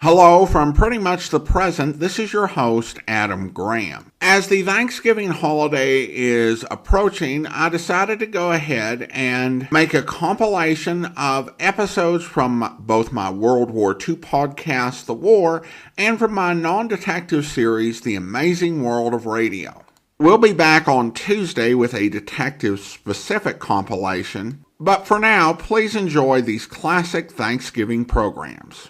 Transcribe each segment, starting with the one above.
Hello from pretty much the present. This is your host, Adam Graham. As the Thanksgiving holiday is approaching, I decided to go ahead and make a compilation of episodes from both my World War II podcast, The War, and from my non-detective series, The Amazing World of Radio. We'll be back on Tuesday with a detective-specific compilation, but for now, please enjoy these classic Thanksgiving programs.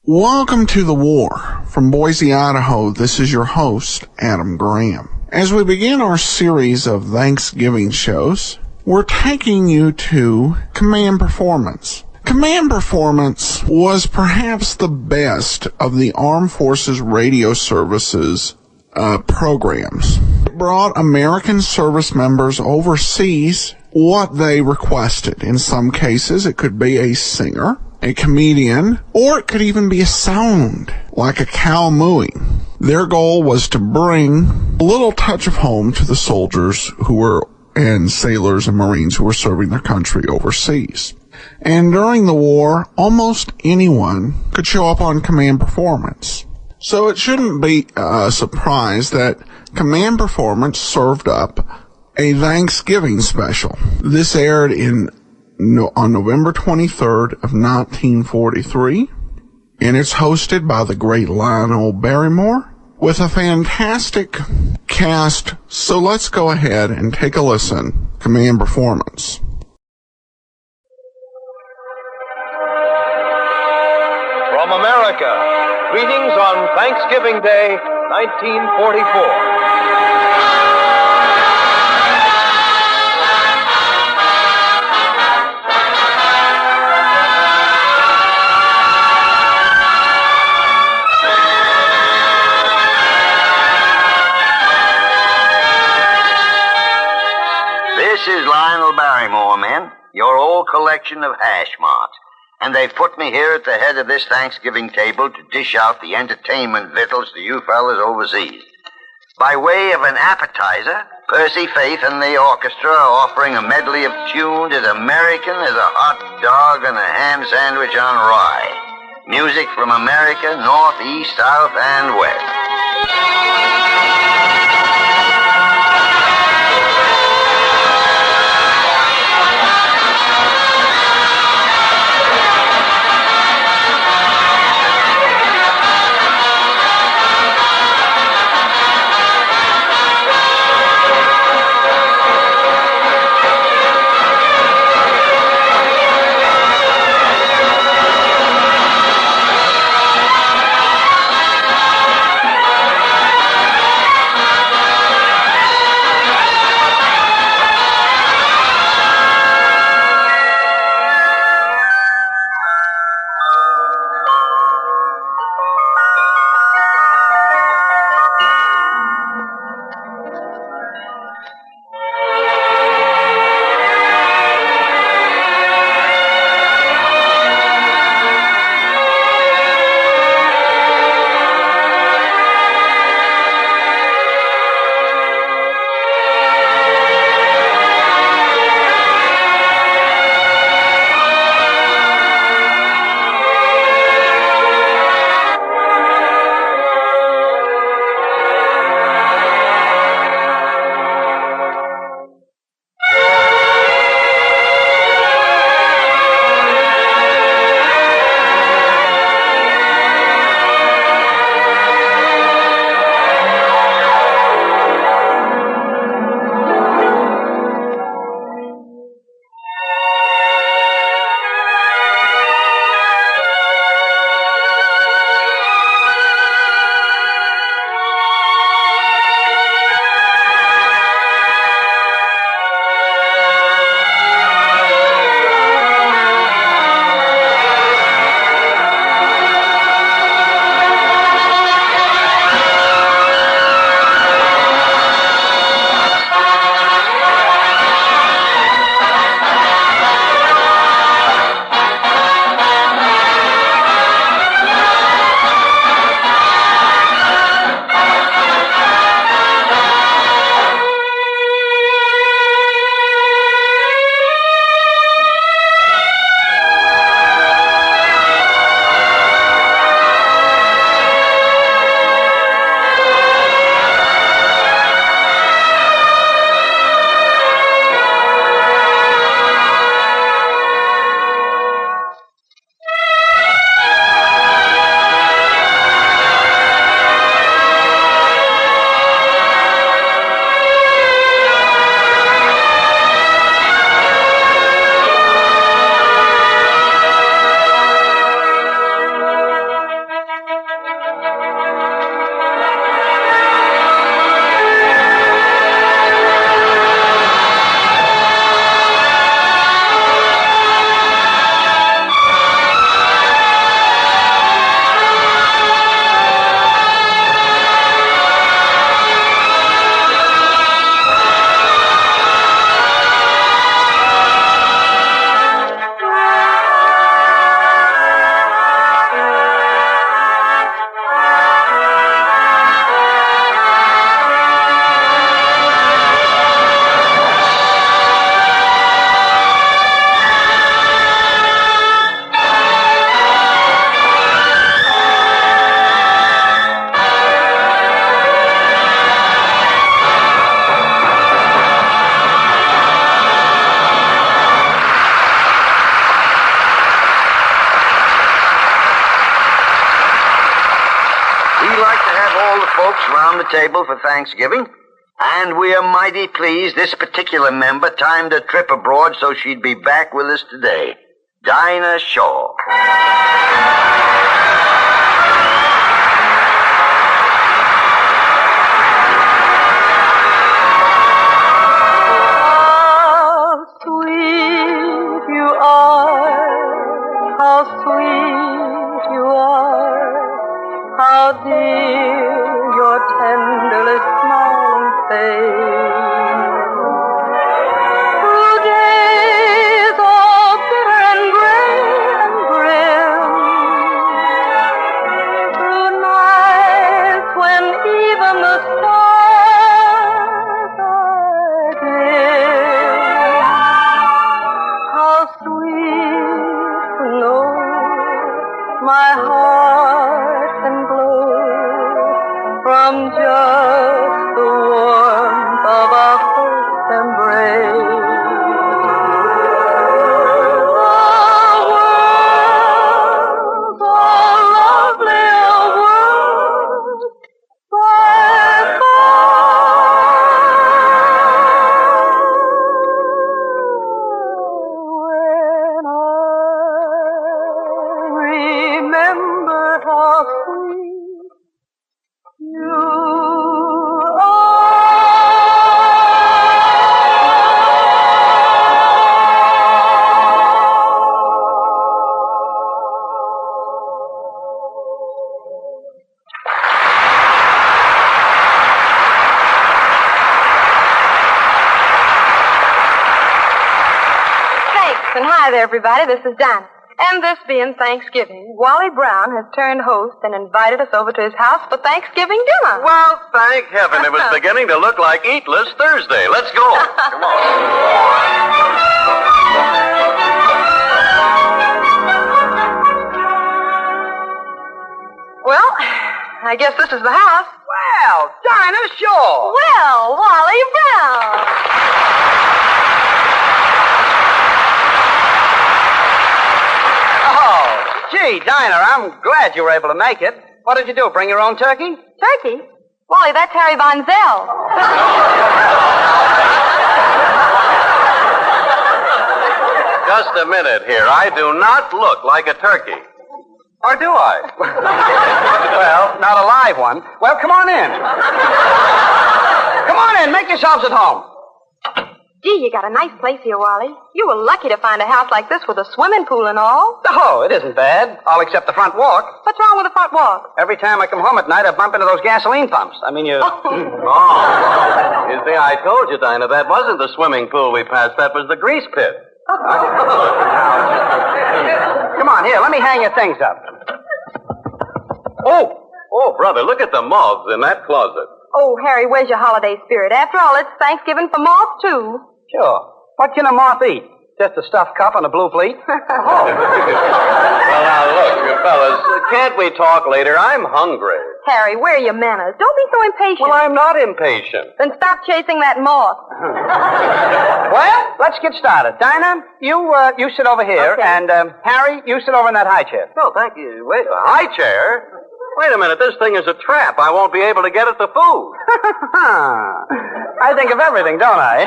Welcome to The War. From Boise, Idaho, this is your host, Adam Graham. As we begin our series of Thanksgiving shows, we're taking you to Command Performance. Command Performance was perhaps the best of the Armed Forces Radio Services programs. It brought American service members overseas what they requested. In some cases, it could be a singer, a comedian, or it could even be a sound, like a cow mooing. Their goal was to bring a little touch of home to the soldiers and sailors and Marines who were serving their country overseas. And during the war, almost anyone could show up on Command Performance. So it shouldn't be a surprise that Command Performance served up a Thanksgiving special. This aired on November 23rd of 1943, and it's hosted by the great Lionel Barrymore with a fantastic cast. So let's go ahead and take a listen. Command Performance. From America, greetings on Thanksgiving Day, 1944. This is Lionel Barrymore, men, your old collection of hash marks. And they've put me here at the head of this Thanksgiving table to dish out the entertainment victuals to you fellas overseas. By way of an appetizer, Percy Faith and the orchestra are offering a medley of tunes as American as a hot dog and a ham sandwich on rye. Music from America, north, east, south, and west. the table for Thanksgiving. And we are mighty pleased this particular member timed a trip abroad so she'd be back with us today. Dinah Shaw. How sweet you are, how sweet you are, how dear your tenderly smiling face. Through days all bitter and gray and grim, through nights when even the stars are dim, how sweet to know my heart can glow from just the warmth of a close embrace. The world's a lovelier world by when I remember how sweet you Thanks, and hi there, everybody. This is Dinah. And this being Thanksgiving, Wally Brown has turned host and invited us over to his house for Thanksgiving dinner. Well, thank heaven. It was beginning to look like Eatless Thursday. Let's go. Come on. Well, I guess this is the house. Well, Dinah Shaw. Well, Wally Brown. Gee, Dinah, I'm glad you were able to make it. What did you do, bring your own turkey? Turkey? Wally, that's Harry Von Zell. Just a minute here. I do not look like a turkey. Or do I? Well, not a live one. Well, come on in. Come on in. Make yourselves at home. Gee, you got a nice place here, Wally. You were lucky to find a house like this with a swimming pool and all. Oh, it isn't bad. All except the front walk. What's wrong with the front walk? Every time I come home at night, I bump into those gasoline pumps. I mean, you... Oh. You see, I told you, Dinah, that wasn't the swimming pool we passed. That was the grease pit. Come on, here, let me hang your things up. Oh, brother, look at the moths in that closet. Oh, Harry, where's your holiday spirit? After all, it's Thanksgiving for moths, too. Sure. What can a moth eat? Just a stuffed cup on a blue fleet? Well, now, look, you fellas, can't we talk later? I'm hungry. Harry, where are your manners? Don't be so impatient. Well, I'm not impatient. Then stop chasing that moth. Well, let's get started. Dinah, you sit over here, Okay. and Harry, you sit over in that high chair. No, thank you. Wait, a high chair? Wait a minute, this thing is a trap. I won't be able to get at the food. I think of everything, don't I?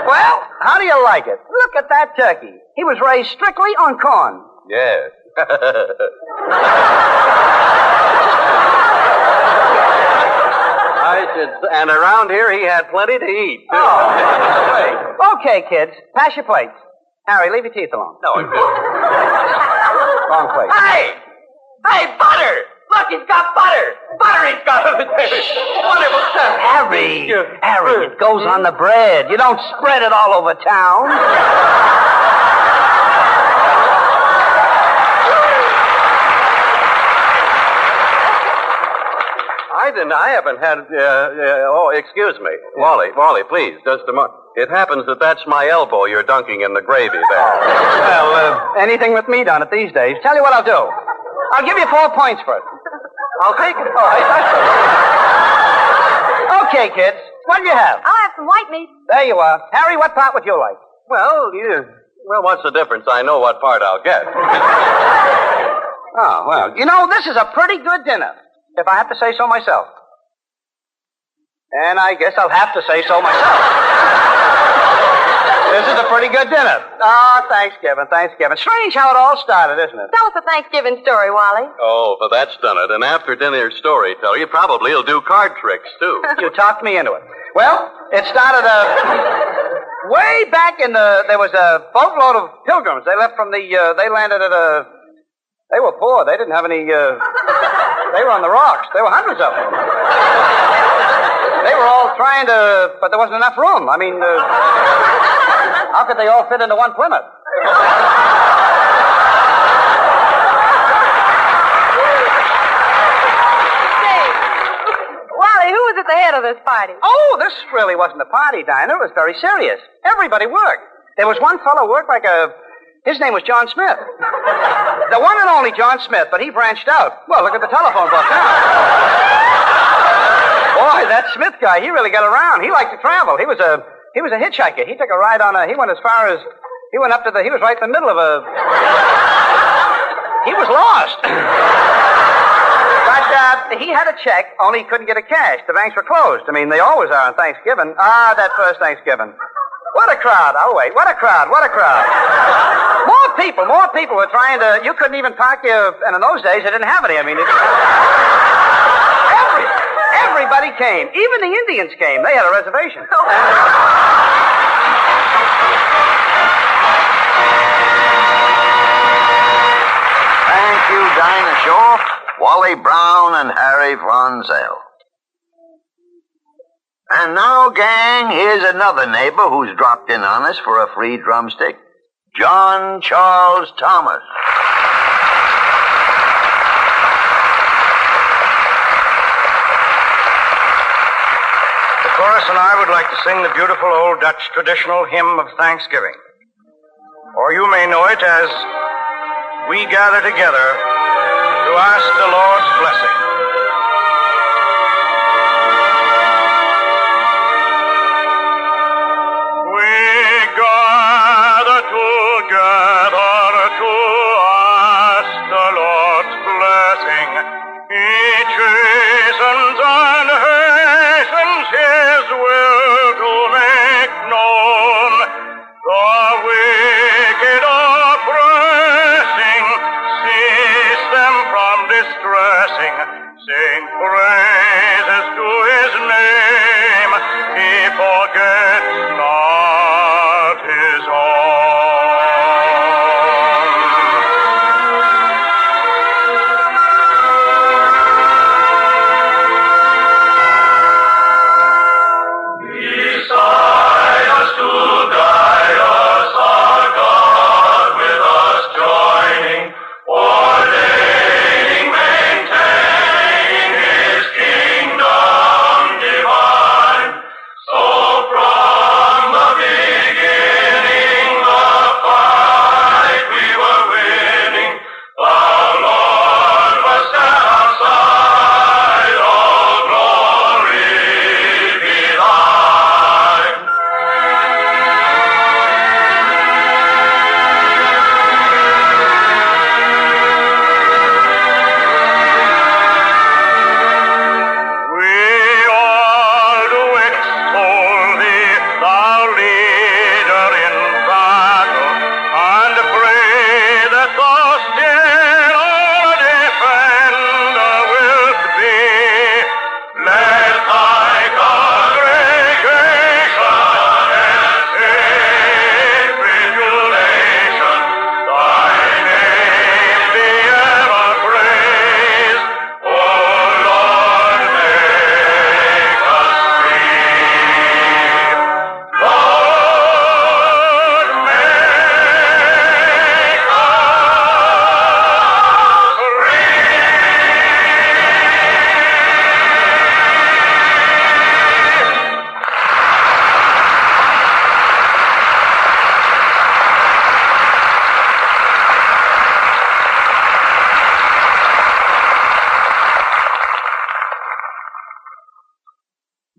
Well, how do you like it? Look at that turkey. He was raised strictly on corn. Yes. And around here he had plenty to eat, too. Oh. Okay, kids, pass your plates. Harry, leave your teeth alone. No, it didn't. Wrong plate. Hey, butter! Look, he's got butter! Butter he's got over there! Wonderful stuff! Harry, it goes on the bread. You don't spread it all over town. I haven't had, excuse me. Wally, please, just a moment. It happens that that's my elbow you're dunking in the gravy there. Well, anything with meat on it these days. Tell you what I'll do. I'll give you 4 points for it. I'll take it. Okay, kids. What do you have? I'll have some white meat. There you are. Harry, what part would you like? Well, what's the difference? I know what part I'll get. Oh, well, this is a pretty good dinner. if I have to say so myself. And I guess I'll have to say so myself. This is a pretty good dinner. Oh, Thanksgiving. Strange how it all started, isn't it? Tell us a Thanksgiving story, Wally. Oh, but that's done it. And after dinner storyteller, probably he'll do card tricks, too. You talked me into it. Well, it started way back in there was a boatload of pilgrims. They left from they landed at they were poor. They didn't have any, they were on the rocks. There were hundreds of them. They were all trying to, but there wasn't enough room. I mean, how could they all fit into one Plymouth? Wally, who was at the head of this party? Oh, this really wasn't a party, Dinah. It was very serious. Everybody worked. There was one fellow worked like his name was John Smith. The one and only John Smith, but he branched out. Well, look at the telephone book now. Boy, that Smith guy, he really got around. He liked to travel. He was a hitchhiker. He took a ride on he went as far as, he went up to he was right in the middle of he was lost. But he had a check, only he couldn't get a cash. The banks were closed. I mean, they always are on Thanksgiving. Ah, that first Thanksgiving. What a crowd. I'll wait. What a crowd. More people were trying to, you couldn't even park and in those days, they didn't have any. I mean, everybody came. Even the Indians came. They had a reservation. Thank you, Dinah Shaw, Wally Brown, and Harry Von Zell. And now, gang, here's another neighbor who's dropped in on us for a free drumstick. John Charles Thomas. The chorus and I would like to sing the beautiful old Dutch traditional hymn of Thanksgiving. Or you may know it as We Gather Together to Ask the Lord's Blessing.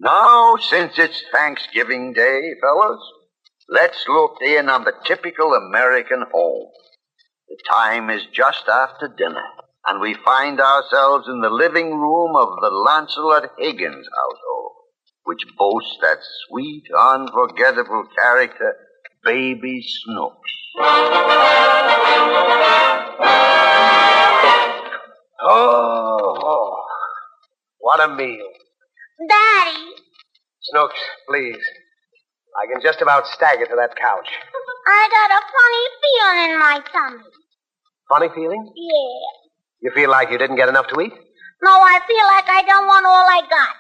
Now, since it's Thanksgiving Day, fellas, let's look in on the typical American home. The time is just after dinner. and we find ourselves in the living room of the Lancelot Higgins household, which boasts that sweet, unforgettable character, Baby Snooks. Oh, what a meal. Daddy. Snooks, please. I can just about stagger to that couch. I got a funny feeling in my tummy. Funny feeling? Yeah. You feel like you didn't get enough to eat? No, I feel like I don't want all I got.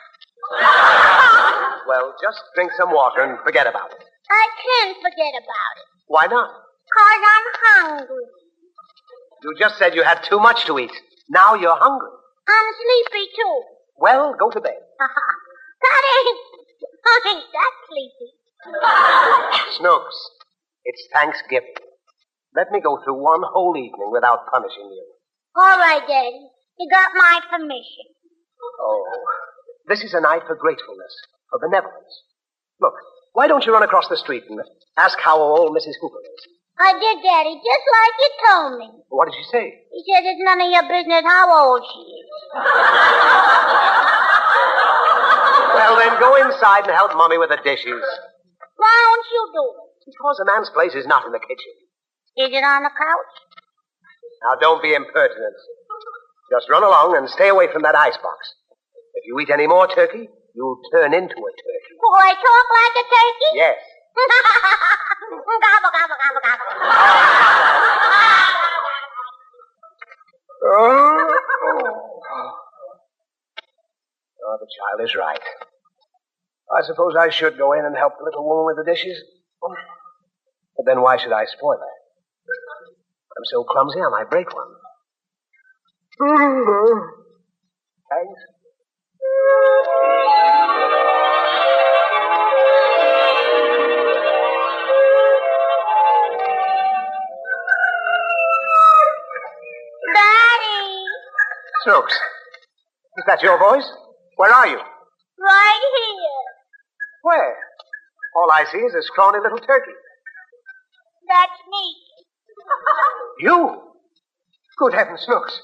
Well, just drink some water and forget about it. I can't forget about it. Why not? 'Cause I'm hungry. You just said you had too much to eat. Now you're hungry. I'm sleepy, too. Well, go to bed. Daddy, I ain't that sleepy. Snooks, it's Thanksgiving. Let me go through one whole evening without punishing you. All right, Daddy. You got my permission. Oh, this is a night for gratefulness, for benevolence. Look, why don't you run across the street and ask how old Mrs. Hooper is? I did, Daddy, just like you told me. What did she say? She said it's none of your business how old she is. Well, then go inside and help Mommy with the dishes. Why don't you do it? Because a man's place is not in the kitchen. Is it on the couch? Now, don't be impertinent. Just run along and stay away from that icebox. If you eat any more turkey, you'll turn into a turkey. Will I talk like a turkey? Yes. Gobble, gobble, gobble, gobble. Oh, the child is right. I suppose I should go in and help the little woman with the dishes. But then why should I spoil that? I'm so clumsy I might break one. Thanks. Daddy. Snooks, is that your voice? Where are you? Right here. Where? All I see is a scrawny little turkey. That's me. You? Good heavens, Snooks.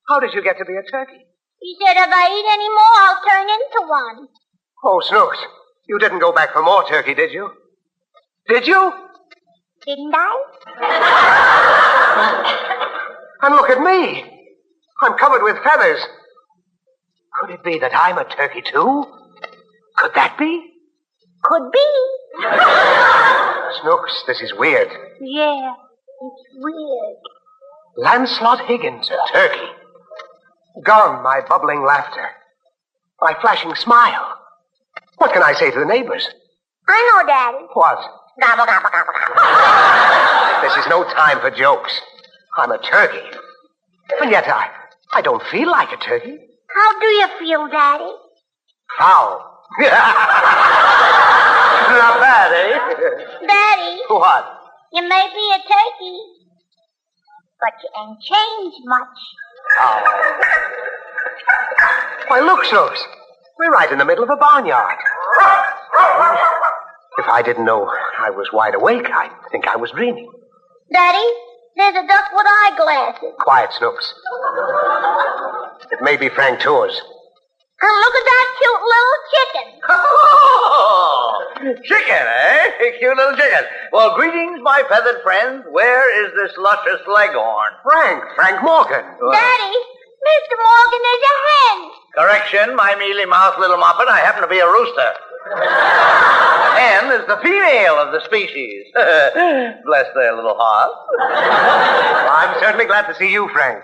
How did you get to be a turkey? He said if I eat any more, I'll turn into one. Oh, Snooks, you didn't go back for more turkey, did you? Did you? Didn't I? And look at me. I'm covered with feathers. Could it be that I'm a turkey, too? Could that be? Could be. Snooks, this is weird. Yeah, it's weird. Lancelot Higgins, a turkey. Gone my bubbling laughter. My flashing smile. What can I say to the neighbors? I know, Daddy. What? Gobble, gobble, gobble, gobble. This is no time for jokes. I'm a turkey. And yet I don't feel like a turkey. How do you feel, Daddy? How? Not bad, eh? Daddy. What? You may be a turkey, but you ain't changed much. Oh. Why, look, Snooks. We're right in the middle of a barnyard. If I didn't know I was wide awake, I'd think I was dreaming. Daddy, there's a duck with eyeglasses. Quiet, Snooks. It may be Frank Tours. And look at that cute little chicken. Oh, chicken, eh? Cute little chicken. Well, greetings, my feathered friends. Where is this luscious leghorn? Frank Morgan. Daddy, Mr. Morgan is a hen. Correction, my mealy-mouthed little muffin. I happen to be a rooster. Hen is the female of the species. Bless their little hearts. I'm certainly glad to see you, Frank.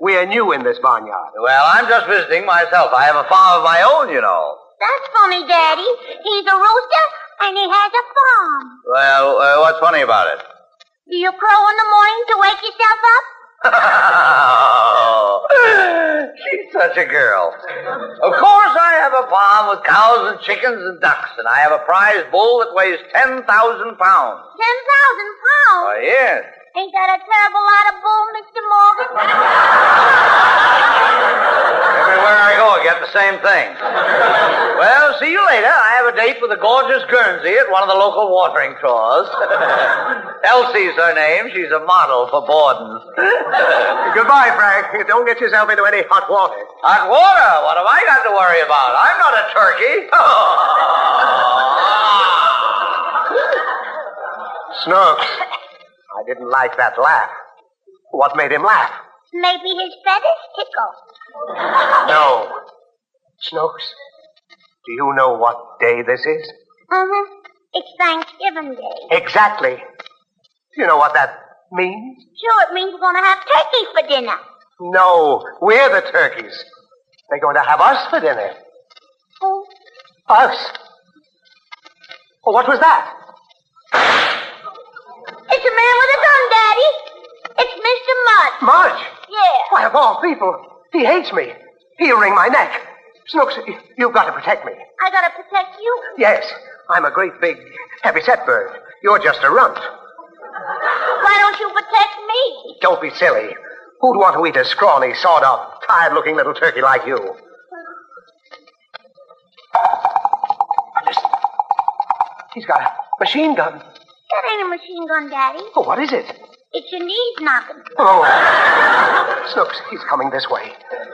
We are new in this barnyard. Well, I'm just visiting myself. I have a farm of my own, you know. That's funny, Daddy. He's a rooster, and he has a farm. Well, what's funny about it? Do you crow in the morning to wake yourself up? Oh, she's such a girl. Of course, I have a farm with cows and chickens and ducks, and I have a prize bull that weighs 10,000 pounds. 10,000 pounds? Oh, yes. Ain't that a terrible lot of bull, Mr. Morgan? Everywhere I go, I get the same thing. Well, see you later. I have a date with a gorgeous Guernsey at one of the local watering troughs. Elsie's her name. She's a model for Borden's. Goodbye, Frank. Don't get yourself into any hot water. Hot water? What have I got to worry about? I'm not a turkey. Snooks, I didn't like that laugh. What made him laugh? Maybe his feathers tickle. No. Snooks, do you know what day this is? Mm-hmm. It's Thanksgiving Day. Exactly. Do you know what that means? Sure, it means we're going to have turkey for dinner. No, we're the turkeys. They're going to have us for dinner. Oh. Us? Oh, what was that? It's a man with a gun, Daddy. It's Mr. Mudge. Mudge? Yeah. Why, of all people, he hates me. He'll wring my neck. Snooks, you've got to protect me. I got to protect you? Yes, I'm a great big heavy-set bird. You're just a runt. Why don't you protect me? Don't be silly. Who'd want to eat a scrawny, sawed-off, tired-looking little turkey like you? Listen. He's got a machine gun. That ain't a machine gun, Daddy. Oh, what is it? It's your knees knocking. Oh. Snooks, he's coming this way.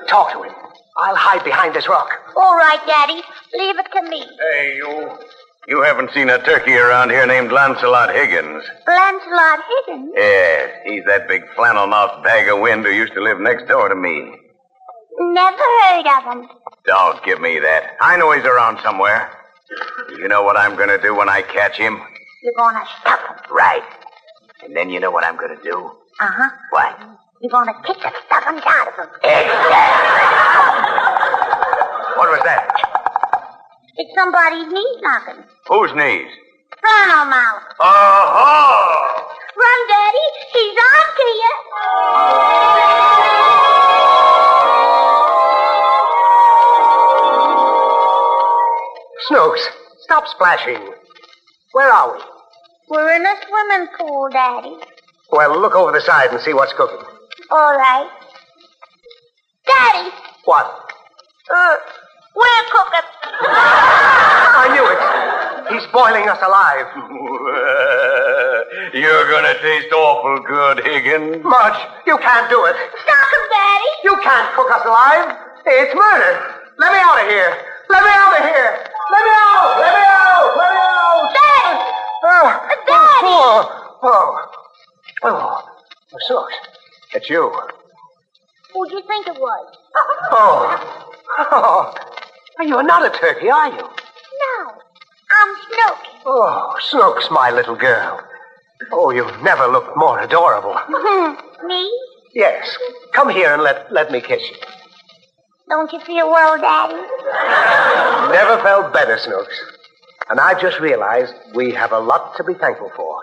Talk to him. I'll hide behind this rock. All right, Daddy. Leave it to me. Hey, you. You haven't seen a turkey around here named Lancelot Higgins. Lancelot Higgins? Yes, he's that big flannel-mouthed bag of wind who used to live next door to me. Never heard of him. Don't give me that. I know he's around somewhere. You know what I'm going to do when I catch him? You're going to stop him. Right. And then you know what I'm going to do? Uh-huh. What? You're going to kick the stuffings out of him. Exactly. What was that? It's somebody's knees knocking. Whose knees? Flannel mouth. Oh-ho! Run, Daddy. He's on to you. Snooks, stop splashing. Where are we? We're in a swimming pool, Daddy. Well, look over the side and see what's cooking. All right. Daddy, What? we're cooking. I knew it. He's boiling us alive. You're going to taste awful good, Higgins. Mudge, you can't do it. Stop him, Daddy. You can't cook us alive. It's murder. Let me out of here. Let me out of here. Let me out. Let me out. Let me out. Daddy. Daddy. Oh, Snooks, it's you. Who'd you think it was? Oh, you're not a turkey, are you? No, I'm Snooky. Oh, Snooks, my little girl. Oh, you've never looked more adorable. Me? Yes. Come here and let me kiss you. Don't you feel well, Daddy? Never felt better, Snooks. And I've just realized we have a lot to be thankful for.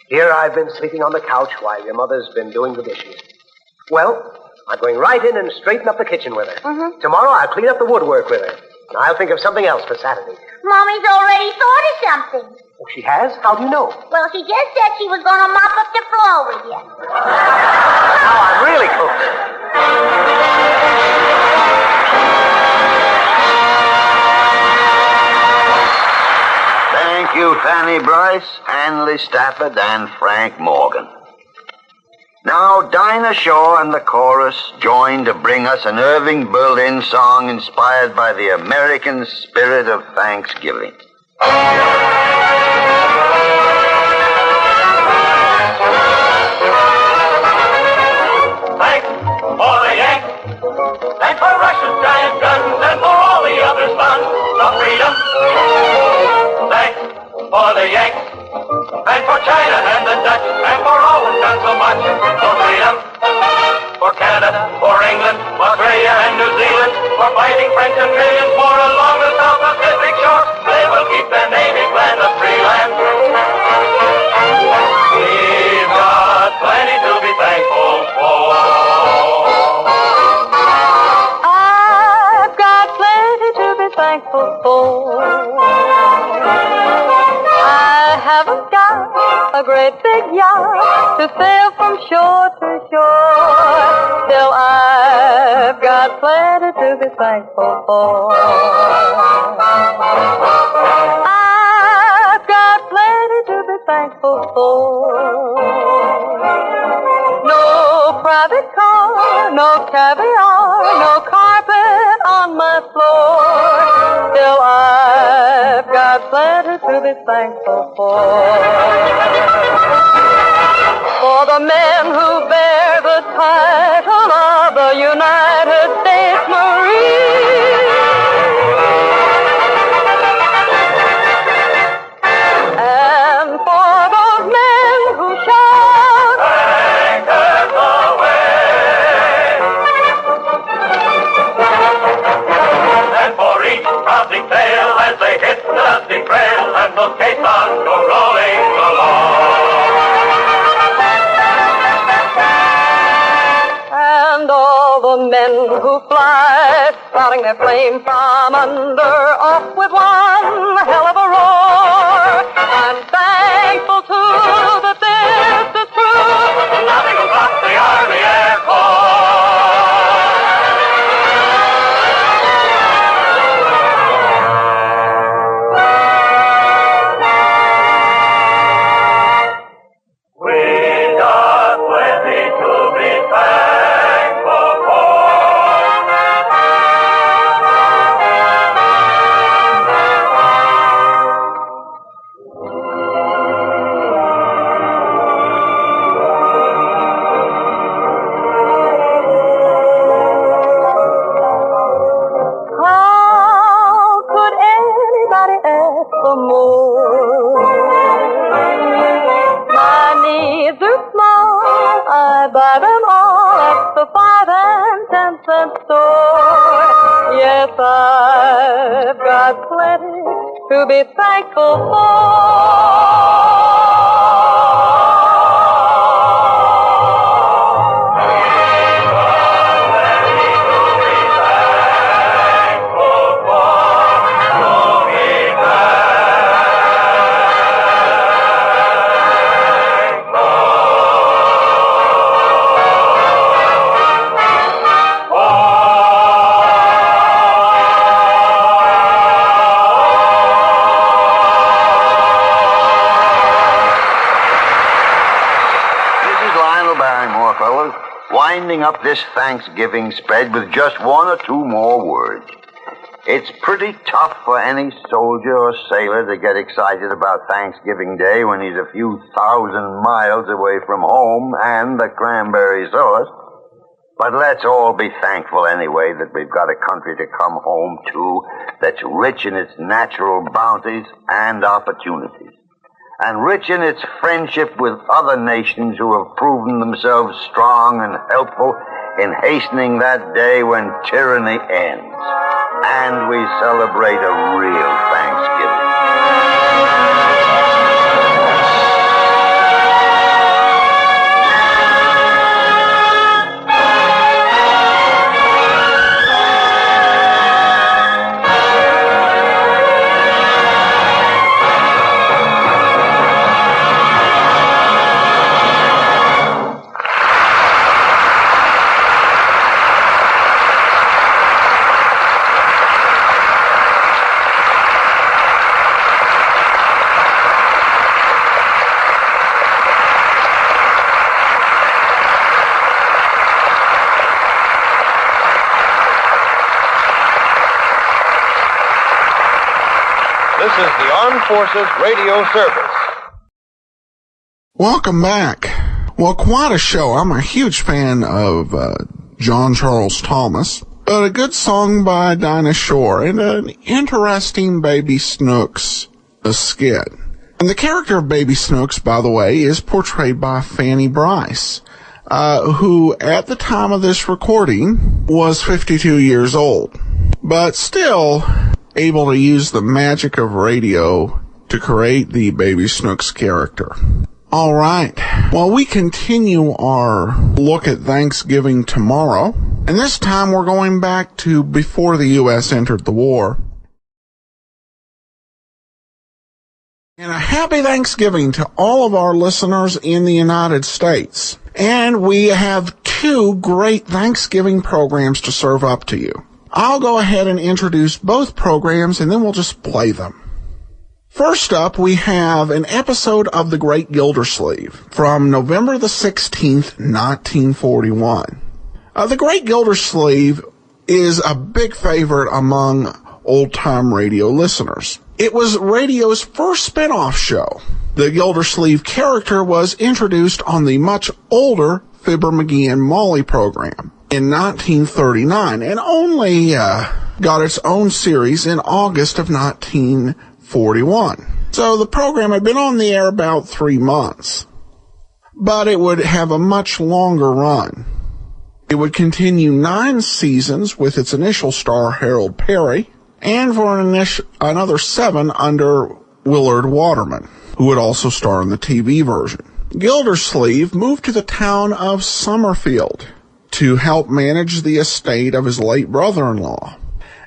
Here I've been sleeping on the couch while your mother's been doing the dishes. Well, I'm going right in and straighten up the kitchen with her. Mm-hmm. Tomorrow I'll clean up the woodwork with her. And I'll think of something else for Saturday. Mommy's already thought of something. Oh, she has? How do you know? Well, she just said she was going to mop up the floor with you. Now I'm really cooked. Thank you, Fanny Bryce, Hanley Stafford, and Frank Morgan. Now, Dinah Shaw and the chorus join to bring us an Irving Berlin song inspired by the American spirit of Thanksgiving. Thanks for the Yanks, thanks for Russia's giant guns, and for all the others' fun of freedom. Thanks for the Yanks, and for China and the Dutch, and for all who've done so much for freedom. For Canada, for England, Australia and New Zealand, for fighting French and millions more along the South Pacific shore. They will keep their native land a free land. We've got plenty to be thankful for. I've got plenty to be thankful for. I haven't got a great big yacht to sail from shore to shore. Still, I've got got plenty to be thankful for. I've got plenty to be thankful for. No private car, no caviar, no carpet on my floor. Still I've got plenty to be thankful for. For the men who bear the title of the United States Marine. And for those men who shout, "Anchors away!" And for each rousing tale as they hit the dusty trail and those caissons go rolling along. And all the men who fly, spouting their flame from under, off with one hell of a roar. I'm thankful too that this is true. Nothing will stop the Army Air Force. We got plenty to be thankful for. How could anybody ask for more? My needs are small, I buy them all at the 5 and 10 cent store. Yes, I've got plenty to be thankful for. Winding up this Thanksgiving spread with just one or two more words. It's pretty tough for any soldier or sailor to get excited about Thanksgiving Day when he's a few thousand miles away from home and the cranberry sauce. But let's all be thankful anyway that we've got a country to come home to that's rich in its natural bounties and opportunities, and rich in its friendship with other nations who have proven themselves strong and helpful in hastening that day when tyranny ends, and we celebrate a real Thanksgiving. This is the Armed Forces Radio Service. Welcome back. Well, quite a show. I'm a huge fan of John Charles Thomas, but a good song by Dinah Shore and an interesting Baby Snooks skit. And the character of Baby Snooks, by the way, is portrayed by Fanny Brice, who at the time of this recording was 52 years old, but still able to use the magic of radio to create the Baby Snooks character. All right. Well, we continue our look at Thanksgiving tomorrow, and this time we're going back to before the U.S. entered the war. And a happy Thanksgiving to all of our listeners in the United States. And we have two great Thanksgiving programs to serve up to you. I'll go ahead and introduce both programs, and then we'll just play them. First up, we have an episode of The Great Gildersleeve from November the 16th, 1941. The Great Gildersleeve is a big favorite among old-time radio listeners. It was radio's first spin-off show. The Gildersleeve character was introduced on the much older Fibber McGee and Molly program in 1939 and only got its own series in August of 1941. So the program had been on the air about 3 months, but it would have a much longer run. It would continue 9 seasons with its initial star Harold Peary, and for another 7 under Willard Waterman, who would also star in the TV version. Gildersleeve moved to the town of Summerfield to help manage the estate of his late brother-in-law,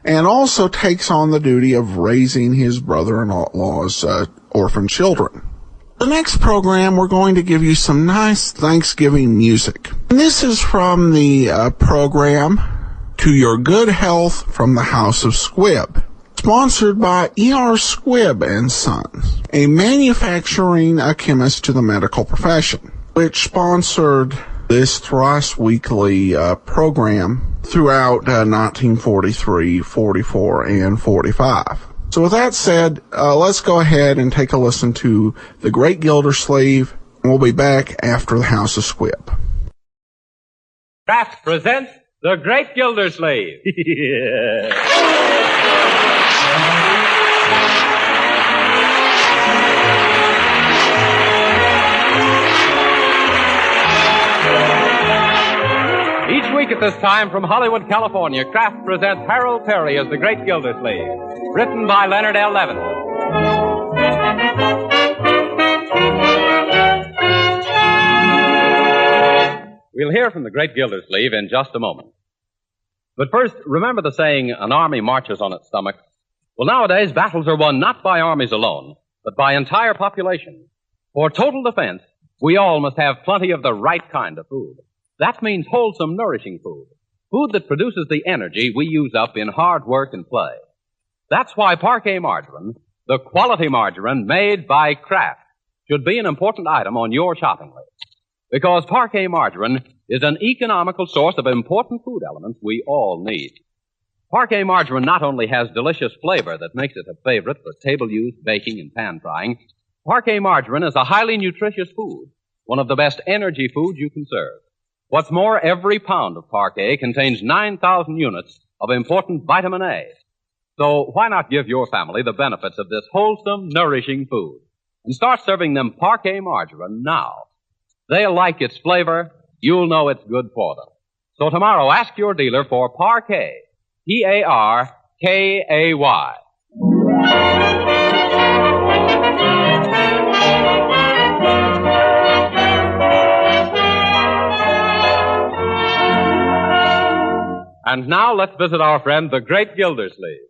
and also takes on the duty of raising his brother-in-law's orphan children. The next program, we're going to give you some nice Thanksgiving music. And this is from the program To Your Good Health from the House of Squibb, sponsored by E.R. Squibb and Sons, a manufacturing chemist to the medical profession, which sponsored this thrice weekly program throughout 1943, 44, and 45. So with that said, let's go ahead and take a listen to The Great Gildersleeve, and we'll be back after the House of Squibb. Kraft presents The Great Gildersleeve. Each week at this time from Hollywood, California, Kraft presents Harold Peary as The Great Gildersleeve, written by Leonard L. Levin. We'll hear from The Great Gildersleeve in just a moment. But first, remember the saying, an army marches on its stomach? Well, nowadays, battles are won not by armies alone, but by entire populations. For total defense, we all must have plenty of the right kind of food. That means wholesome, nourishing food. Food that produces the energy we use up in hard work and play. That's why Parquet margarine, the quality margarine made by Kraft, should be an important item on your shopping list. Because Parquet margarine is an economical source of important food elements we all need. Parquet margarine not only has delicious flavor that makes it a favorite for table use, baking, and pan frying, Parquet margarine is a highly nutritious food, one of the best energy foods you can serve. What's more, every pound of Parquet contains 9,000 units of important vitamin A. So why not give your family the benefits of this wholesome, nourishing food and start serving them Parquet margarine now? They'll like its flavor. You'll know it's good for them. So tomorrow, ask your dealer for Parquet, P-A-R-K-A-Y. And now let's visit our friend, the Great Gildersleeve.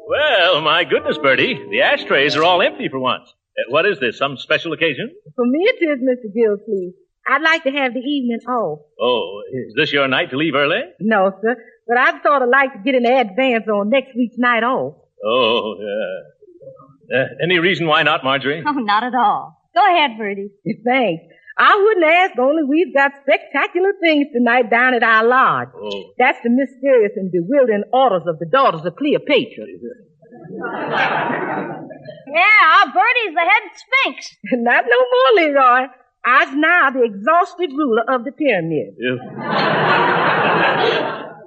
Well, my goodness, Bertie, the ashtrays are all empty for once. What is this, some special occasion? For me it is, Mr. Gildersleeve. I'd like to have the evening off. Oh, is this your night to leave early? No, sir, but I'd sort of like to get an advance on next week's night off. Oh, any reason why not, Marjorie? Oh, not at all. Go ahead, Bertie. Thanks. I wouldn't ask, only we've got spectacular things tonight down at our lodge. Oh. That's the mysterious and bewildering orders of the daughters of Cleopatra. Yeah, Bertie's the head sphinx. Not no more, Leroy. I's now the exhausted ruler of the pyramid.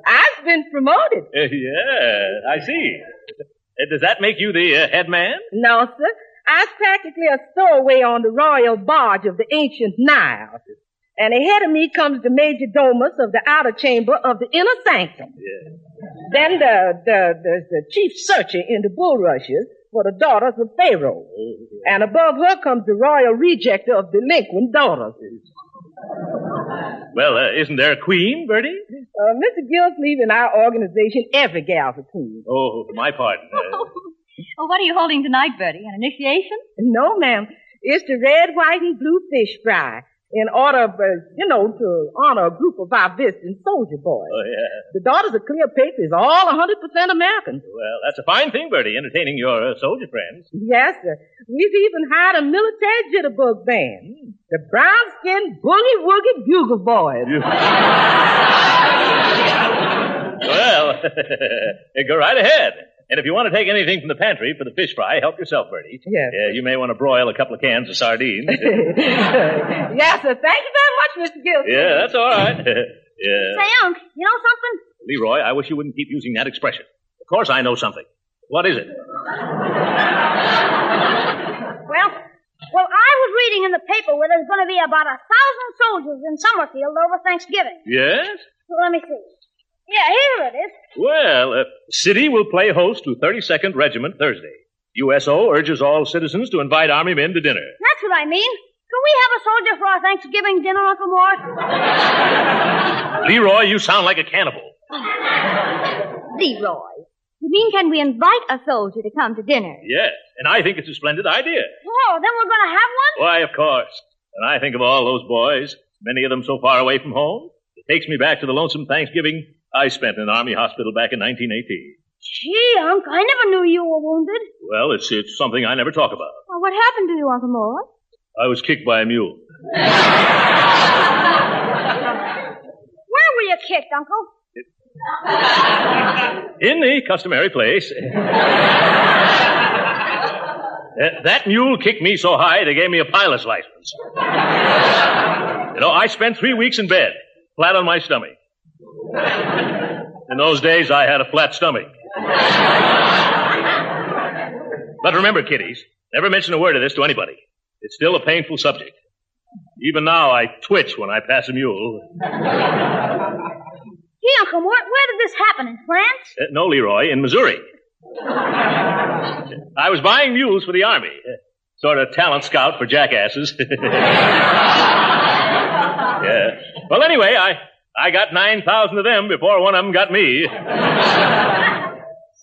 I've been promoted. Yeah, I see. Does that make you the head man? No, sir. I's practically a stowaway on the royal barge of the ancient Nile. And ahead of me comes the major domus of the outer chamber of the inner sanctum. Yeah. Then the chief searcher in the bulrushes for the daughters of Pharaoh. And above her comes the royal rejecter of delinquent daughters. Well, isn't there a queen, Bertie? Mr. Gildersleeve, in our organization, every gal's a queen. Oh, my pardon. Well, what are you holding tonight, Bertie? An initiation? No, ma'am. It's the red, white, and blue fish fry. In order of, to honor a group of our visiting soldier boys. Oh, yeah. The Daughters of Clear Paper is all 100% American. Well, that's a fine thing, Bertie, entertaining your soldier friends. Yes, sir. We've even hired a military jitterbug band. The brown-skinned boogie-woogie bugle boys. Well, go right ahead. And if you want to take anything from the pantry for the fish fry, help yourself, Bertie. Yes. You may want to broil a couple of cans of sardines. Yes, sir. Thank you very much, Mr. Gildersleeve. Yeah, that's all right. Yeah. Say, Unc, you know something? Leroy, I wish you wouldn't keep using that expression. Of course I know something. What is it? Well, I was reading in the paper where there's going to be about 1,000 soldiers in Summerfield over Thanksgiving. Yes? Well, let me see. Yeah, here it is. Well, City will play host to 32nd Regiment Thursday. USO urges all citizens to invite Army men to dinner. That's what I mean. Can we have a soldier for our Thanksgiving dinner, Uncle Mort? Leroy, you sound like a cannibal. Leroy, you mean can we invite a soldier to come to dinner? Yes, and I think it's a splendid idea. Oh, then we're going to have one? Why, of course. When I think of all those boys, many of them so far away from home, it takes me back to the lonesome Thanksgiving I spent in an Army hospital back in 1918. Gee, Unc, I never knew you were wounded. Well, it's something I never talk about. Well, what happened to you, Uncle Mort? I was kicked by a mule. Where were you kicked, Uncle? In the customary place. That mule kicked me so high they gave me a pilot's license. I spent 3 weeks in bed, flat on my stomach. In those days, I had a flat stomach. But remember, kiddies, never mention a word of this to anybody. It's still a painful subject. Even now, I twitch when I pass a mule. Gee, Uncle Mort, where did this happen? In France? No, Leroy, in Missouri. I was buying mules for the Army. Sort of talent scout for jackasses. Yeah. Well, anyway, I got 9,000 of them before one of them got me.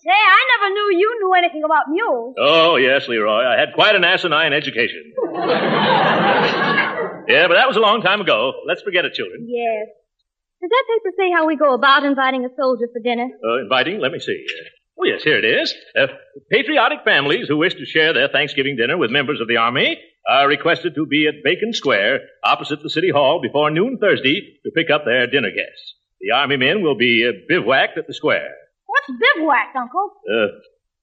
Say, I never knew you knew anything about mules. Oh, yes, Leroy. I had quite an asinine education. Yeah, but that was a long time ago. Let's forget it, children. Yes. Does that paper say how we go about inviting a soldier for dinner? Inviting? Let me see. Oh, yes, here it is. Patriotic families who wish to share their Thanksgiving dinner with members of the Army are requested to be at Bacon Square, opposite the City Hall, before noon Thursday to pick up their dinner guests. The Army men will be bivouacked at the square. What's bivouac, Uncle?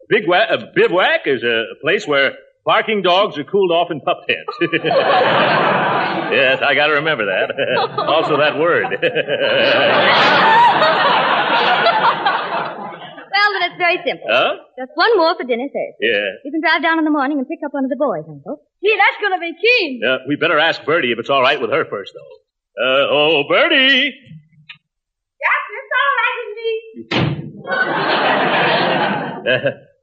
Bivouac is a place where barking dogs are cooled off in pup tents. Yes, I got to remember that. Also that word. Well, then it's very simple. Huh? Just one more for dinner Thursday. Yeah. You can drive down in the morning and pick up one of the boys, Uncle. Gee, that's going to be keen. We better ask Bertie if it's all right with her first, though. Bertie! Yes, it's all right with me.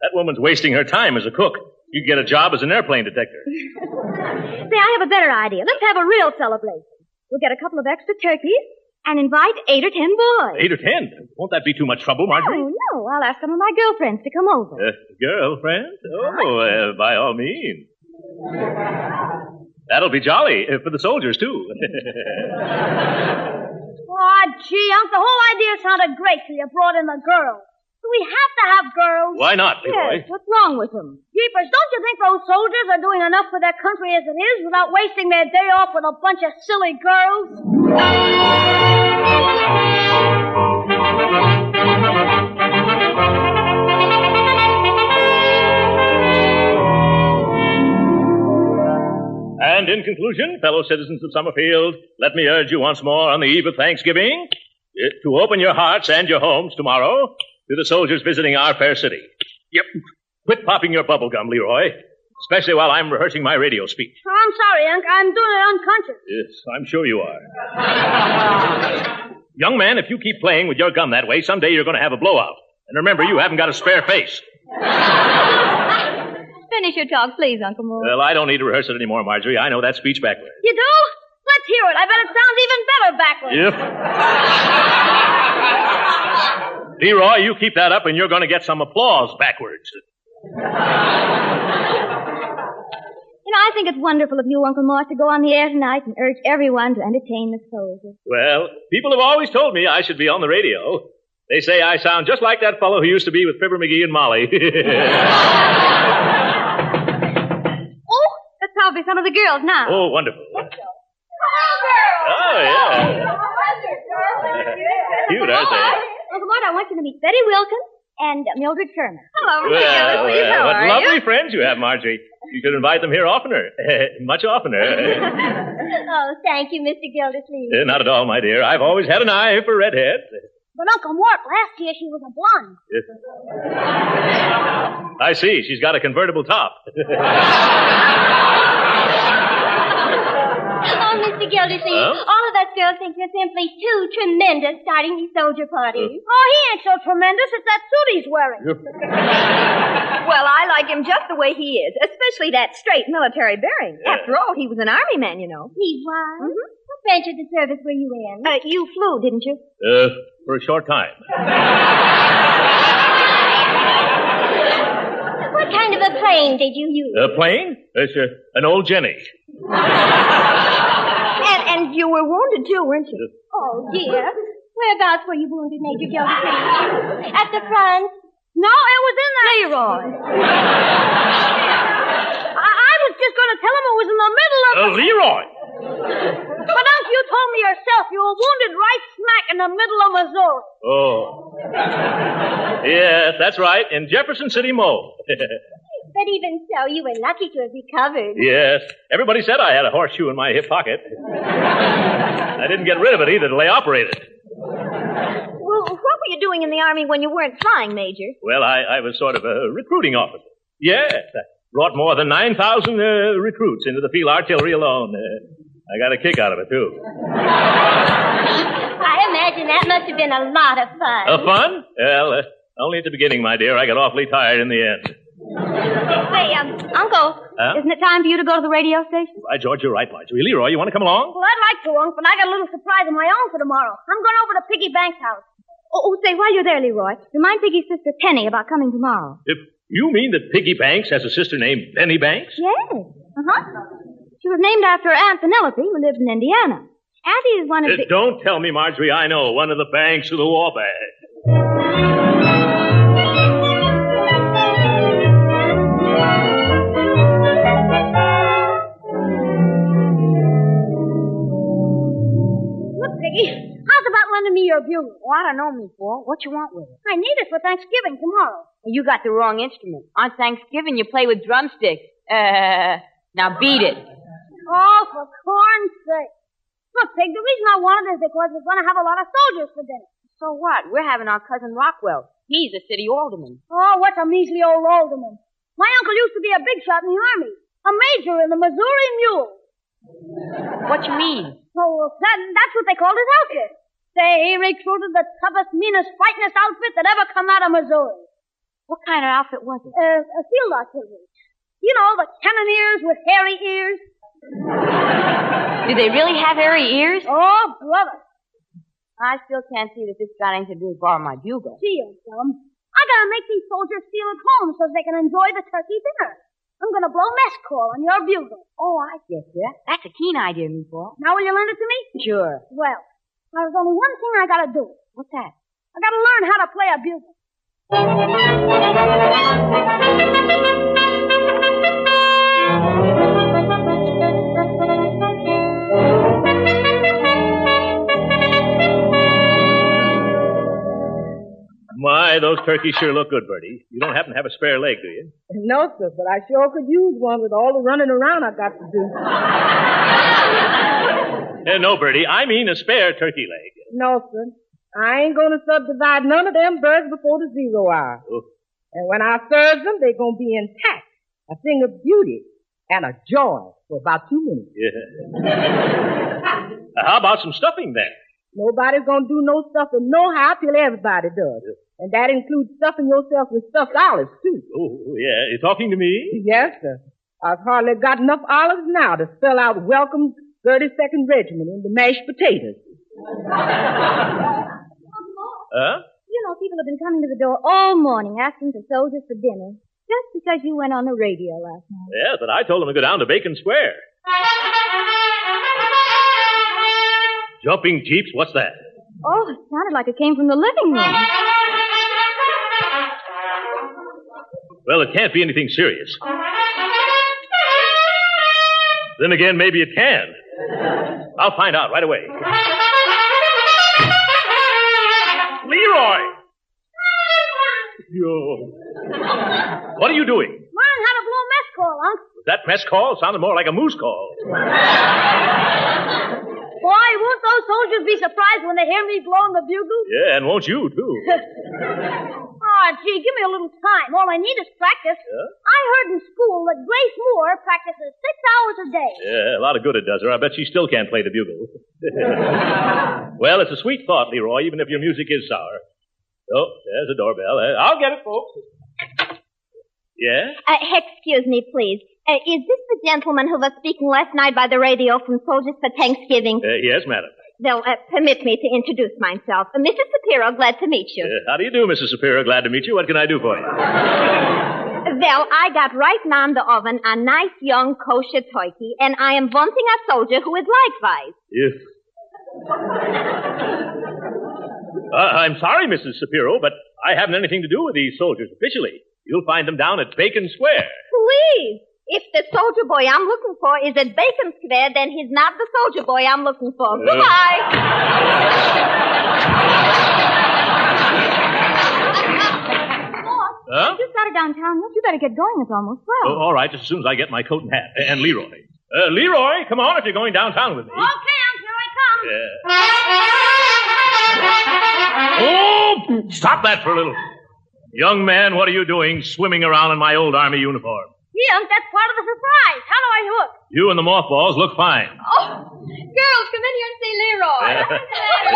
That woman's wasting her time as a cook. You can get a job as an airplane detector. Say, I have a better idea. Let's have a real celebration. We'll get a couple of extra turkeys and invite 8 or 10 boys. 8 or 10? Won't that be too much trouble, Marjorie? Oh, no. I'll ask some of my girlfriends to come over. Girlfriends? Oh, by all means. That'll be jolly for the soldiers, too. Oh, gee, Unc, the whole idea sounded great till you brought in the girls. Do we have to have girls? Why not, Leroy? Yes, what's wrong with them? Jeepers, don't you think those soldiers are doing enough for their country as it is without wasting their day off with a bunch of silly girls? And in conclusion, fellow citizens of Summerfield, let me urge you once more on the eve of Thanksgiving to open your hearts and your homes tomorrow to the soldiers visiting our fair city. Yep. Quit popping your bubble gum, Leroy, especially while I'm rehearsing my radio speech. Oh, I'm sorry, Unc. I'm doing it unconscious. Yes, I'm sure you are. Young man, if you keep playing with your gun that way, someday you're going to have a blowout. And remember, you haven't got a spare face. Finish your talk, please, Uncle Mort. Well, I don't need to rehearse it anymore, Marjorie. I know that speech backwards. You do? Let's hear it. I bet it sounds even better backwards. Yep. Leroy, you keep that up and you're going to get some applause backwards. You know, I think it's wonderful of you, Uncle Morse, to go on the air tonight and urge everyone to entertain the soldiers. Well, people have always told me I should be on the radio. They say I sound just like that fellow who used to be with Fibber McGee and Molly. Oh, that's probably some of the girls now. Oh, wonderful. Oh, yeah. Cute, aren't they? Uncle Mort, I want you to meet Betty Wilkins and Mildred Turner. Hello, Well, How what are lovely you? friends you have, Marjorie. You should invite them here oftener. Much oftener. Oh, thank you, Mr. Gildersleeve. Not at all, my dear. I've always had an eye for redheads. But Uncle Mort, last year she was a blonde. I see. She's got a convertible top. Oh, Mr. Gildersleeve, all of us girls think you're simply too tremendous starting these soldier parties. Oh, he ain't so tremendous. It's that suit he's wearing. Well, I like him just the way he is, especially that straight military bearing. After all, he was an army man, you know. He was? Mm-hmm. What branch of the service were you in? You flew, didn't you? For a short time. What kind of a plane did you use? A plane? It's an old Jenny. And you were wounded, too, weren't you? Oh, dear. Whereabouts were you wounded, Major Gildersleeve? At the front? No, it was in the... Leroy. I was just going to tell him it was in the middle of... Leroy! But, Unc, you told me yourself you were wounded right smack in the middle of Missouri. Oh. Yes, that's right, in Jefferson City, Mo. But even so, you were lucky to have recovered. Yes. Everybody said I had a horseshoe in my hip pocket. I didn't get rid of it either till they operated. Well, what were you doing in the Army when you weren't flying, Major? Well, I was sort of a recruiting officer. Yes. I brought more than 9,000 recruits into the field artillery alone. I got a kick out of it, too. I imagine that must have been a lot of fun. Fun? Well, only at the beginning, my dear. I got awfully tired in the end. Hey, Uncle, isn't it time for you to go to the radio station? By George, you're right, Marjorie. Leroy, you want to come along? Well, I'd like to, Unc, but I got a little surprise of my own for tomorrow. I'm going over to Piggy Banks' house. Oh, say, while you're there, Leroy, remind Piggy's sister Penny about coming tomorrow. If you mean that Piggy Banks has a sister named Benny Banks? Yes. Uh-huh. She was named after her Aunt Penelope, who lives in Indiana. Auntie is one of the... Don't tell me, Marjorie, I know. One of the banks of the Wabash. Look, Piggy, how's about lending me your bugle? Oh, I don't know, me boy. What you want with it? I need it for Thanksgiving tomorrow. Well, you got the wrong instrument. On Thanksgiving, you play with drumsticks. Now beat it. Oh, for corn's sake. Look, Pig, the reason I wanted it is because we're going to have a lot of soldiers for dinner. So what? We're having our cousin Rockwell. He's a city alderman. Oh, what's a measly old alderman? My uncle used to be a big shot in the Army. A major in the Missouri Mule. What you mean? Oh, that's what they called his outfit. Say, he recruited the toughest, meanest, fightingest outfit that ever come out of Missouri. What kind of outfit was it? A field artillery. You know, the cannoneers with hairy ears. Do they really have hairy ears? Oh, brother. I still can't see that this got anything to do with borrow my bugle. Gee, dumb. I gotta make these soldiers feel at home so they can enjoy the turkey dinner. I'm gonna blow mess call on your bugle. Oh, I get that. That's a keen idea, me boy. Now will you lend it to me? Sure. Well, there's only one thing I gotta do. What's that? I gotta learn how to play a bugle. My, those turkeys sure look good, Bertie. You don't happen to have a spare leg, do you? No, sir, but I sure could use one with all the running around I got to do. No, Bertie, I mean a spare turkey leg. No, sir. I ain't going to subdivide none of them birds before the 0 hour. Oh. And when I serve them, they're going to be intact. A thing of beauty and a joy for about 2 minutes. Yeah. How about some stuffing, then? Nobody's going to do no stuffing no-how till everybody does. And that includes stuffing yourself with stuffed olives, too. Oh, yeah. You talking to me? Yes, sir. I've hardly got enough olives now to spell out welcome 32nd Regiment in the mashed potatoes. You know, people have been coming to the door all morning asking for soldiers for dinner. Just because you went on the radio last night. Yeah, but I told him to go down to Bacon Square. Jumping jeeps? What's that? Oh, it sounded like it came from the living room. Well, it can't be anything serious. Then again, maybe it can. I'll find out right away. Leroy! Yo. What are you doing? Learn how to blow a mess call, Unc. That mess call sounded more like a moose call. Why, won't those soldiers be surprised when they hear me blowing the bugle? Yeah, and won't you, too? Oh, gee, give me a little time. All I need is practice. Yeah? I heard in school that Grace Moore practices 6 hours a day. Yeah, a lot of good it does her. I bet she still can't play the bugle. Well, it's a sweet thought, Leroy, even if your music is sour. Oh, there's a doorbell. I'll get it, folks. Yeah? Excuse me, please. Is this the gentleman who was speaking last night by the radio from Soldiers for Thanksgiving? Yes, madam. Well, permit me to introduce myself. Mrs. Shapiro, glad to meet you. How do you do, Mrs. Shapiro? Glad to meet you. What can I do for you? Well, I got right now in the oven a nice young kosher turkey, and I am wanting a soldier who is likewise. I'm sorry, Mrs. Shapiro, but I haven't anything to do with these soldiers officially. You'll find them down at Bacon Square. Please. If the soldier boy I'm looking for is at Bacon Square, then he's not the soldier boy I'm looking for. Goodbye. Huh? You just got it downtown. You better get going. It's almost 12. Oh, all right, just as soon as I get my coat and hat. And Leroy. Leroy, come on if you're going downtown with me. Okay, Unc, here I come. Oh, stop that for a little. Young man, what are you doing swimming around in my old Army uniform? Gee, Unc, that's part of the surprise. How do I look? You and the mothballs look fine. Oh, girls, come in here and see Leroy.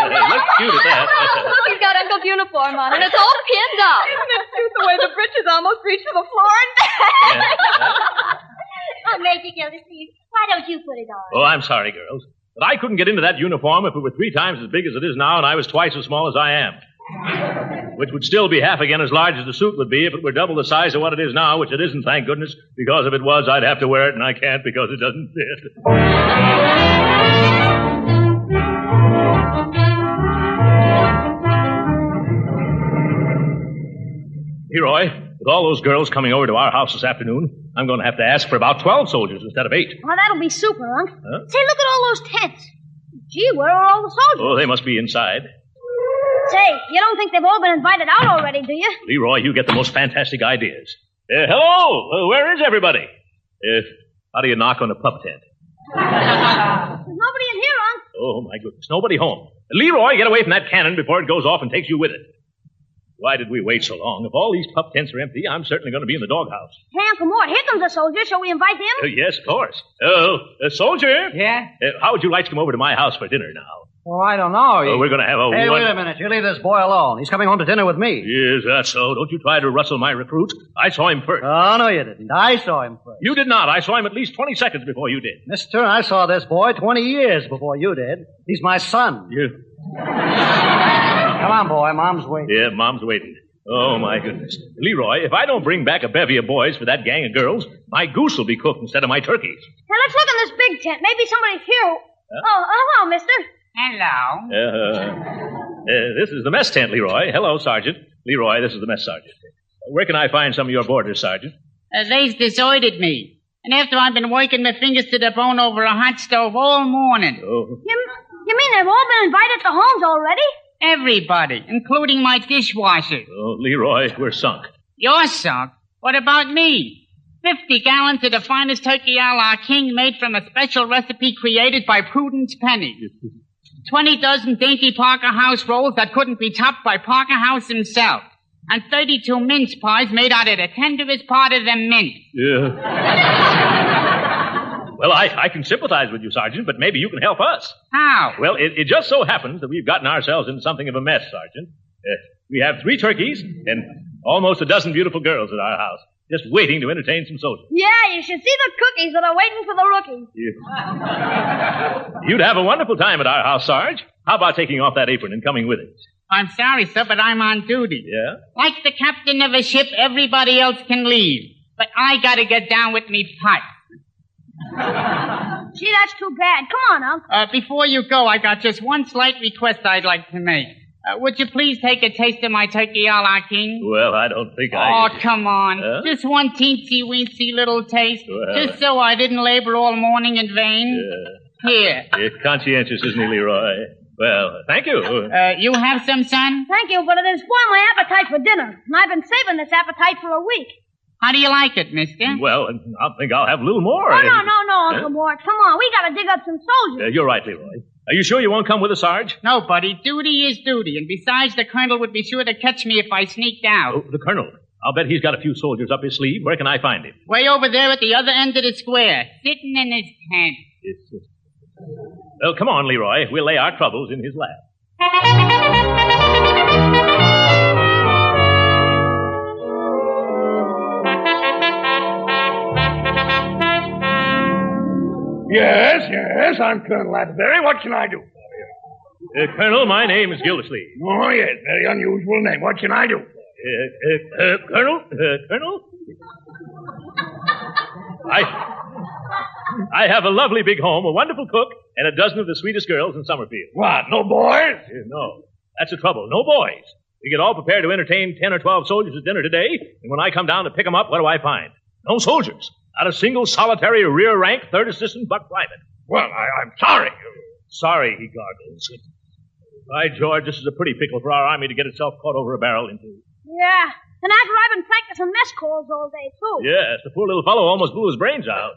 Look cute at that. Look, he's got Uncle's uniform on, and it's all pinned up. Isn't it cute the way the breeches almost reach to the floor and back? Oh, Major Gildersleeve, why don't you put it on? Oh, I'm sorry, girls. But I couldn't get into that uniform if it were 3 times as big as it is now and I was twice as small as I am. Which would still be half again as large as the suit would be if it were double the size of what it is now, which it isn't, thank goodness, because if it was, I'd have to wear it, and I can't because it doesn't fit. Leroy, with all those girls coming over to our house this afternoon, I'm going to have to ask for about 12 soldiers instead of 8. Well, that'll be super, Unc. Huh? Say, look at all those tents. Gee, where are all the soldiers? Oh, they must be inside. Say, you don't think they've all been invited out already, do you? Leroy, you get the most fantastic ideas. Hello, where is everybody? How do you knock on a pup tent? There's nobody in here, Unc. Oh, my goodness, nobody home. Leroy, get away from that cannon before it goes off and takes you with it. Why did we wait so long? If all these pup tents are empty, I'm certainly going to be in the doghouse. Hey, Uncle Mort, here comes a soldier. Shall we invite him? Yes, of course. Oh, soldier. Yeah? How would you like to come over to my house for dinner now? Oh, I don't know. We're going to have a... Hey, wait a minute. You leave this boy alone. He's coming home to dinner with me. Is that so? Don't you try to rustle my recruit. I saw him first. Oh, no, you didn't. I saw him first. You did not. I saw him at least 20 seconds before you did. Mister, I saw this boy 20 years before you did. He's my son. Come on, boy. Mom's waiting. Yeah, Mom's waiting. Oh, my goodness. Leroy, if I don't bring back a bevy of boys for that gang of girls, my goose will be cooked instead of my turkeys. Hey, let's look in this big tent. Maybe somebody's here. Huh? Oh, hello, mister. Hello. This is the mess tent, Leroy. Hello, Sergeant. Leroy, this is the mess sergeant. Where can I find some of your boarders, Sergeant? They've deserted me. And after I've been working my fingers to the bone over a hot stove all morning. Oh. You mean they've all been invited to homes already? Everybody, including my dishwasher. Oh, Leroy, we're sunk. You're sunk? What about me? 50 gallons of the finest turkey a la king made from a special recipe created by Prudence Penny. 20 dozen dainty Parker House rolls that couldn't be topped by Parker House himself. And 32 mince pies made out of the tenderest part of the mint. Yeah. Well, I can sympathize with you, Sergeant, but maybe you can help us. How? Well, it just so happens that we've gotten ourselves into something of a mess, Sergeant. We have 3 turkeys and almost a dozen beautiful girls at our house, just waiting to entertain some soldiers. Yeah, you should see the cookies that are waiting for the rookies. You'd have a wonderful time at our house, Sarge. How about taking off that apron and coming with us? I'm sorry, sir, but I'm on duty. Yeah? Like the captain of a ship, everybody else can leave. But I gotta get down with me pipe. Gee, that's too bad. Come on, Unc. Before you go, I got just one slight request I'd like to make. Would you please take a taste of my turkey a la king? Well, I don't think Oh, come on. Huh? Just one teensy-weensy little taste. Well. Just so I didn't labor all morning in vain. Here. It's conscientious, isn't he, Leroy? Well, thank you. You have some, son? Thank you, but it has spoiled my appetite for dinner. And I've been saving this appetite for a week. How do you like it, mister? Well, I think I'll have a little more. Oh, no, Uncle Mort. Come on, we gotta dig up some soldiers. You're right, Leroy. Are you sure you won't come with us, Sarge? No, buddy. Duty is duty. And besides, the colonel would be sure to catch me if I sneaked out. Oh, the colonel. I'll bet he's got a few soldiers up his sleeve. Where can I find him? Way over there at the other end of the square, sitting in his tent. Well, come on, Leroy. We'll lay our troubles in his lap. Yes, I'm Colonel Atterbury. What can I do for you? Colonel, my name is Gildersleeve. Oh, yes, very unusual name. What can I do? Colonel? I have a lovely big home, a wonderful cook, and a dozen of the sweetest girls in Summerfield. What, no boys? No. That's the trouble. No boys. We get all prepared to entertain 10 or 12 soldiers at dinner today, and when I come down to pick them up, what do I find? No soldiers. Not a single solitary rear rank, third assistant buck private. Well, I'm sorry. Sorry, he gargles. By George, this is a pretty pickle for our army to get itself caught over a barrel into. Yeah, and after I've been practicing mess calls all day, too. Yes, the poor little fellow almost blew his brains out.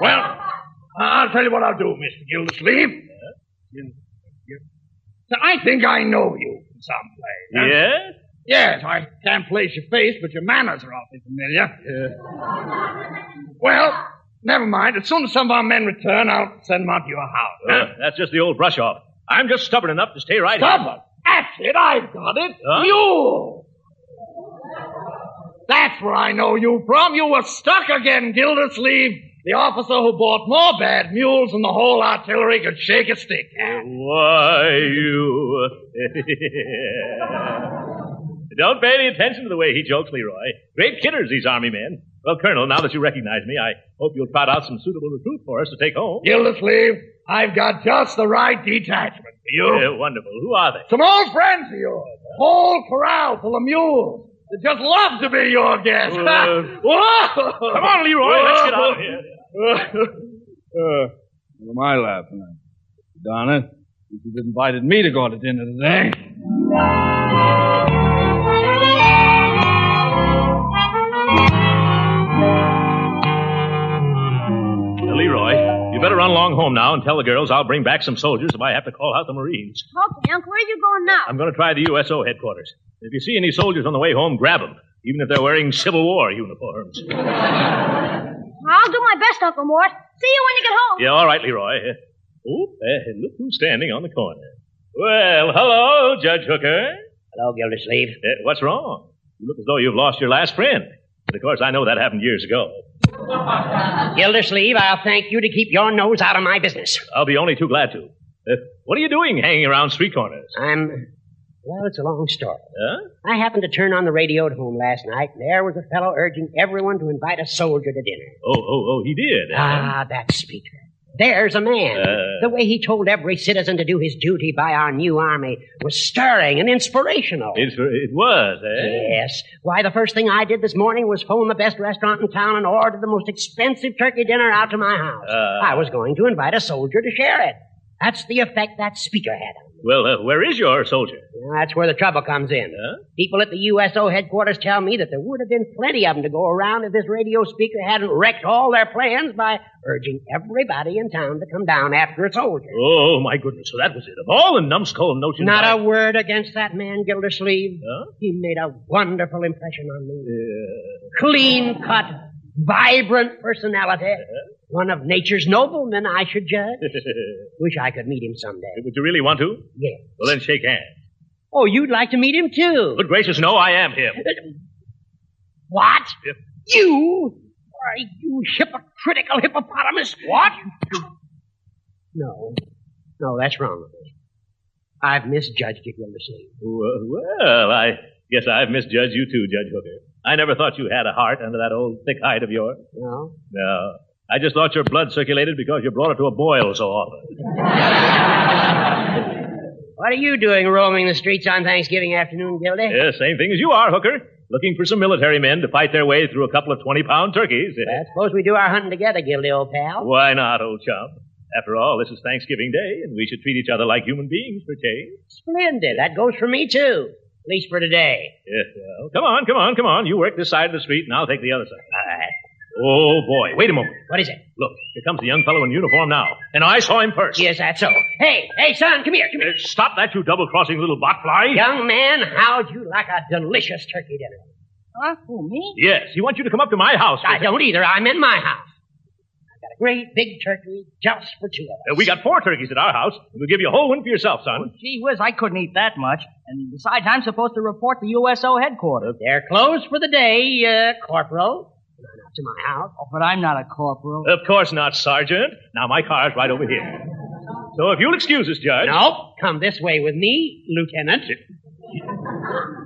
Well, I'll tell you what I'll do, Mr. Gildersleeve. So I think I know you from someplace. Huh? Yes? Yes, I can't place your face, but your manners are awfully familiar. Well, never mind. As soon as some of our men return, I'll send them out to your house. Huh? That's just the old brush-off. I'm just stubborn enough to stay right Stubborn? here. That's it. I've got it. Huh? Mule. That's where I know you from. You were stuck again, Gildersleeve. The officer who bought more bad mules than the whole artillery could shake a stick at. Why, you... Don't pay any attention to the way he jokes, Leroy. Great kidders, these army men. Well, Colonel, now that you recognize me, I hope you'll trot out some suitable recruit for us to take home. Gildersleeve, I've got just the right detachment for you. Wonderful. Who are they? Some old friends of yours. A whole corral full of mules. They'd just love to be your guest. Whoa! Come on, Leroy, let's get out of here. What am I laughing at? Darn it. You've invited me to go to dinner today. Leroy, you better run along home now and tell the girls I'll bring back some soldiers if I have to call out the Marines. Okay, Uncle, where are you going now? I'm going to try the USO headquarters. If you see any soldiers on the way home, grab them, even if they're wearing Civil War uniforms. I'll do my best, Uncle Mort. See you when you get home. Yeah, all right, Leroy. Look who's standing on the corner. Well, hello, Judge Hooker. Hello, Gildersleeve. What's wrong? You look as though you've lost your last friend. But of course, I know that happened years ago. Gildersleeve, I'll thank you to keep your nose out of my business. I'll be only too glad to. What are you doing hanging around street corners? Well, it's a long story. Huh? I happened to turn on the radio at home last night, and there was a fellow urging everyone to invite a soldier to dinner. Oh, he did. That speaker. There's a man. The way he told every citizen to do his duty by our new army was stirring and inspirational. It was, eh? Yes. Why, the first thing I did this morning was phone the best restaurant in town and order the most expensive turkey dinner out to my house. I was going to invite a soldier to share it. That's the effect that speaker had on me. Well, where is your soldier? That's where the trouble comes in. People at the USO headquarters tell me that there would have been plenty of them to go around if this radio speaker hadn't wrecked all their plans by urging everybody in town to come down after a soldier. Oh, my goodness. So that was it. Of all the numbskull notions... Not a word against that man, Gildersleeve. He made a wonderful impression on me. Clean-cut, vibrant personality. One of nature's noblemen, I should judge. Wish I could meet him someday. Would you really want to? Yes. Well, then shake hands. Oh, you'd like to meet him, too? Good gracious, no, I am him. What? You? Why, you hypocritical hippopotamus. What? No, that's wrong with me. I've misjudged you, Gildersleeve. Well, I guess I've misjudged you too, Judge Hooker. I never thought you had a heart under that old thick hide of yours. No? No. I just thought your blood circulated because you brought it to a boil so often. What are you doing roaming the streets on Thanksgiving afternoon, Gildy? Yeah, same thing as you are, Hooker. Looking for some military men to fight their way through a couple of 20-pound turkeys. I suppose we do our hunting together, Gildy, old pal. Why not, old chum? After all, this is Thanksgiving Day, and we should treat each other like human beings for change. Splendid. That goes for me, too. At least for today. Yes, well, come on. You work this side of the street, and I'll take the other side. All right. Oh, boy. Wait a moment. What is it? Look, here comes the young fellow in uniform now. And I saw him first. Yes, that's so. Hey, son, come here. Stop that, you double-crossing little botfly. Young man, how'd you like a delicious turkey dinner? Huh? Who, me? Yes, he wants you to come up to my house. I don't either. I'm in my house. I've got a great big turkey just for two of us. We got 4 turkeys at our house. We'll give you a whole one for yourself, son. Oh, gee whiz, I couldn't eat that much. And besides, I'm supposed to report to USO headquarters. They're closed for the day, Corporal. Not to my house. Oh, but I'm not a corporal. Of course not, Sergeant. Now, my car's right over here. So if you'll excuse us, Judge. No, come this way with me, Lieutenant.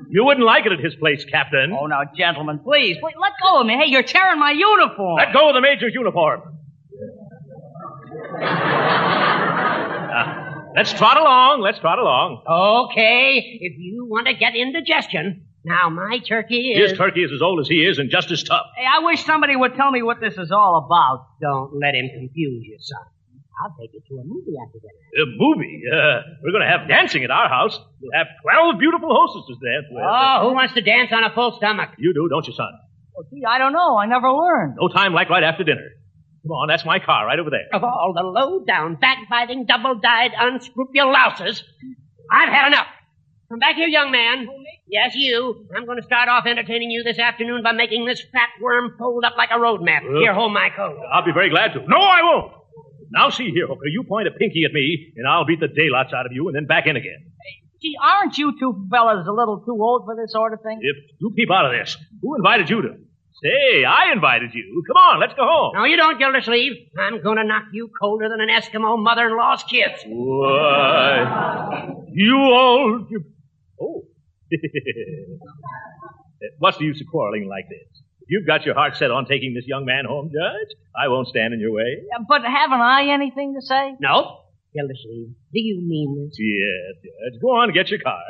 You wouldn't like it at his place, Captain. Oh, now, gentlemen, please, let go of me. Hey, you're tearing my uniform. Let go of the Major's uniform. Let's trot along. Okay, if you want to get indigestion. Now, my turkey is... His turkey is as old as he is and just as tough. Hey, I wish somebody would tell me what this is all about. Don't let him confuse you, son. I'll take you to a movie after dinner. A movie? We're going to have dancing at our house. We'll have 12 beautiful hostesses to dance with. Oh, who wants to dance on a full stomach? You do, don't you, son? Well, gee, I don't know. I never learned. No time like right after dinner. Come on, that's my car right over there. Of all the low-down, backbiting, double-dyed, unscrupulous louses, I've had enough. Come back here, young man. Yes, you. I'm going to start off entertaining you this afternoon by making this fat worm fold up like a road map. Here, hold my coat. I'll be very glad to. No, I won't. Now, see here, Hooker. You point a pinky at me, and I'll beat the daylights out of you and then back in again. Gee, aren't you two fellas a little too old for this sort of thing? You keep out of this. Who invited you to? Say, I invited you. Come on, let's go home. No, you don't, Gildersleeve. I'm going to knock you colder than an Eskimo mother-in-law's kids. Why, you old... Oh. What's the use of quarreling like this? If you've got your heart set on taking this young man home, Judge, I won't stand in your way. But haven't I anything to say? No. Gildersleeve, do you mean this? Yes, Judge. Go on, get your car.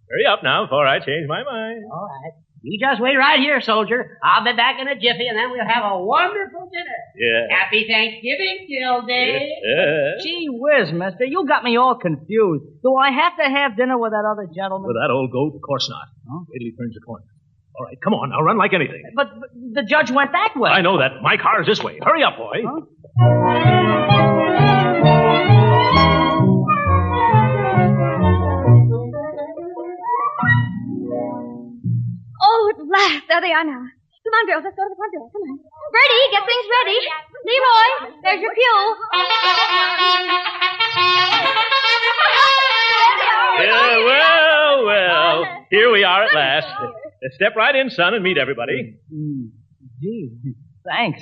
Hurry up now before I change my mind. All right. You just wait right here, soldier. I'll be back in a jiffy, and then we'll have a wonderful dinner. Yeah. Happy Thanksgiving, Gildy. Yeah. Gee whiz, mister. You got me all confused. Do I have to have dinner with that other gentleman? With that old goat? Of course not. Huh? Wait till he turns the corner. All right, come on now. Run like anything. But the judge went that way. I know that. My car is this way. Hurry up, boy. Huh? Oh, at last. There they are now. Come on, girls. Let's go to the front door. Come on. Bertie, get things ready. Leroy, there's your pew. Well. Here we are at last. Step right in, son, and meet everybody. Gee, thanks.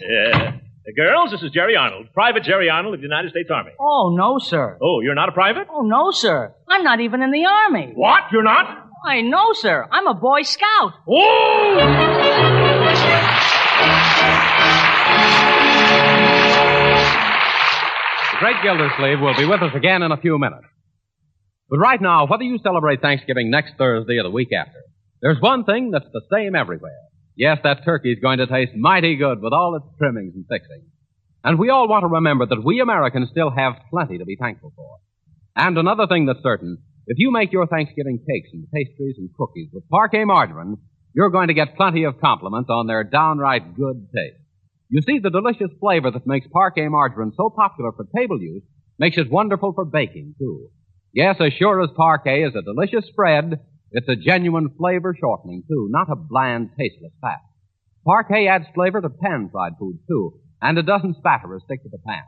Girls, this is Jerry Arnold. Private Jerry Arnold of the United States Army. Oh, no, sir. Oh, you're not a private? Oh, no, sir. I'm not even in the Army. What? You're not? I know, sir. I'm a Boy Scout. Oh! The great Gildersleeve will be with us again in a few minutes. But right now, whether you celebrate Thanksgiving next Thursday or the week after, there's one thing that's the same everywhere. Yes, that turkey's going to taste mighty good with all its trimmings and fixings. And we all want to remember that we Americans still have plenty to be thankful for. And another thing that's certain, if you make your Thanksgiving cakes and pastries and cookies with Parquet margarine, you're going to get plenty of compliments on their downright good taste. You see, the delicious flavor that makes Parquet margarine so popular for table use makes it wonderful for baking, too. Yes, as sure as Parquet is a delicious spread, it's a genuine flavor shortening, too, not a bland, tasteless fat. Parquet adds flavor to pan-fried foods, too, and it doesn't spatter or stick to the pan.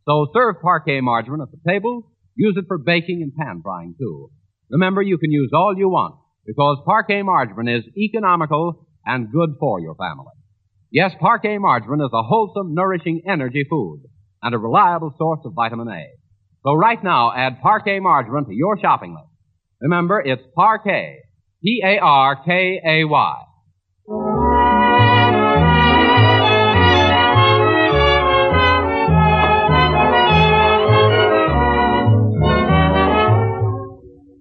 So serve Parquet margarine at the table. Use it for baking and pan-frying, too. Remember, you can use all you want, because Parquet margarine is economical and good for your family. Yes, Parquet margarine is a wholesome, nourishing energy food and a reliable source of vitamin A. So right now, add Parquet margarine to your shopping list. Remember, it's Parkay. P-A-R-K-A-Y.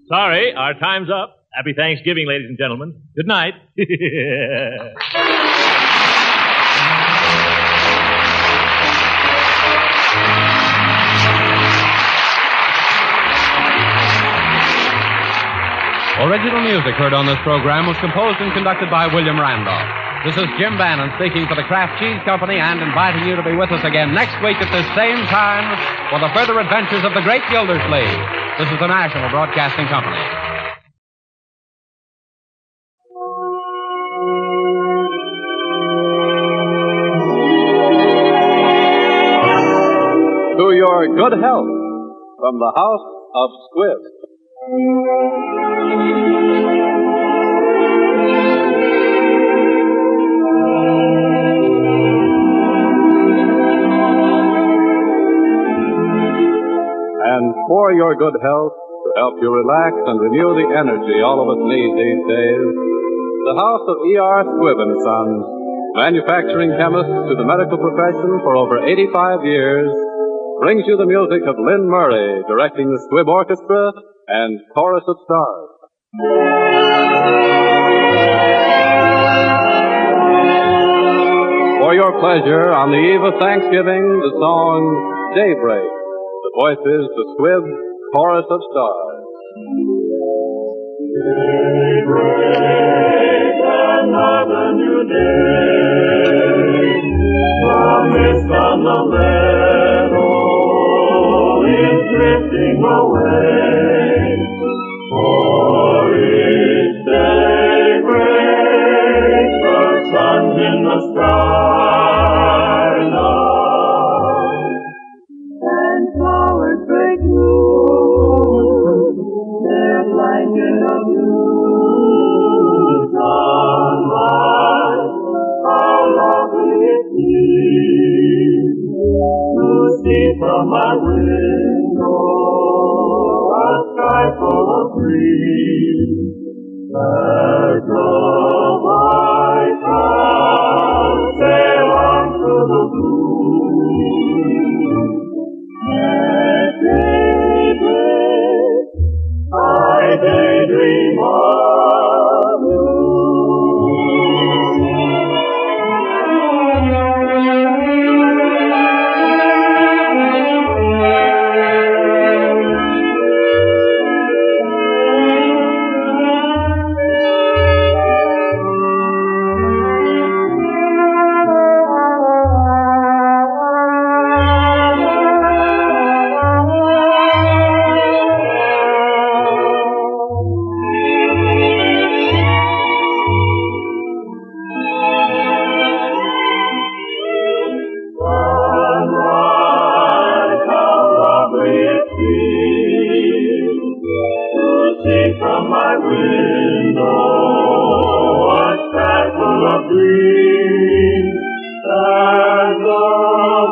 Sorry, our time's up. Happy Thanksgiving, ladies and gentlemen. Good night. Original music heard on this program was composed and conducted by William Randolph. This is Jim Bannon speaking for the Kraft Cheese Company and inviting you to be with us again next week at this same time for the further adventures of the great Gildersleeve. This is the National Broadcasting Company. To your good health from the House of Squibb. And for your good health, to help you relax and renew the energy all of us need these days, the House of E.R. Squibb & Sons, manufacturing chemists to the medical profession for over 85 years, brings you the music of Lynn Murray, directing the Squibb Orchestra and Chorus of Stars. For your pleasure, on the eve of Thanksgiving, the song Daybreak. The voices, the Squibb Chorus of Stars. Daybreak, another new day. The mist on the meadow is drifting away. For each daybreak, the sun's in the sky now, and flowers break loose their blanket of blue. Sunlight, how lovely it is to see from my window a sky full of breeze. As the white clouds sail on through the blue, at daybreak I daydream of you. From my window, a sky full of dreams, as the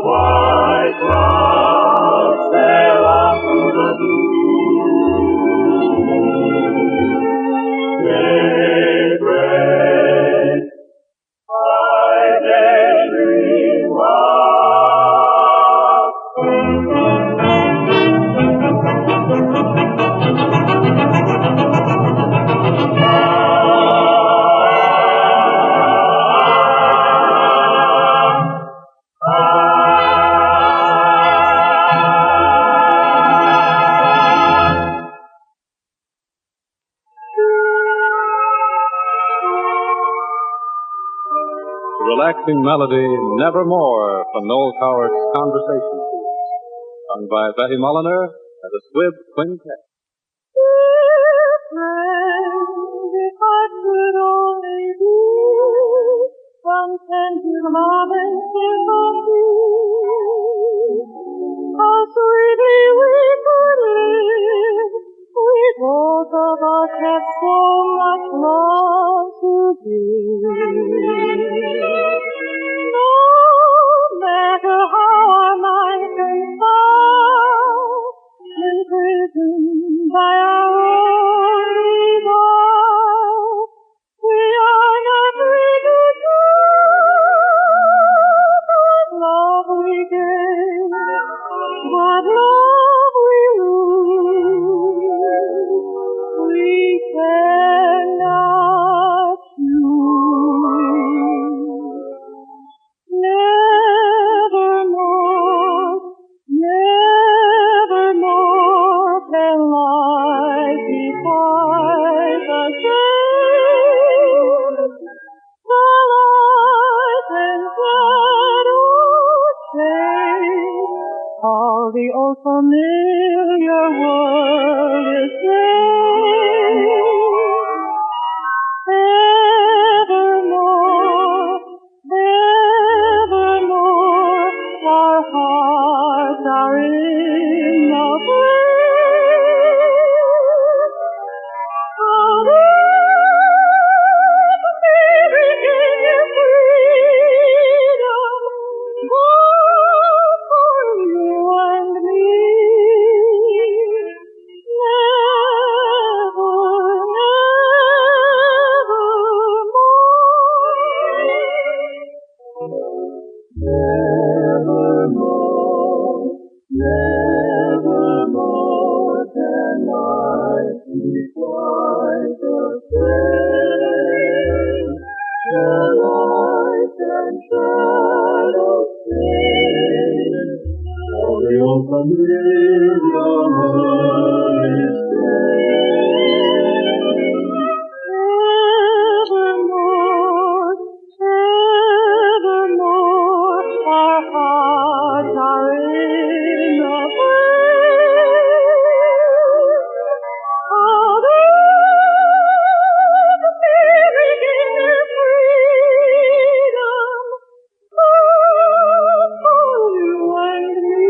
white clouds sail on through the blue. Daybreak, I daydream of. Relaxing melody, Nevermore, from Noel Coward's Conversation Piece, sung by Betty Mulliner and the Squibb Quintet. Dear friend, if I could only be content with loving sympathy, how sweetly we could live. We both of us have so much more to give. No matter how our minds can fall, imprisoned by our own the old familiar world is there. Evermore, evermore, our hearts are in the place. Oh, Mary, in your freedom, both for you and me. Nevermore can life be quite the same. The light and shadows change. All the old familiar world is evermore, evermore, our hearts are in the place of the Peary in their freedom, both for you and me.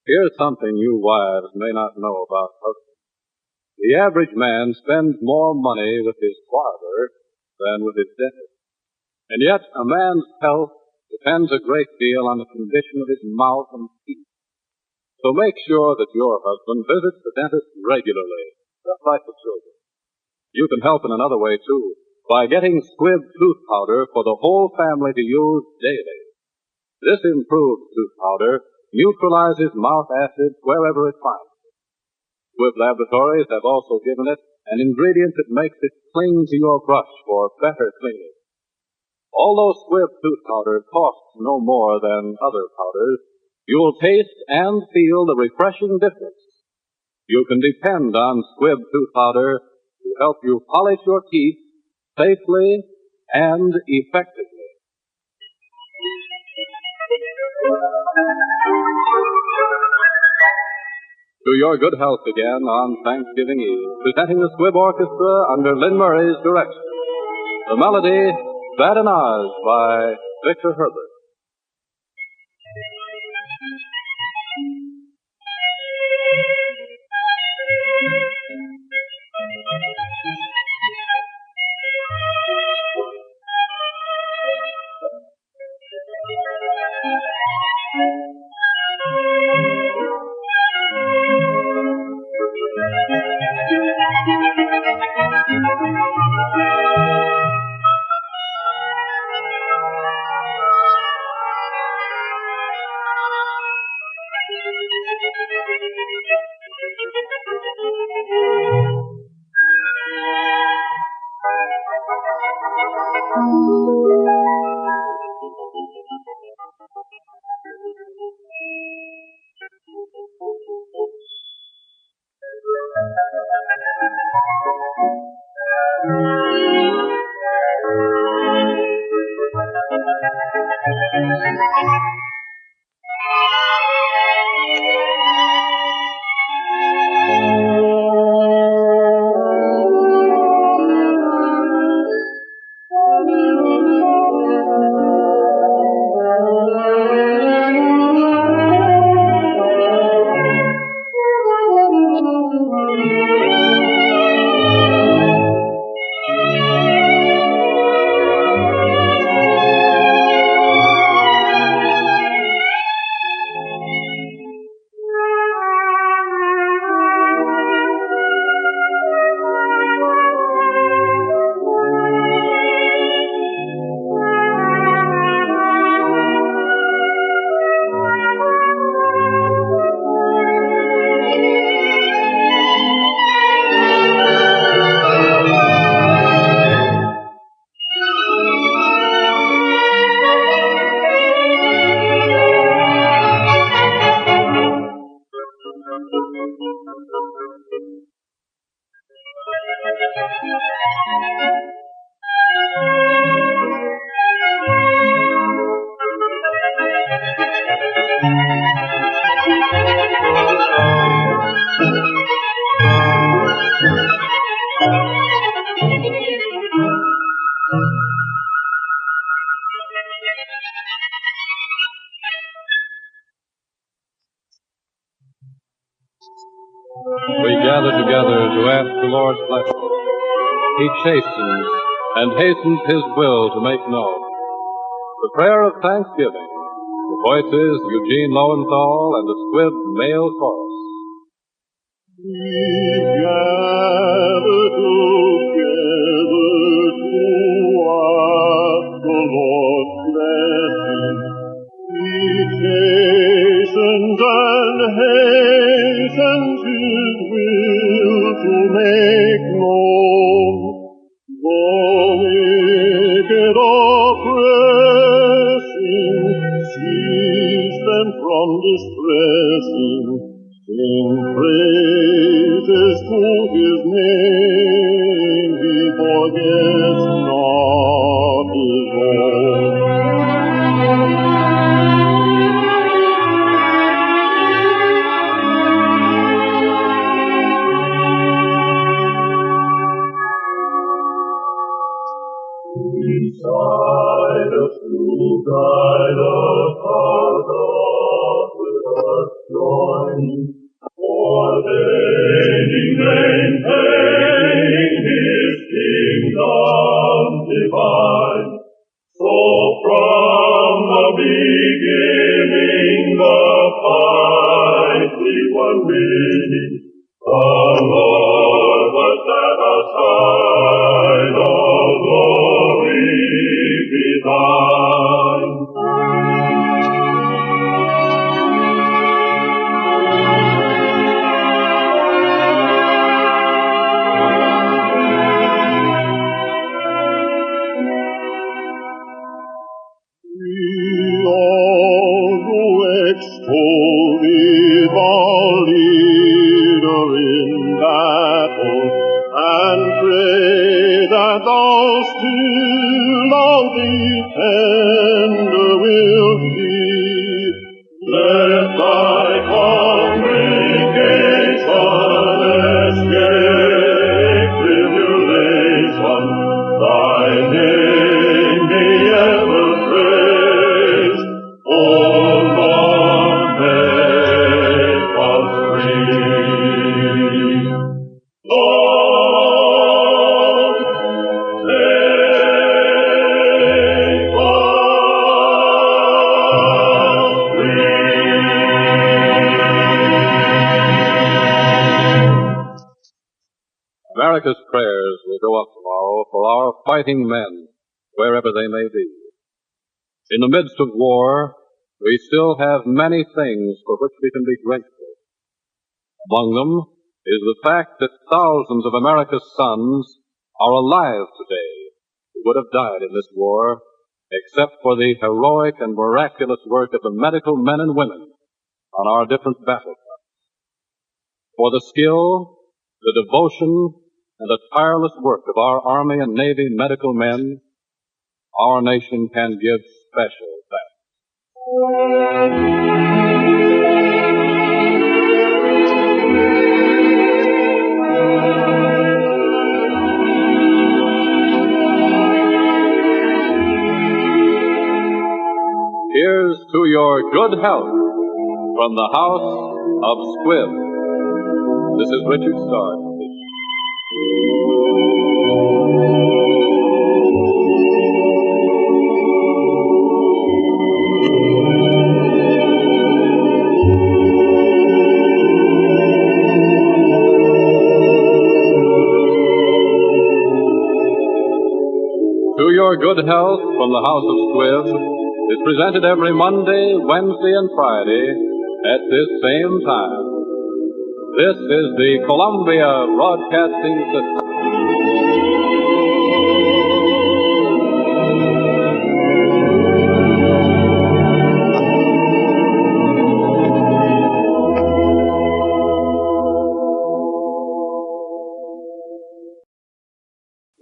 Here's something you wives may not know about husbands. The average man spends more money with his barber than with his dentist. And yet, a man's health depends a great deal on the condition of his mouth and teeth. So make sure that your husband visits the dentist regularly, just like the children. You can help in another way, too, by getting Squibb tooth powder for the whole family to use daily. This improved tooth powder neutralizes mouth acid wherever it finds it. Squibb Laboratories have also given it an ingredient that makes it cling to your brush for better cleaning. Although Squibb tooth powder costs no more than other powders, you'll taste and feel the refreshing difference. You can depend on Squibb tooth powder to help you polish your teeth safely and effectively. To your good health again on Thanksgiving Eve, presenting the Squibb Orchestra under Lynn Murray's direction. The melody, Badinage by Victor Herbert. We gather together to ask the Lord's blessing. He chastens and hastens His will to make known. The prayer of thanksgiving. The voices Eugene Lowenthal and the Squibb male chorus. We gather together to ask the Lord's blessing. He chastens and hastens His will to make known. The wicked oppressing, cease them from distressing. Sing praises to His name. He forgets not His own. Beside us to guide us, our God with us join, ordaining, maintaining His kingdom divine. So from the beginning the fight we were winning, the Lord was set aside, all glory be thine. We all who extol Thee, the leader in battle, and pray that Thou still of the tender wilt be. Let Thy congregation escape tribulation. Thy name be ever praised. O Lord, make us free. Lord, make us America's prayers will go up tomorrow for our fighting men, wherever they may be. In the midst of war, we still have many things for which we can be grateful. Among them is the fact that thousands of America's sons are alive today who would have died in this war, except for the heroic and miraculous work of the medical men and women on our different battle fronts. For the skill, the devotion, and the tireless work of our Army and Navy medical men, our nation can give special thanks. Here's to your good health from the House of Squibb. This is Richard Starr. To Your Good Health from the House of Squibb is presented every Monday, Wednesday, and Friday at this same time. This is the Columbia Broadcasting System.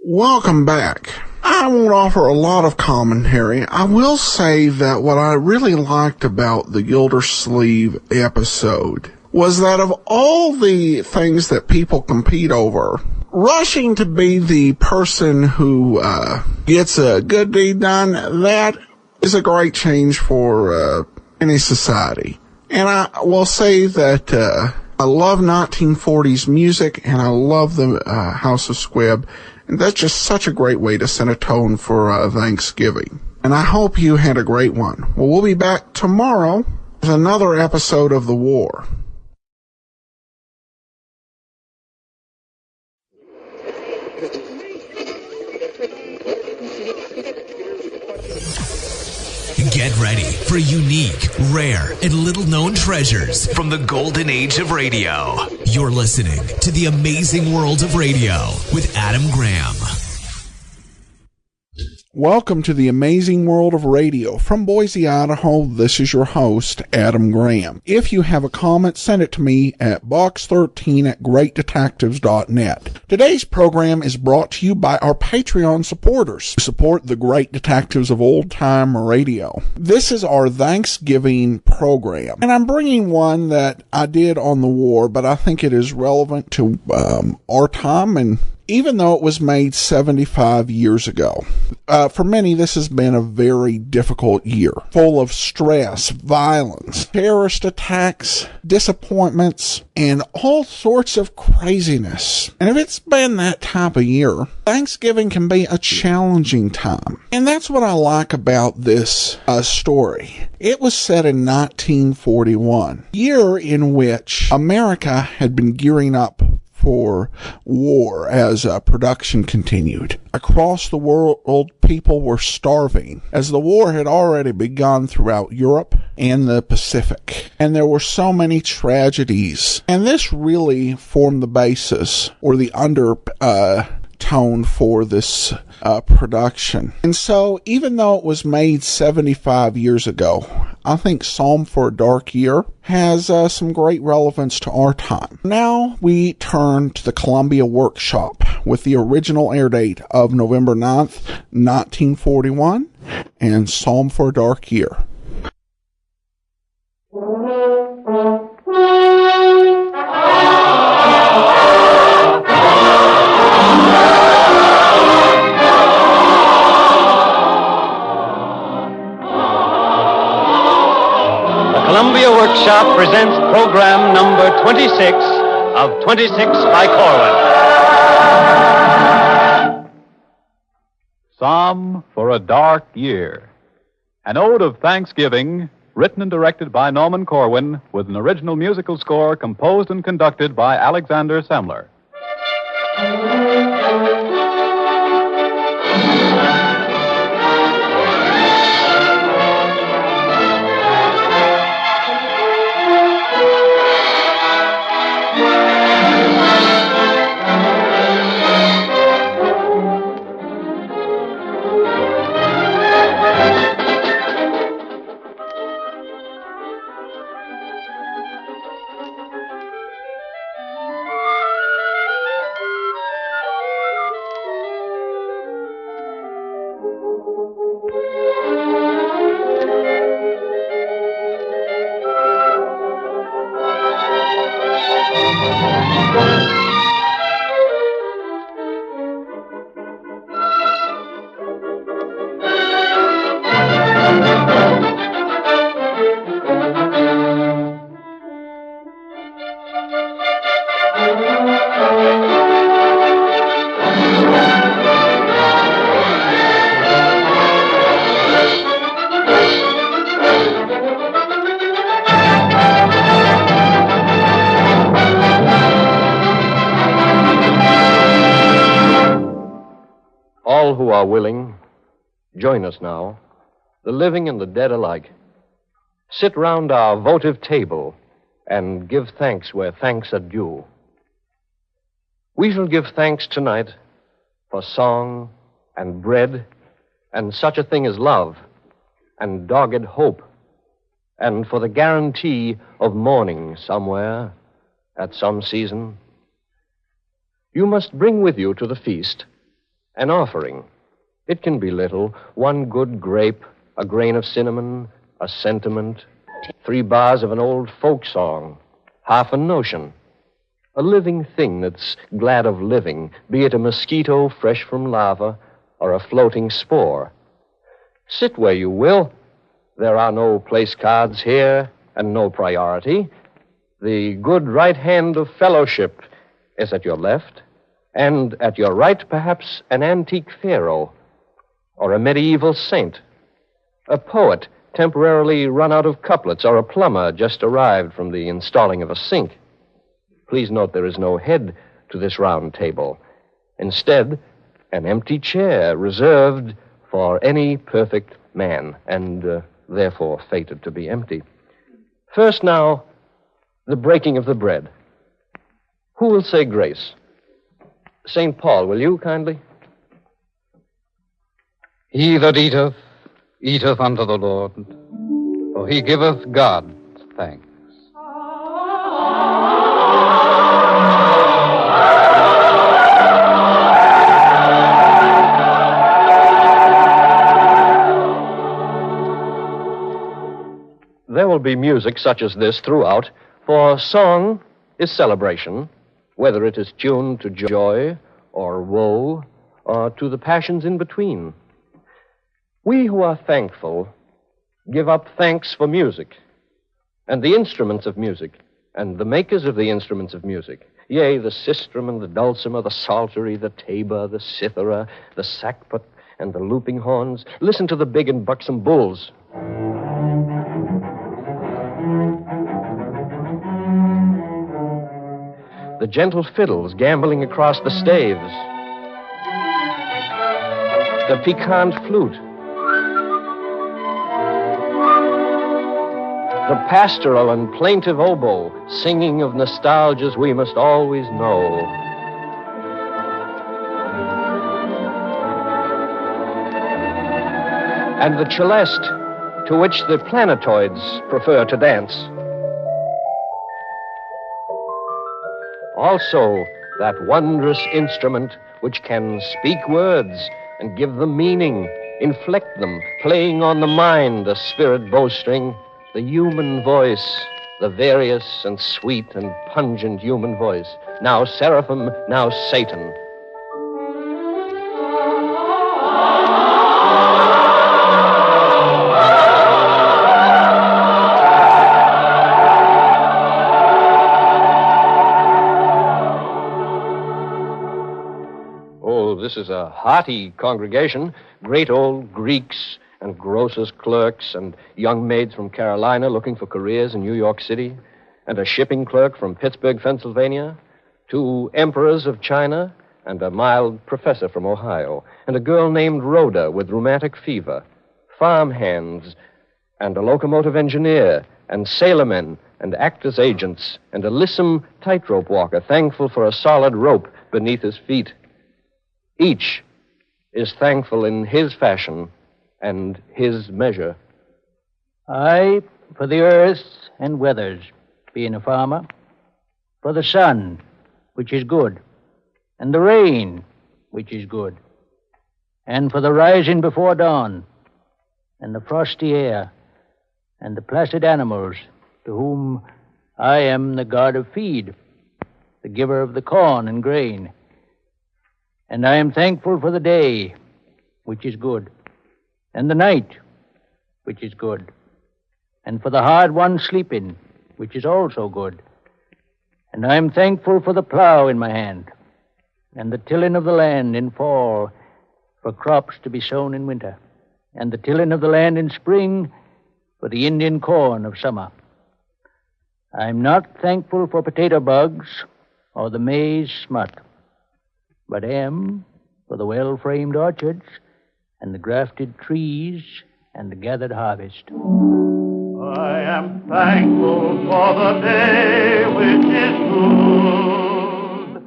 Welcome back. I won't offer a lot of commentary. I will say that what I really liked about the Gildersleeve episode was that of all the things that people compete over, rushing to be the person who gets a good deed done, that is a great change for any society. And I will say that I love 1940s music, and I love the House of Squibb. And that's just such a great way to set a tone for Thanksgiving. And I hope you had a great one. Well, we'll be back tomorrow with another episode of The War. Get ready for unique, rare, and little-known treasures from the golden age of radio. You're listening to The Amazing World of Radio with Adam Graham. Welcome to the Amazing World of Radio. From Boise, Idaho, this is your host, Adam Graham. If you have a comment, send it to me at box13@greatdetectives.net. Today's program is brought to you by our Patreon supporters who support the great detectives of old-time radio. This is our Thanksgiving program, and I'm bringing one that I did on the war, but I think it is relevant to our time, and even though it was made 75 years ago. For many, this has been a very difficult year, full of stress, violence, terrorist attacks, disappointments, and all sorts of craziness. And if it's been that type of year, Thanksgiving can be a challenging time. And that's what I like about this story. It was set in 1941, year in which America had been gearing up for war as production continued. Across the world, people were starving, as the war had already begun throughout Europe and the Pacific. And there were so many tragedies. And this really formed the basis, or the undertone for this production. And so, even though it was made 75 years ago, I think Psalm for a Dark Year has some great relevance to our time. Now we turn to the Columbia Workshop with the original air date of November 9th, 1941, and Psalm for a Dark Year. Columbia Workshop presents program number 26 of 26 by Corwin. Psalm for a Dark Year. An ode of thanksgiving, written and directed by Norman Corwin, with an original musical score composed and conducted by Alexander Semler. All who are willing, join us now, the living and the dead alike. Sit round our votive table and give thanks where thanks are due. We shall give thanks tonight for song and bread and such a thing as love and dogged hope, and for the guarantee of morning somewhere at some season. You must bring with you to the feast An offering. It can be little. 1 good grape, a grain of cinnamon, a sentiment, 3 bars of an old folk song, half a notion. A living thing that's glad of living, be it a mosquito fresh from lava or a floating spore. Sit where you will. There are no place cards here and no priority. The good right hand of fellowship is at your left, and at your right, perhaps, an antique pharaoh or a medieval saint, a poet temporarily run out of couplets, or a plumber just arrived from the installing of a sink. Please note there is no head to this round table. Instead, an empty chair reserved for any perfect man, and therefore fated to be empty. First now, the breaking of the bread. Who will say grace? St. Paul, will you kindly? He that eateth, eateth unto the Lord, for he giveth God thanks. There will be music such as this throughout, for song is celebration, whether it is tuned to joy or woe or to the passions in between. We who are thankful give up thanks for music and the instruments of music and the makers of the instruments of music. Yea, the sistrum and the dulcimer, the psaltery, the tabor, the cithara, the sackbut, and the looping horns. Listen to the big and buxom bulls. The gentle fiddles gamboling across the staves. The piquant flute. The pastoral and plaintive oboe, singing of nostalgias we must always know. And the celeste, to which the planetoids prefer to dance. Also, that wondrous instrument which can speak words and give them meaning, inflect them, playing on the mind a spirit bowstring, the human voice, the various and sweet and pungent human voice, now seraphim, now Satan. This is a hearty congregation. Great old Greeks and grocers' clerks and young maids from Carolina looking for careers in New York City, and a shipping clerk from Pittsburgh, Pennsylvania, 2 emperors of China, and a mild professor from Ohio, and a girl named Rhoda with rheumatic fever, farm hands, and a locomotive engineer, and sailormen, and actors' agents, and a lissom tightrope walker thankful for a solid rope beneath his feet. Each is thankful in his fashion and his measure. I, for the earth and weathers, being a farmer, for the sun, which is good, and the rain, which is good, and for the rising before dawn, and the frosty air, and the placid animals, to whom I am the god of feed, the giver of the corn and grain. And I am thankful for the day, which is good, and the night, which is good, and for the hard one sleeping, which is also good. And I am thankful for the plow in my hand, and the tilling of the land in fall, for crops to be sown in winter, and the tilling of the land in spring, for the Indian corn of summer. I am not thankful for potato bugs or the maize smut, but am for the well-framed orchards and the grafted trees and the gathered harvest. I am thankful for the day which is good.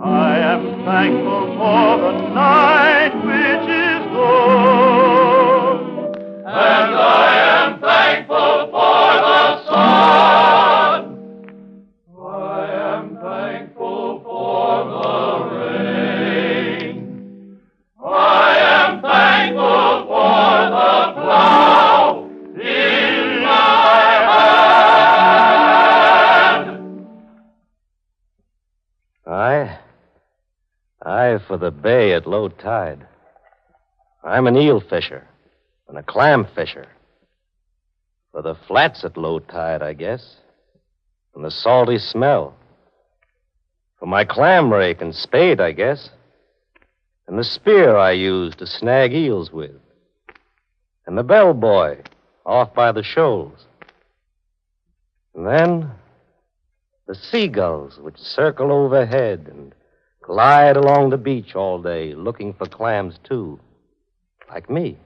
I am thankful for the night which is good. And I am thankful for the sun. I am thankful for the rain. at low tide. I'm an eel fisher and a clam fisher. For the flats at low tide, I guess, and the salty smell. For my clam rake and spade, I guess, and the spear I use to snag eels with, and the bellboy off by the shoals. And then the seagulls which circle overhead and glide along the beach all day looking for clams, too, like me.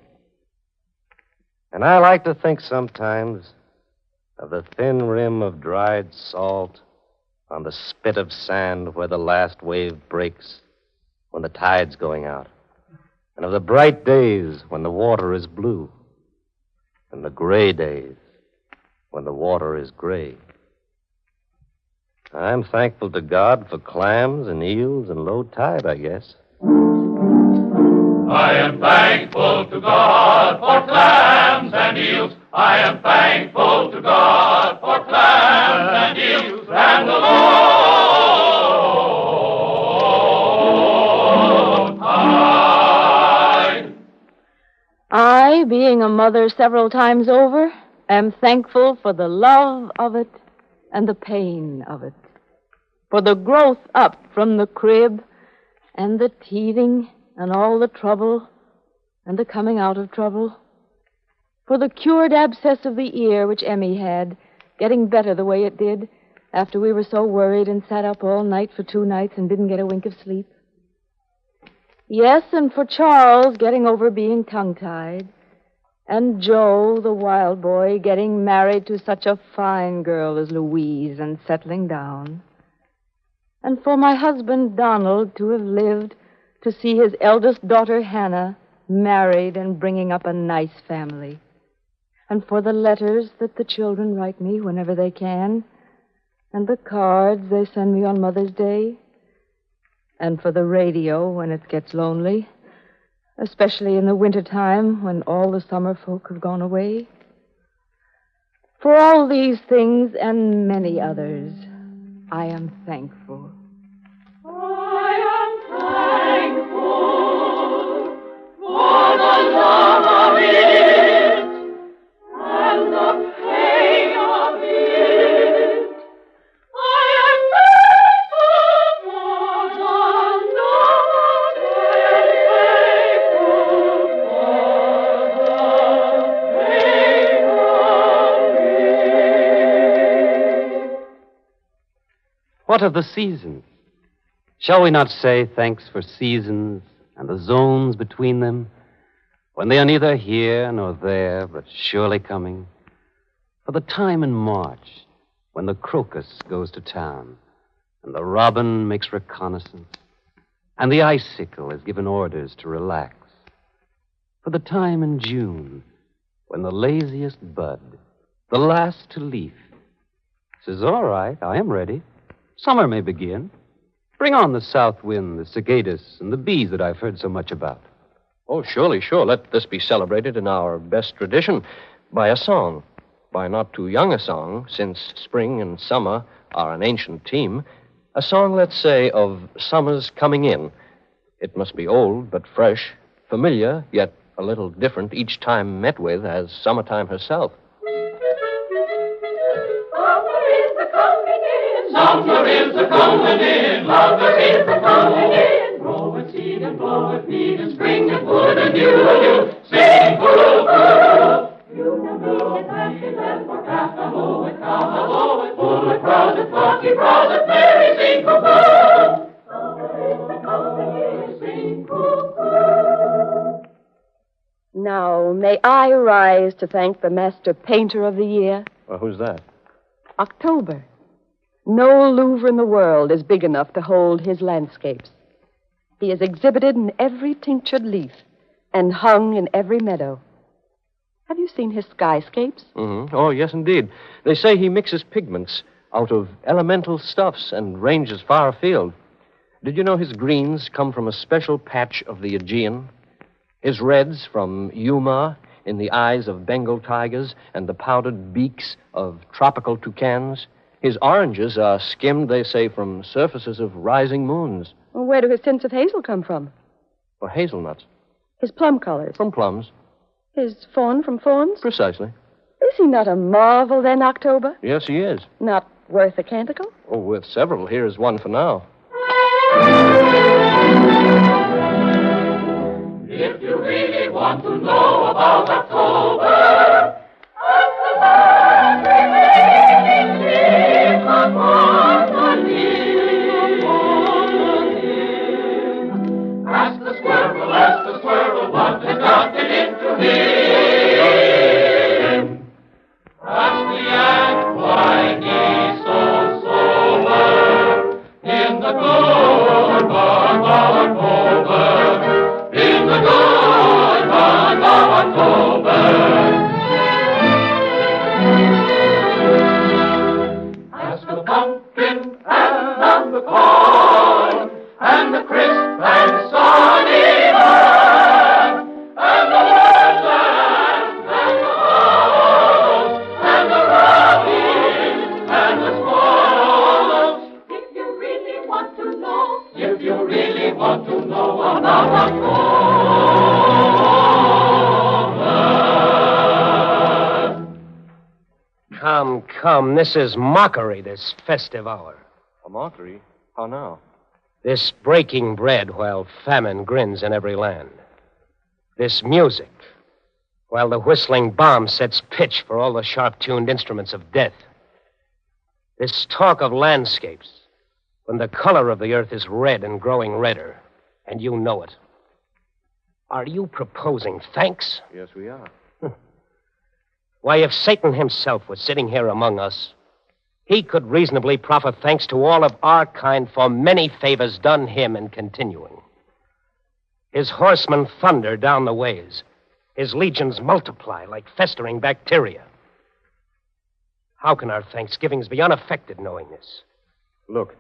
And I like to think sometimes of the thin rim of dried salt on the spit of sand where the last wave breaks when the tide's going out, and of the bright days when the water is blue, and the gray days when the water is gray. I'm thankful to God for clams and eels and low tide, I guess. I am thankful to God for clams and eels. I am thankful to God for clams and eels and the low tide. I, being a mother several times over, am thankful for the love of it and the pain of it, for the growth up from the crib and the teething and all the trouble and the coming out of trouble, for the cured abscess of the ear which Emmy had, getting better the way it did after we were so worried and sat up all night for 2 nights and didn't get a wink of sleep. Yes, and for Charles getting over being tongue-tied, and Joe, the wild boy, getting married to such a fine girl as Louise and settling down, and for my husband Donald to have lived to see his eldest daughter, Hannah, married and bringing up a nice family. And for the letters that the children write me whenever they can, and the cards they send me on Mother's Day, and for the radio when it gets lonely, especially in the wintertime when all the summer folk have gone away. For all these things and many others, I am thankful. For the love of it and the pain of it, I am thankful for the love and thankful for the pain of it. What of the seasons? Shall we not say thanks for seasons and the zones between them, when they are neither here nor there, but surely coming? For the time in March, when the crocus goes to town, and the robin makes reconnaissance, and the icicle is given orders to relax. For the time in June, when the laziest bud, the last to leaf, says, all right, I am ready. Summer may begin. Bring on the south wind, the cicadas, and the bees that I've heard so much about. Oh, surely, sure. Let this be celebrated in our best tradition by a song. By not too young a song, since spring and summer are an ancient team. A song, let's say, of summer's coming in. It must be old but fresh, familiar, yet a little different each time met with as summertime herself. Summer is the coming in, lover is the coming in. Grow and seed and blow and feed and spring and wood and you, sing hoo-hoo. You can blow it, happy land for calf and blow it, calf and blow it, full of crowded, flocky, crowded, merry, sing hoo-hoo. Summer is the coming in, sing hoo-hoo. Now, may I rise to thank the master painter of the year? Well, who's that? October. No Louvre in the world is big enough to hold his landscapes. He is exhibited in every tinctured leaf and hung in every meadow. Have you seen his skyscapes? Mm-hmm. Oh, yes, indeed. They say he mixes pigments out of elemental stuffs and ranges far afield. Did you know his greens come from a special patch of the Aegean? His reds from Yuma in the eyes of Bengal tigers and the powdered beaks of tropical toucans? His oranges are skimmed, they say, from surfaces of rising moons. Well, where do his tints of hazel come from? For hazelnuts. His plum colors. From plums. His fawn from fawns? Precisely. Is he not a marvel, then, October? Yes, he is. Not worth a canticle? Oh, with several. Here's one for now. If you really want to know about October, ask the man remaining here upon the hill. Ask the squirrel what has gotten into him. Ask the ant why he's so sober in the good month of October. In the good month of October. Ask the pumpkin and the corn and the crisp and sunny earth and the woodland and the hollows and the robins and the swallows. If you really want to know, about October. Come, this is mockery, this festive hour. A mockery? How now? This breaking bread while famine grins in every land. This music while the whistling bomb sets pitch for all the sharp-tuned instruments of death. This talk of landscapes when the color of the earth is red and growing redder, and you know it. Are you proposing thanks? Yes, we are. Why, if Satan himself was sitting here among us, he could reasonably proffer thanks to all of our kind for many favors done him and continuing. His horsemen thunder down the ways. His legions multiply like festering bacteria. How can our thanksgivings be unaffected knowing this? Look,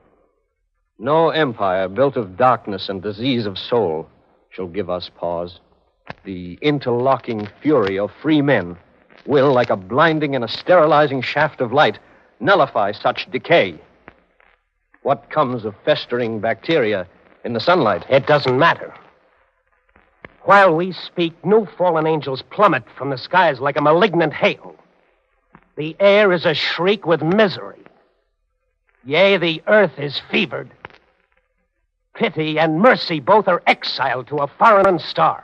no empire built of darkness and disease of soul shall give us pause. The interlocking fury of free men will, like a blinding and a sterilizing shaft of light, nullify such decay. What comes of festering bacteria in the sunlight? It doesn't matter. While we speak, new fallen angels plummet from the skies like a malignant hail. The air is a shriek with misery. Yea, the earth is fevered. Pity and mercy both are exiled to a foreign star.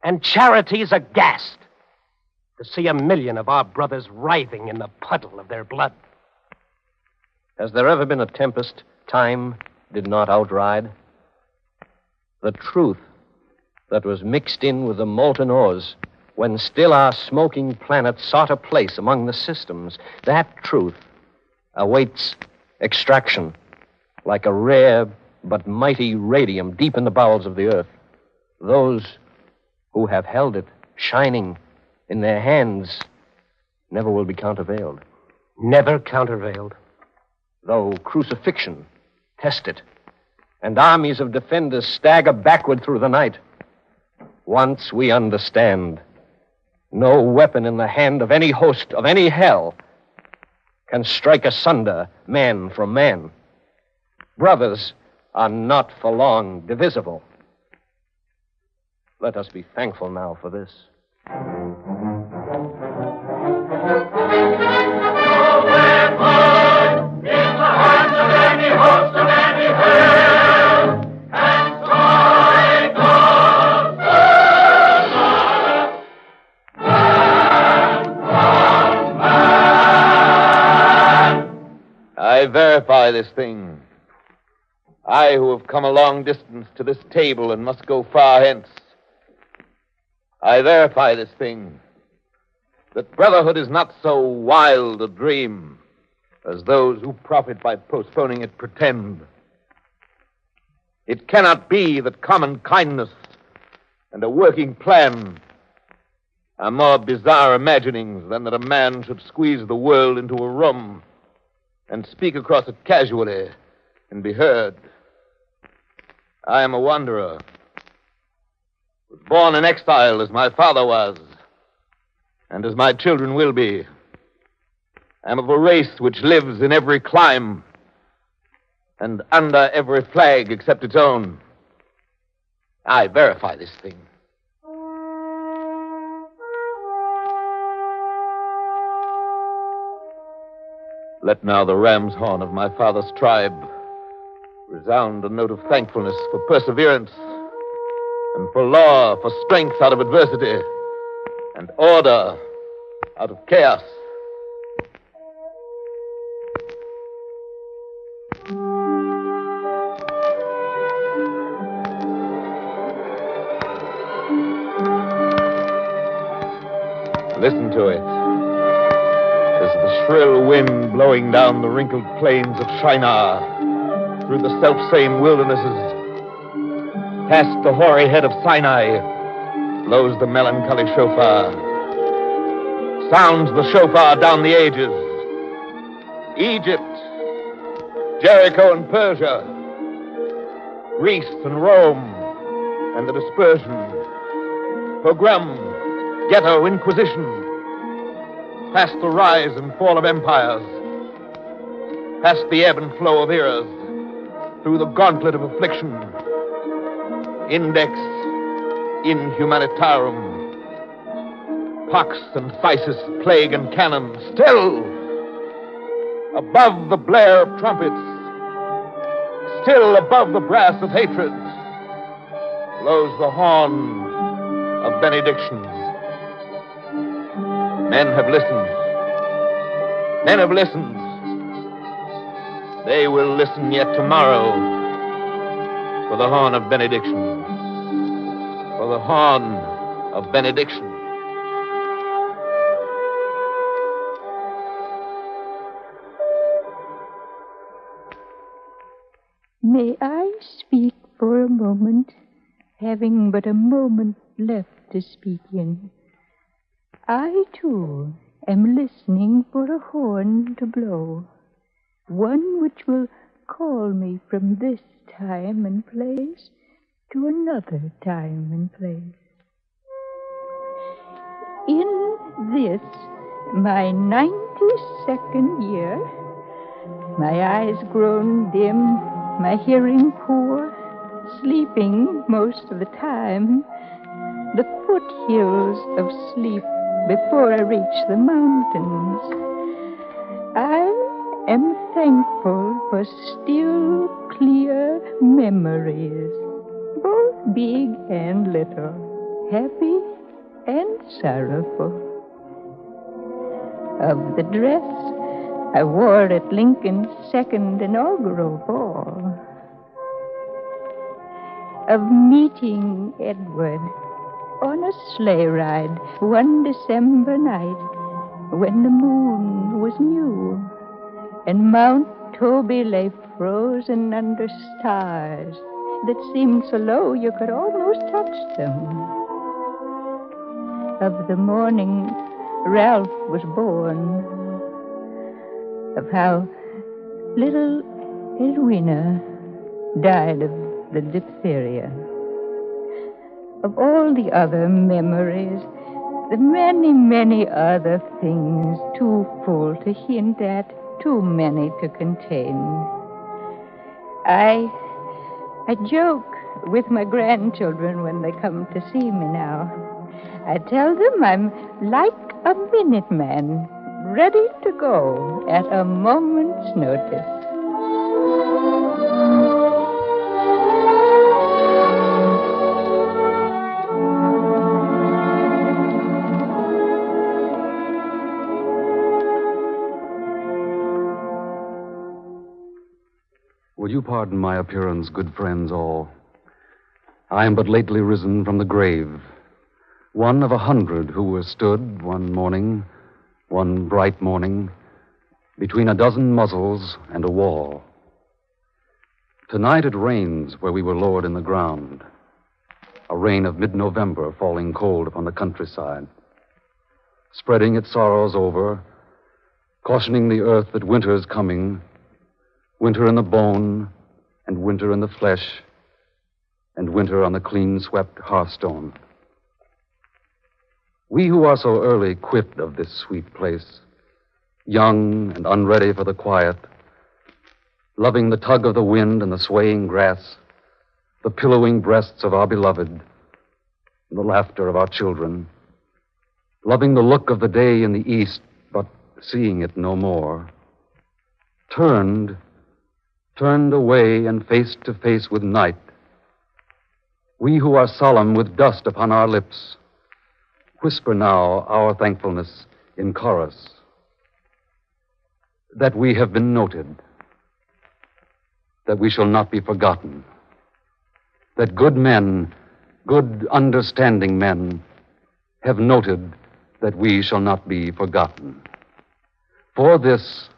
And charity's aghast to see 1,000,000 of our brothers writhing in the puddle of their blood. Has there ever been a tempest time did not outride? The truth that was mixed in with the molten ores when still our smoking planet sought a place among the systems, that truth awaits extraction like a rare but mighty radium deep in the bowels of the earth. Those who have held it shining in their hands never will be countervailed. Never countervailed. Though crucifixion test it, and armies of defenders stagger backward through the night. Once we understand, no weapon in the hand of any host of any hell can strike asunder man from man. Brothers are not for long divisible. Let us be thankful now for this. I verify this thing. I, who have come a long distance to this table and must go far hence. I verify this thing, that brotherhood is not so wild a dream as those who profit by postponing it pretend. It cannot be that common kindness and a working plan are more bizarre imaginings than that a man should squeeze the world into a room and speak across it casually and be heard. I am a wanderer, was born in exile as my father was, and as my children will be. I am of a race which lives in every clime and under every flag except its own. I verify this thing. Let now the ram's horn of my father's tribe resound a note of thankfulness for perseverance and for law, for strength out of adversity and order out of chaos. Listen to it. As the shrill wind blowing down the wrinkled plains of Shinar through the selfsame wildernesses, past the hoary head of Sinai, blows the melancholy shofar. Sounds the shofar down the ages. Egypt, Jericho and Persia, Greece and Rome, and the dispersion, pogrom, ghetto, inquisition, past the rise and fall of empires, past the ebb and flow of eras, through the gauntlet of affliction, index in humanitarum, pox and phthisis, plague and cannon, still, above the blare of trumpets, still above the brass of hatred, blows the horn of benedictions. Men have listened. Men have listened. They will listen yet tomorrow for the horn of benediction. For the horn of benediction. May I speak for a moment, having but a moment left to speak in? I, too, am listening for a horn to blow, one which will call me from this time and place to another time and place. In this, my 92nd year, my eyes grown dim, my hearing poor, sleeping most of the time, the foothills of sleep before I reach the mountains. I am thankful for still, clear memories, both big and little, happy and sorrowful. Of the dress I wore at Lincoln's second inaugural ball. Of meeting Edward on a sleigh ride one December night when the moon was new and Mount Toby lay frozen under stars that seemed so low you could almost touch them. Of the morning Ralph was born. Of how little Edwina died of the diphtheria. Of all the other memories, the many, many other things too full to hint at, too many to contain. I joke with my grandchildren when they come to see me now. I tell them I'm like a Minuteman, ready to go at a moment's notice. Will you pardon my appearance, good friends all? I am but lately risen from the grave, one of 100 who were stood one morning, one bright morning, between a dozen muzzles and a wall. Tonight it rains where we were lowered in the ground, a rain of mid-November falling cold upon the countryside, spreading its sorrows over, cautioning the earth that winter is coming, winter in the bone, and winter in the flesh, and winter on the clean-swept hearthstone. We who are so early quit of this sweet place, young and unready for the quiet, loving the tug of the wind and the swaying grass, the pillowing breasts of our beloved, and the laughter of our children, loving the look of the day in the east, but seeing it no more, turned away and face to face with night, we who are solemn with dust upon our lips, whisper now our thankfulness in chorus, that we have been noted, that we shall not be forgotten, that good men, good understanding men, have noted that we shall not be forgotten. For this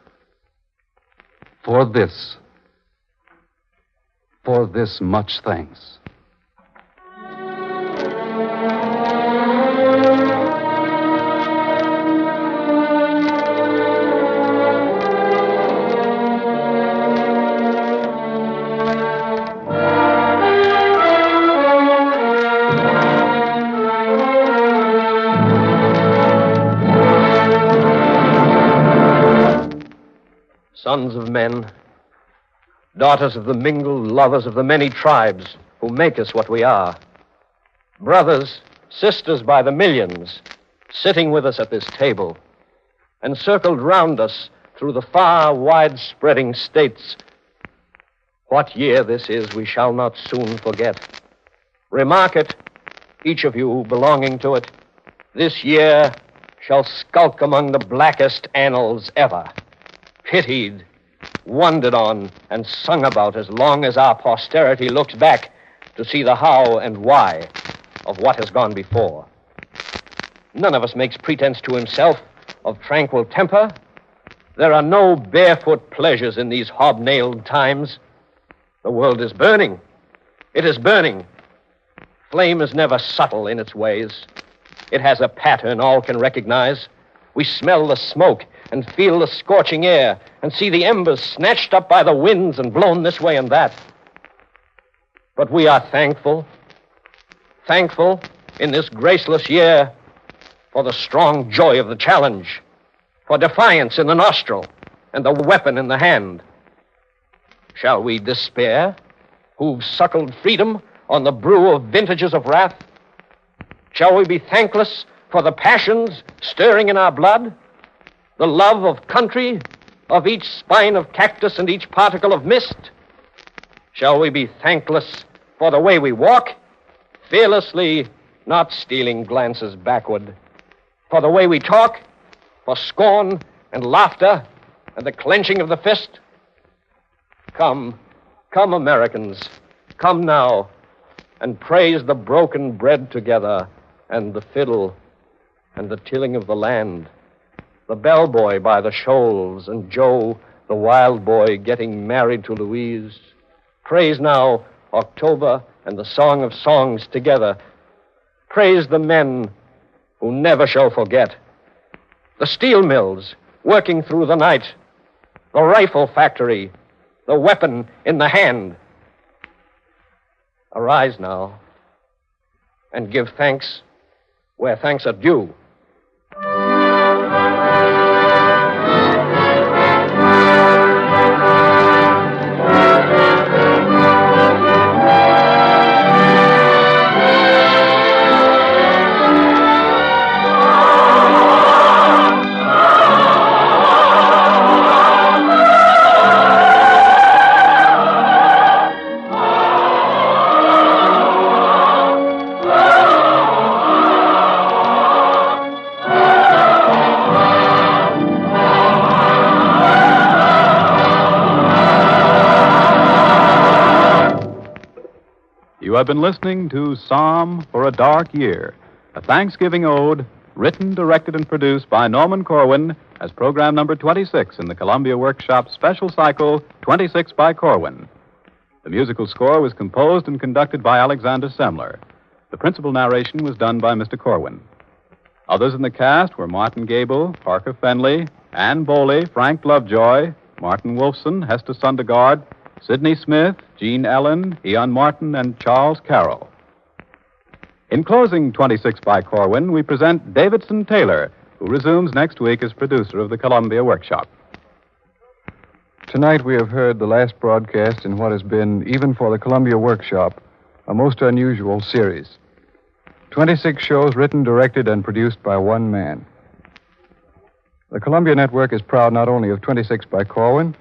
much thanks. Sons of men, daughters of the mingled lovers of the many tribes who make us what we are, brothers, sisters by the millions, sitting with us at this table, encircled round us through the far, wide-spreading states. What year this is, we shall not soon forget. Remark it, each of you belonging to it. This year shall skulk among the blackest annals ever, pitied, wondered on, and sung about as long as our posterity looks back to see the how and why of what has gone before. None of us makes pretense to himself of tranquil temper. There are no barefoot pleasures in these hobnailed times. The world is burning. It is burning. Flame is never subtle in its ways. It has a pattern all can recognize. We smell the smoke and feel the scorching air and see the embers snatched up by the winds and blown this way and that. But we are thankful in this graceless year for the strong joy of the challenge, for defiance in the nostril and the weapon in the hand. Shall we despair, who've suckled freedom on the brew of vintages of wrath? Shall we be thankless for the passions stirring in our blood? The love of country, of each spine of cactus and each particle of mist? Shall we be thankless for the way we walk, fearlessly, not stealing glances backward? For the way we talk, for scorn and laughter and the clenching of the fist? Come, Americans, come now, and praise the broken bread together, and the fiddle, and the tilling of the land, the bellboy by the shoals, and Joe, the wild boy, getting married to Louise. Praise now October and the Song of Songs together. Praise the men who never shall forget. The steel mills working through the night. The rifle factory. The weapon in the hand. Arise now and give thanks where thanks are due. You have been listening to Psalm for a Dark Year, a Thanksgiving ode written, directed, and produced by Norman Corwin as program number 26 in the Columbia Workshop special cycle 26 by Corwin. The musical score was composed and conducted by Alexander Semler. The principal narration was done by Mr. Corwin. Others in the cast were Martin Gable, Parker Fenley, Ann Boley, Frank Lovejoy, Martin Wolfson, Hester Sundergaard, Sidney Smith, Gene Ellen, Ian Martin, and Charles Carroll. In closing 26 by Corwin, we present Davidson Taylor, who resumes next week as producer of the Columbia Workshop. Tonight we have heard the last broadcast in what has been, even for the Columbia Workshop, a most unusual series. 26 shows written, directed, and produced by one man. The Columbia Network is proud not only of 26 by Corwin,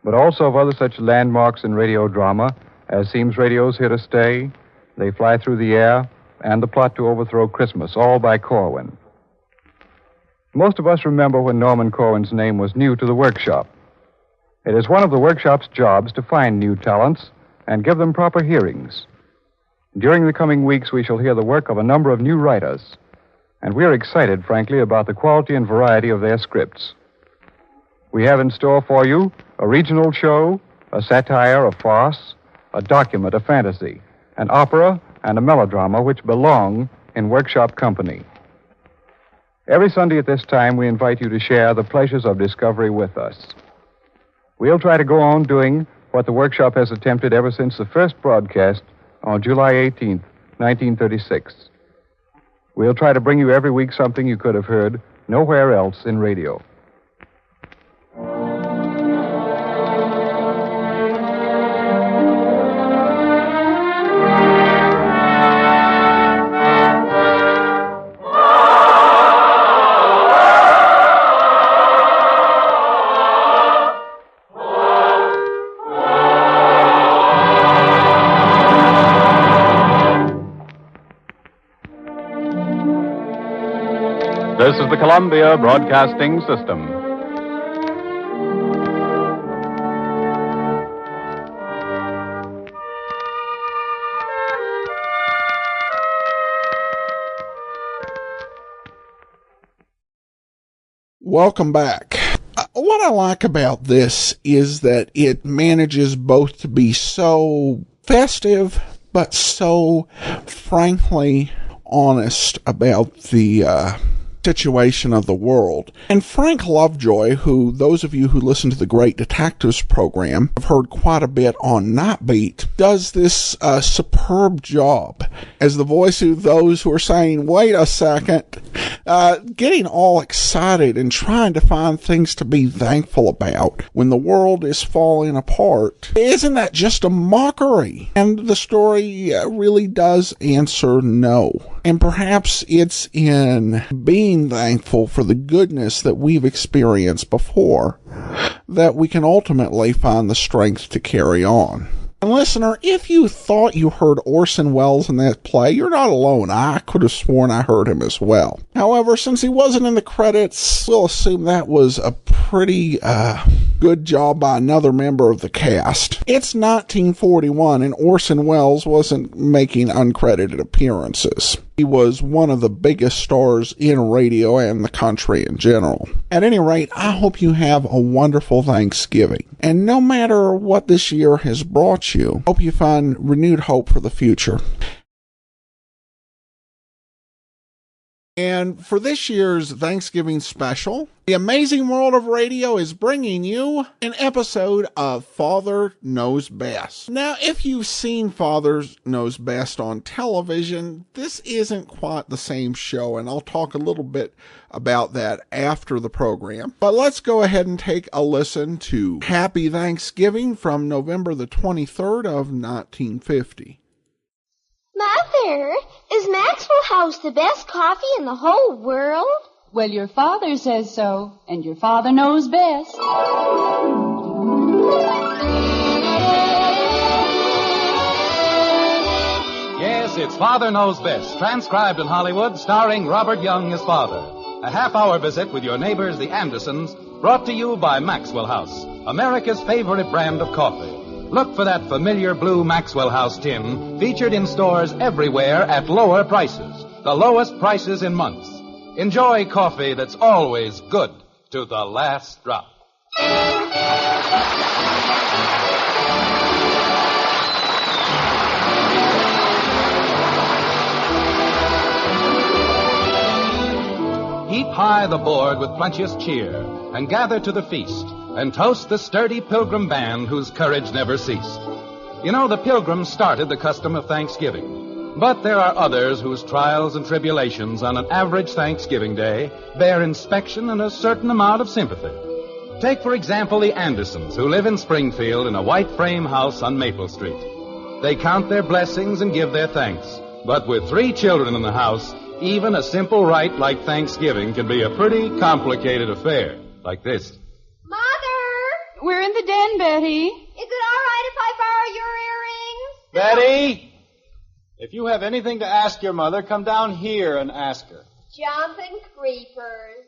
but also of other such landmarks in radio drama as Seems Radio's Here to Stay, They Fly Through the Air, and The Plot to Overthrow Christmas, all by Corwin. Most of us remember when Norman Corwin's name was new to the workshop. It is one of the workshop's jobs to find new talents and give them proper hearings. During the coming weeks, we shall hear the work of a number of new writers, and we're excited, frankly, about the quality and variety of their scripts. We have in store for you a regional show, a satire, a farce, a document, a fantasy, an opera, and a melodrama which belong in workshop company. Every Sunday at this time, we invite you to share the pleasures of discovery with us. We'll try to go on doing what the workshop has attempted ever since the first broadcast on July 18th, 1936. We'll try to bring you every week something you could have heard nowhere else in radio. This is the Columbia Broadcasting System. Welcome back. What I like about this is that it manages both to be so festive, but so frankly honest about the situation of the world. And Frank Lovejoy, who those of you who listen to the Great Detectives program have heard quite a bit on Night Beat, does this superb job as the voice of those who are saying, wait a second, getting all excited and trying to find things to be thankful about when the world is falling apart. Isn't that just a mockery? And the story really does answer no. And perhaps it's in being thankful for the goodness that we've experienced before that we can ultimately find the strength to carry on. And listener, if you thought you heard Orson Welles in that play, you're not alone. I could have sworn I heard him as well. However, since he wasn't in the credits, we'll assume that was a pretty good job by another member of the cast. It's 1941, and Orson Welles wasn't making uncredited appearances. He was one of the biggest stars in radio and the country in general. At any rate, I hope you have a wonderful Thanksgiving. And no matter what this year has brought you, I hope you find renewed hope for the future. And for this year's Thanksgiving special, The Amazing World of Radio is bringing you an episode of Father Knows Best. Now, if you've seen Father Knows Best on television, this isn't quite the same show, and I'll talk a little bit about that after the program. But let's go ahead and take a listen to Happy Thanksgiving from November the 23rd of 1950. Mother, is Maxwell House the best coffee in the whole world? Well, your father says so, and your father knows best. Yes, it's Father Knows Best, transcribed in Hollywood, starring Robert Young as father. A half-hour visit with your neighbors, the Andersons, brought to you by Maxwell House, America's favorite brand of coffee. Look for that familiar blue Maxwell House tin, featured in stores everywhere at lower prices, the lowest prices in months. Enjoy coffee that's always good to the last drop. Heap high the board with plenteous cheer, and gather to the feast, and toast the sturdy Pilgrim band whose courage never ceased. You know, the Pilgrims started the custom of Thanksgiving, but there are others whose trials and tribulations on an average Thanksgiving day bear inspection and a certain amount of sympathy. Take, for example, the Andersons, who live in Springfield in a white frame house on Maple Street. They count their blessings and give their thanks. But with 3 children in the house, even a simple rite like Thanksgiving can be a pretty complicated affair. Like this. Mother! We're in the den, Betty. Is it all right if I borrow your earrings? Betty! If you have anything to ask your mother, come down here and ask her. Jumping creepers.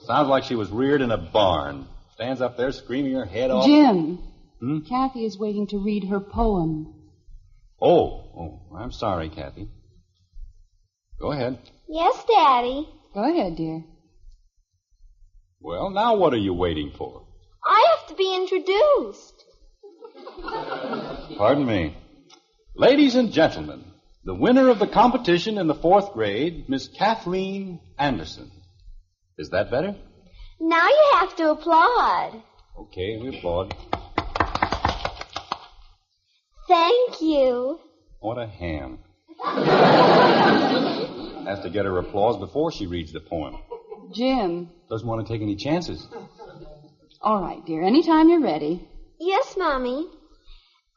Sounds like she was reared in a barn. Stands up there screaming her head off. Jim. Kathy is waiting to read her poem. Oh, I'm sorry, Kathy. Go ahead. Yes, Daddy. Go ahead, dear. Well, now what are you waiting for? I have to be introduced. Pardon me. Ladies and gentlemen, the winner of the competition in the 4th grade, Miss Kathleen Anderson. Is that better? Now you have to applaud. Okay, we applaud. Thank you. What a ham. Has to get her applause before she reads the poem. Jim. Doesn't want to take any chances. All right, dear. Anytime you're ready. Yes, Mommy.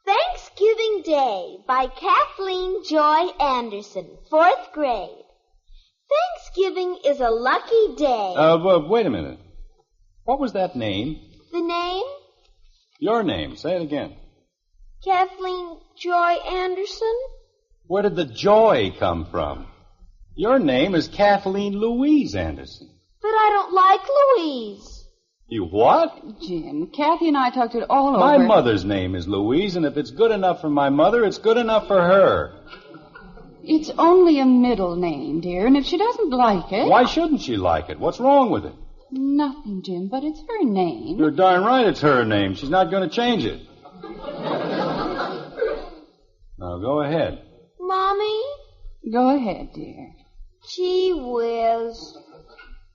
Thanksgiving Day by Kathleen Joy Anderson, 4th grade. Thanksgiving is a lucky day. Wait a minute. What was that name? The name? Your name. Say it again. Kathleen Joy Anderson. Where did the joy come from? Your name is Kathleen Louise Anderson. But I don't like Louise. You what? Jim, Kathy and I talked it all My over. mother's name is Louise, and if it's good enough for my mother, it's good enough for her. It's only a middle name, dear, and if she doesn't like it... Why shouldn't she like it? What's wrong with it? Nothing, Jim, but it's her name. You're darn right it's her name. She's not going to change it. Now, go ahead. Mommy? Go ahead, dear. Gee whiz.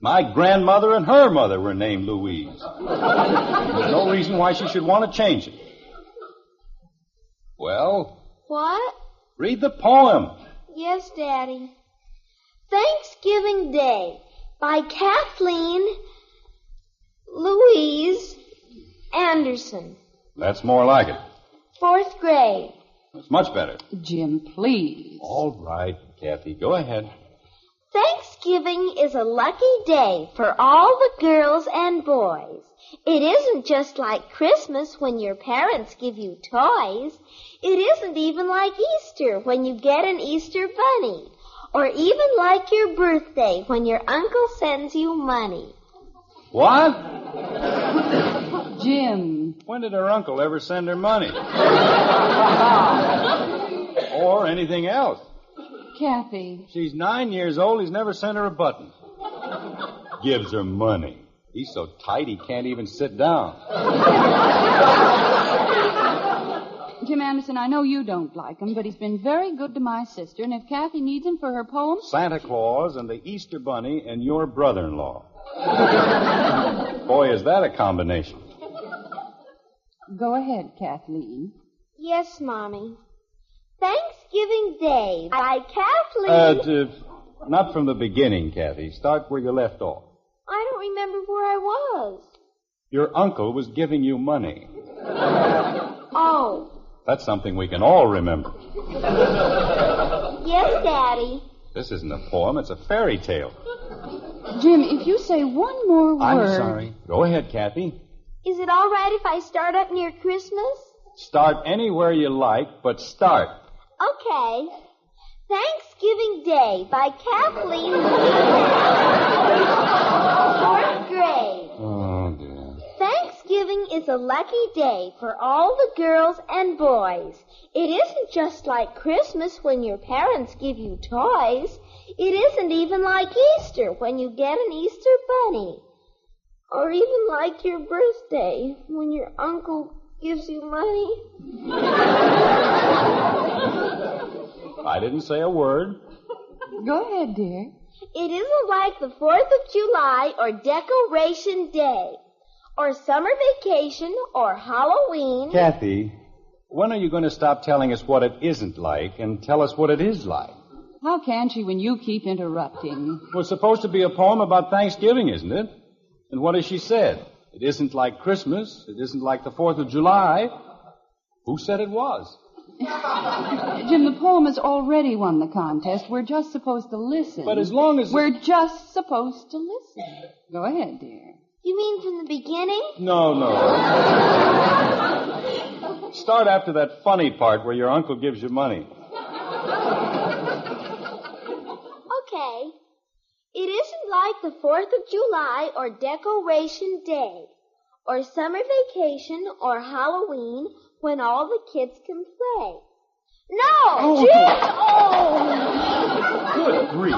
My grandmother and her mother were named Louise. There's no reason why she should want to change it. Well? What? Read the poem. Yes, Daddy. Thanksgiving Day by Kathleen Louise Anderson. That's more like it. 4th grade. That's much better. Jim, please. All right, Kathy, go ahead. Thanksgiving is a lucky day for all the girls and boys. It isn't just like Christmas when your parents give you toys. It isn't even like Easter when you get an Easter bunny. Or even like your birthday when your uncle sends you money. What? Jim. When did her uncle ever send her money? Or anything else? Kathy. She's 9 years old. He's never sent her a button. Gives her money. He's so tight he can't even sit down. Jim Anderson, I know you don't like him, but he's been very good to my sister, and if Kathy needs him for her poem... Santa Claus and the Easter Bunny and your brother-in-law. Boy, is that a combination. Go ahead, Kathleen. Yes, Mommy. Thanksgiving Day by Kathleen... Not from the beginning, Kathy. Start where you left off. I don't remember where I was. Your uncle was giving you money. Oh. That's something we can all remember. Yes, Daddy. This isn't a poem, it's a fairy tale. Jim, if you say one more word... I'm sorry. Go ahead, Kathy. Is it all right if I start up near Christmas? Start anywhere you like, but start. Okay. Thanksgiving Day by Kathleen Fourth grade. Oh, dear. Thanksgiving is a lucky day for all the girls and boys. It isn't just like Christmas when your parents give you toys. It isn't even like Easter when you get an Easter bunny. Or even like your birthday when your uncle gives you money. I didn't say a word. Go ahead, dear. It isn't like the 4th of July or Decoration Day or summer vacation or Halloween. Kathy, when are you going to stop telling us what it isn't like and tell us what it is like? How can she when you keep interrupting? Well, it's supposed to be a poem about Thanksgiving, isn't it? And what has she said? It isn't like Christmas. It isn't like the 4th of July. Who said it was? Jim, the poem has already won the contest. We're just supposed to listen. But as long as... We're just supposed to listen. Go ahead, dear. You mean from the beginning? No. Start after that funny part where your uncle gives you money. Okay. It isn't like the 4th of July or Decoration Day or summer vacation or Halloween when all the kids can play. No! Jim! Oh! Good grief.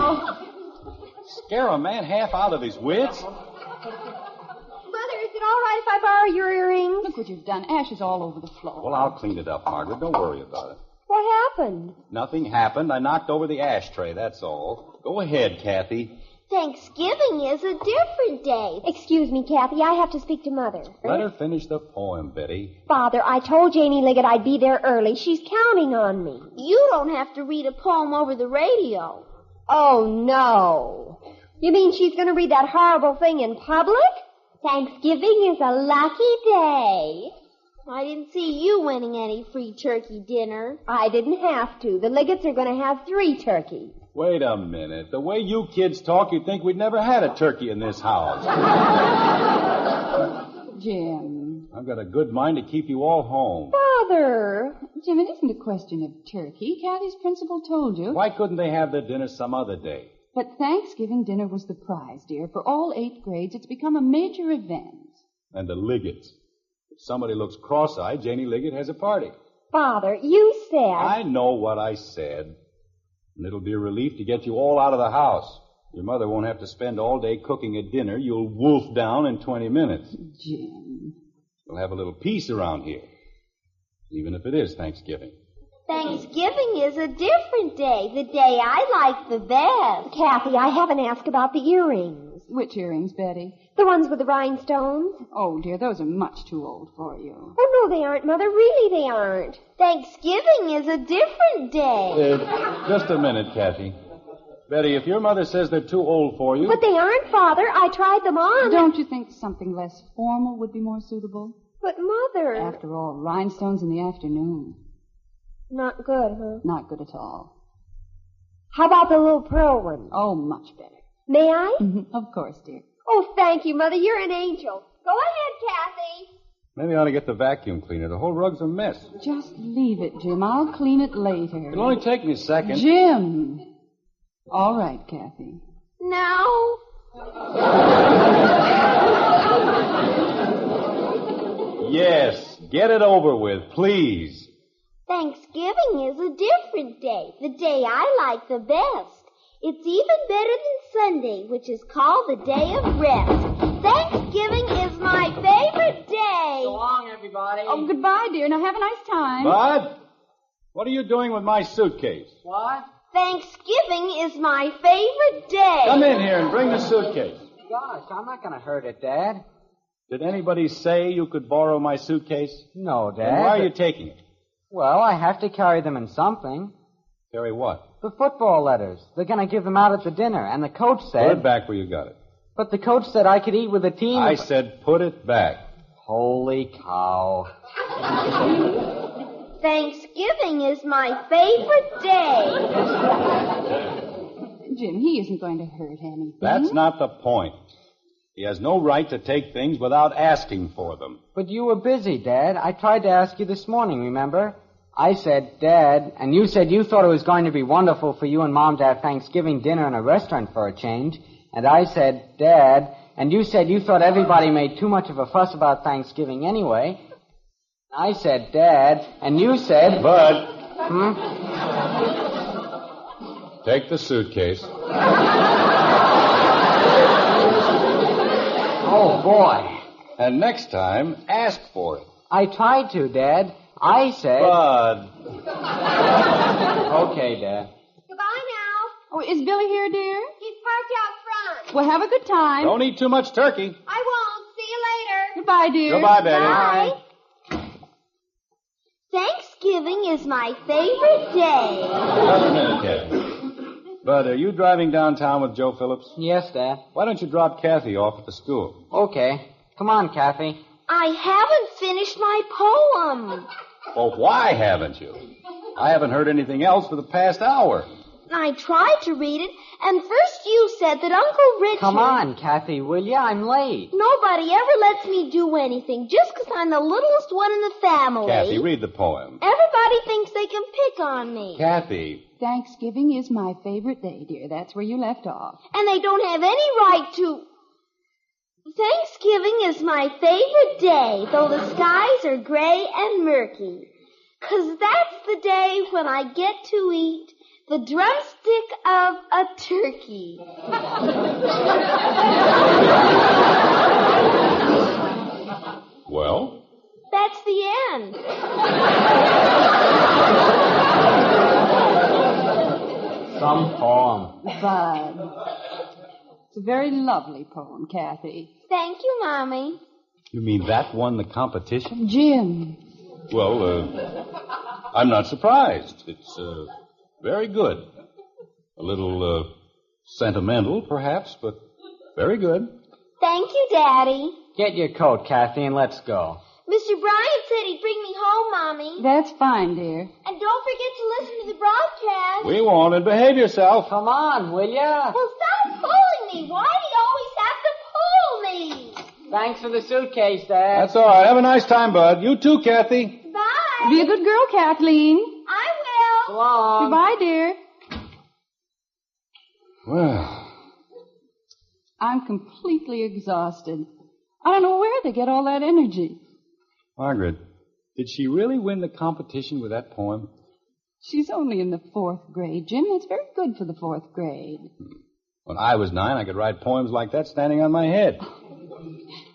Scare a man half out of his wits? Mother, is it all right if I borrow your earrings? Look what you've done. Ash is all over the floor. Well, I'll clean it up, Margaret. Don't worry about it. What happened? Nothing happened. I knocked over the ashtray, that's all. Go ahead, Kathy. Thanksgiving is a different day. Excuse me, Kathy. I have to speak to Mother. Let her finish the poem, Betty. Father, I told Janie Liggett I'd be there early. She's counting on me. You don't have to read a poem over the radio. Oh, no. You mean she's going to read that horrible thing in public? Thanksgiving is a lucky day. I didn't see you winning any free turkey dinner. I didn't have to. The Liggets are going to have 3 turkeys. Wait a minute. The way you kids talk, you'd think we'd never had a turkey in this house. Jim. I've got a good mind to keep you all home. Father. Jim, it isn't a question of turkey. Kathy's principal told you. Why couldn't they have their dinner some other day? But Thanksgiving dinner was the prize, dear. For all 8 grades, it's become a major event. And the Liggets. If somebody looks cross-eyed, Janie Liggett has a party. Father, you said... I know what I said. And it'll be a relief to get you all out of the house. Your mother won't have to spend all day cooking a dinner you'll wolf down in 20 minutes. Jim. We'll have a little peace around here, even if it is Thanksgiving. Thanksgiving is a different day, the day I like the best. Kathy, I haven't asked about the earrings. Which earrings, Betty? The ones with the rhinestones. Oh, dear, those are much too old for you. Oh, no, they aren't, Mother. Really, they aren't. Thanksgiving is a different day. Just a minute, Kathy. Betty, if your mother says they're too old for you... But they aren't, Father. I tried them on. Don't you think something less formal would be more suitable? But, Mother... After all, rhinestones in the afternoon. Not good, huh? Not good at all. How about the little pearl ones? Oh, much better. May I? Of course, dear. Oh, thank you, Mother. You're an angel. Go ahead, Kathy. Maybe I ought to get the vacuum cleaner. The whole rug's a mess. Just leave it, Jim. I'll clean it later. It'll only take me a second. Jim! All right, Kathy. No. Yes, get it over with, please. Thanksgiving is a different day, the day I like the best. It's even better than Sunday, which is called the day of rest. Thanksgiving is my favorite day. So long, everybody. Oh, goodbye, dear. Now have a nice time. Bud, what are you doing with my suitcase? What? Thanksgiving is my favorite day. Come in here and bring the suitcase. Gosh, I'm not going to hurt it, Dad. Did anybody say you could borrow my suitcase? No, Dad. Then why are you taking it? Well, I have to carry them in something. Carry what? The football letters. They're going to give them out at the dinner, and the coach said... Put it back where you got it. But the coach said I could eat with the team... I said put it back. Holy cow. Thanksgiving is my favorite day. Jim, he isn't going to hurt anything. That's not the point. He has no right to take things without asking for them. But you were busy, Dad. I tried to ask you this morning, remember? I said, Dad, and you said you thought it was going to be wonderful for you and Mom to have Thanksgiving dinner in a restaurant for a change. And I said, Dad, and you said you thought everybody made too much of a fuss about Thanksgiving anyway. I said, Dad, and you said... Bud. Take the suitcase. Oh, boy. And next time, ask for it. I tried to, Dad. I said... Bud. Okay, Dad. Goodbye now. Oh, is Billy here, dear? He's parked out front. Well, have a good time. Don't eat too much turkey. I won't. See you later. Goodbye, dear. Goodbye, Betty. Bye. Thanksgiving is my favorite day. Just a minute, Kathy. Bud, are you driving downtown with Joe Phillips? Yes, Dad. Why don't you drop Kathy off at the school? Okay. Come on, Kathy. I haven't finished my poem. Well, why haven't you? I haven't heard anything else for the past hour. I tried to read it, and first you said that Uncle Richard... Come on, Kathy, will you? I'm late. Nobody ever lets me do anything just 'cause I'm the littlest one in the family. Kathy, read the poem. Everybody thinks they can pick on me. Kathy. Thanksgiving is my favorite day, dear. That's where you left off. And they don't have any right to... Thanksgiving is my favorite day, though the skies are gray and murky. 'Cause that's the day when I get to eat the drumstick of a turkey. Well? That's the end. Some poem. Bud. It's a very lovely poem, Kathy. Thank you, Mommy. You mean that won the competition? Jim. Well, I'm not surprised. It's, very good. A little, sentimental, perhaps, but very good. Thank you, Daddy. Get your coat, Kathy, and let's go. Mr. Bryant said he'd bring me home, Mommy. That's fine, dear. And don't forget to listen to the broadcast. We won't, and behave yourself. Come on, will ya? Well, stop pulling me. Why do you always have to pull me? Thanks for the suitcase, Dad. That's all right. Have a nice time, Bud. You too, Kathy. Bye. Be a good girl, Kathleen. I will. So long. Goodbye, dear. Well, I'm completely exhausted. I don't know where they get all that energy. Margaret, did she really win the competition with that poem? She's only in the 4th grade, Jim. That's very good for the 4th grade. When I was 9, I could write poems like that standing on my head.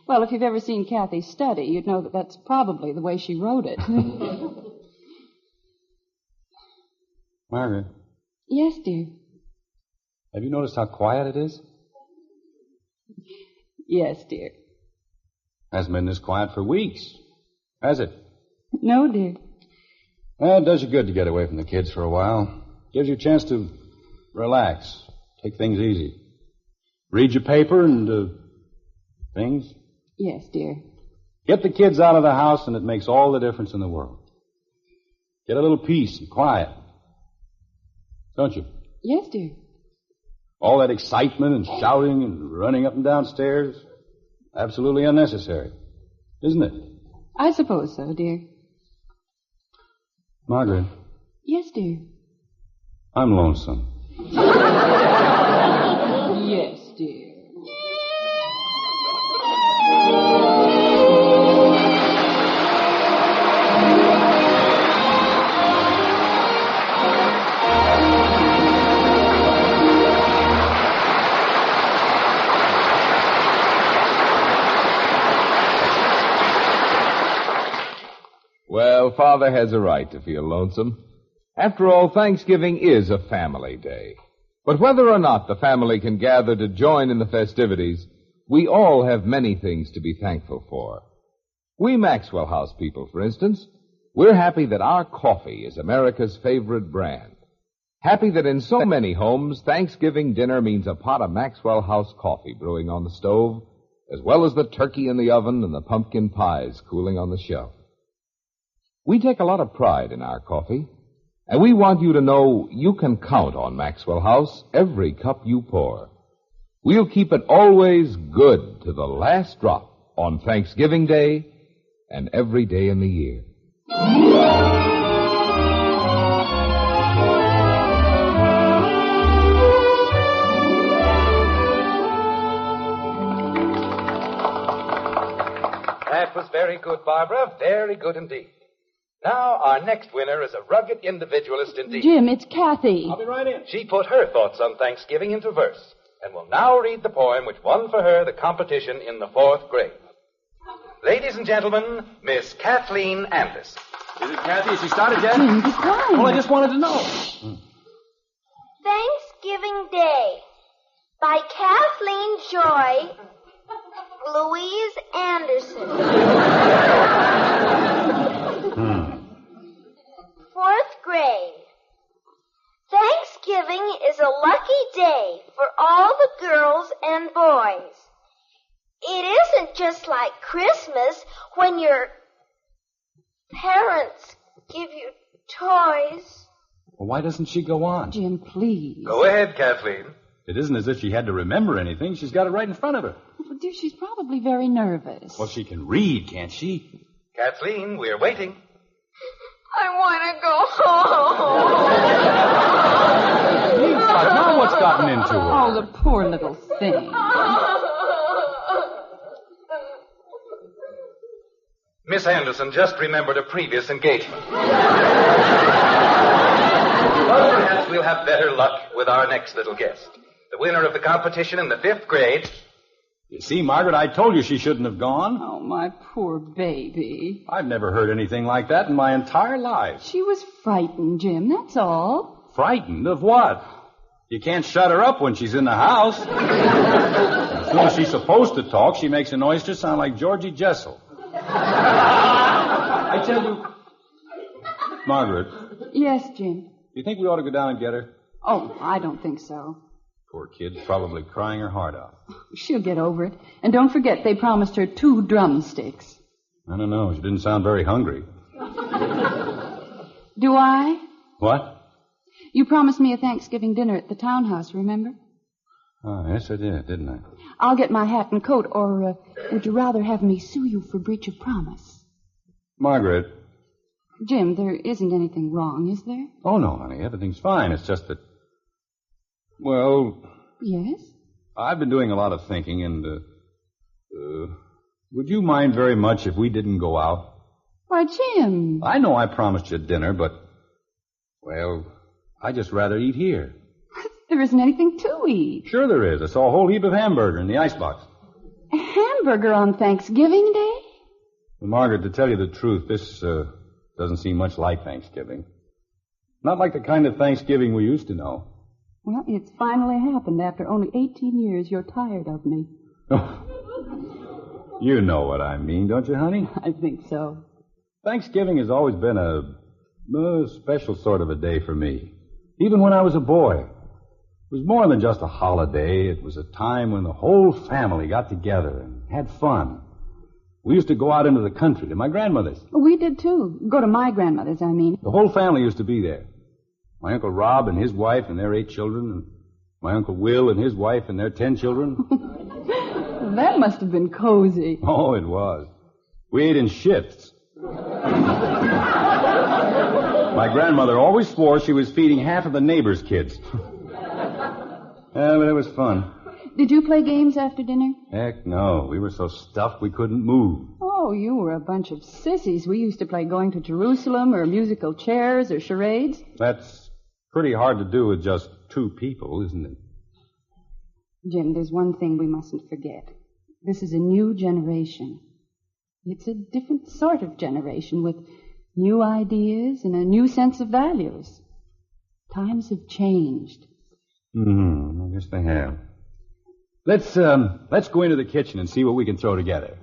Well, if you've ever seen Kathy study, you'd know that that's probably the way she wrote it. Margaret. Yes, dear. Have you noticed how quiet it is? Yes, dear. Hasn't been this quiet for weeks, has it? No, dear. Well, it does you good to get away from the kids for a while. Gives you a chance to relax, take things easy. Read your paper and, things. Yes, dear. Get the kids out of the house and it makes all the difference in the world. Get a little peace and quiet. Don't you? Yes, dear. All that excitement and shouting and running up and down stairs, absolutely unnecessary, isn't it? I suppose so, dear. Margaret. Yes, dear. I'm lonesome. Yes, dear. Well, Father has a right to feel lonesome. After all, Thanksgiving is a family day. But whether or not the family can gather to join in the festivities, we all have many things to be thankful for. We Maxwell House people, for instance, we're happy that our coffee is America's favorite brand. Happy that in so many homes, Thanksgiving dinner means a pot of Maxwell House coffee brewing on the stove, as well as the turkey in the oven and the pumpkin pies cooling on the shelf. We take a lot of pride in our coffee, and we want you to know you can count on Maxwell House every cup you pour. We'll keep it always good to the last drop on Thanksgiving Day and every day in the year. That was very good, Barbara. Very good indeed. Now, our next winner is a rugged individualist indeed. Jim, it's Kathy. I'll be right in. She put her thoughts on Thanksgiving into verse and will now read the poem which won for her the competition in the 4th grade. Ladies and gentlemen, Miss Kathleen Anderson. Is it Kathy? Has she started yet? Jim, be quiet. Well, I just wanted to know. Thanksgiving Day by Kathleen Joy, Louise Anderson. 4th grade. Thanksgiving is a lucky day for all the girls and boys. It isn't just like Christmas when your parents give you toys. Well, why doesn't she go on? Jim, please. Go ahead, Kathleen. It isn't as if she had to remember anything. She's got it right in front of her. Well, dear, she's probably very nervous. Well, she can read, can't she? Kathleen, we're waiting. I want to go home. Now what's gotten into her? Oh, the poor little thing. Miss Anderson just remembered a previous engagement. Well, perhaps we'll have better luck with our next little guest. The winner of the competition in the 5th grade. You see, Margaret, I told you she shouldn't have gone. Oh, my poor baby. I've never heard anything like that in my entire life. She was frightened, Jim, that's all. Frightened of what? You can't shut her up when she's in the house. As soon as she's supposed to talk, she makes an oyster sound like Georgie Jessel. I tell you, Margaret. Yes, Jim. Do you think we ought to go down and get her? Oh, I don't think so. Poor kid's probably crying her heart out. She'll get over it. And don't forget, they promised her 2 drumsticks. I don't know. She didn't sound very hungry. Do I? What? You promised me a Thanksgiving dinner at the townhouse, remember? Oh, yes, I did, didn't I? I'll get my hat and coat, or would you rather have me sue you for breach of promise? Margaret. Jim, there isn't anything wrong, is there? Oh, no, honey. Everything's fine. It's just that... Well... Yes? I've been doing a lot of thinking, and, would you mind very much if we didn't go out? Why, Jim. I know I promised you dinner, but... Well, I'd just rather eat here. There isn't anything to eat. Sure there is. I saw a whole heap of hamburger in the icebox. A hamburger on Thanksgiving Day? Well, Margaret, to tell you the truth, this doesn't seem much like Thanksgiving. Not like the kind of Thanksgiving we used to know. Well, it's finally happened. After only 18 years, you're tired of me. You know what I mean, don't you, honey? I think so. Thanksgiving has always been a special sort of a day for me. Even when I was a boy. It was more than just a holiday. It was a time when the whole family got together and had fun. We used to go out into the country to my grandmother's. We did, too. Go to my grandmother's, I mean. The whole family used to be there. My Uncle Rob and his wife and their 8 children, and my Uncle Will and his wife and their 10 children. That must have been cozy. Oh, it was. We ate in shifts. My grandmother always swore she was feeding half of the neighbors' kids. But it was fun. Did you play games after dinner? Heck no. We were so stuffed we couldn't move. Oh, you were a bunch of sissies. We used to play Going to Jerusalem or musical chairs or charades. That's pretty hard to do with just 2 people, isn't it? Jim, there's one thing we mustn't forget. This is a new generation. It's a different sort of generation with new ideas and a new sense of values. Times have changed. I guess they have. Let's go into the kitchen and see what we can throw together.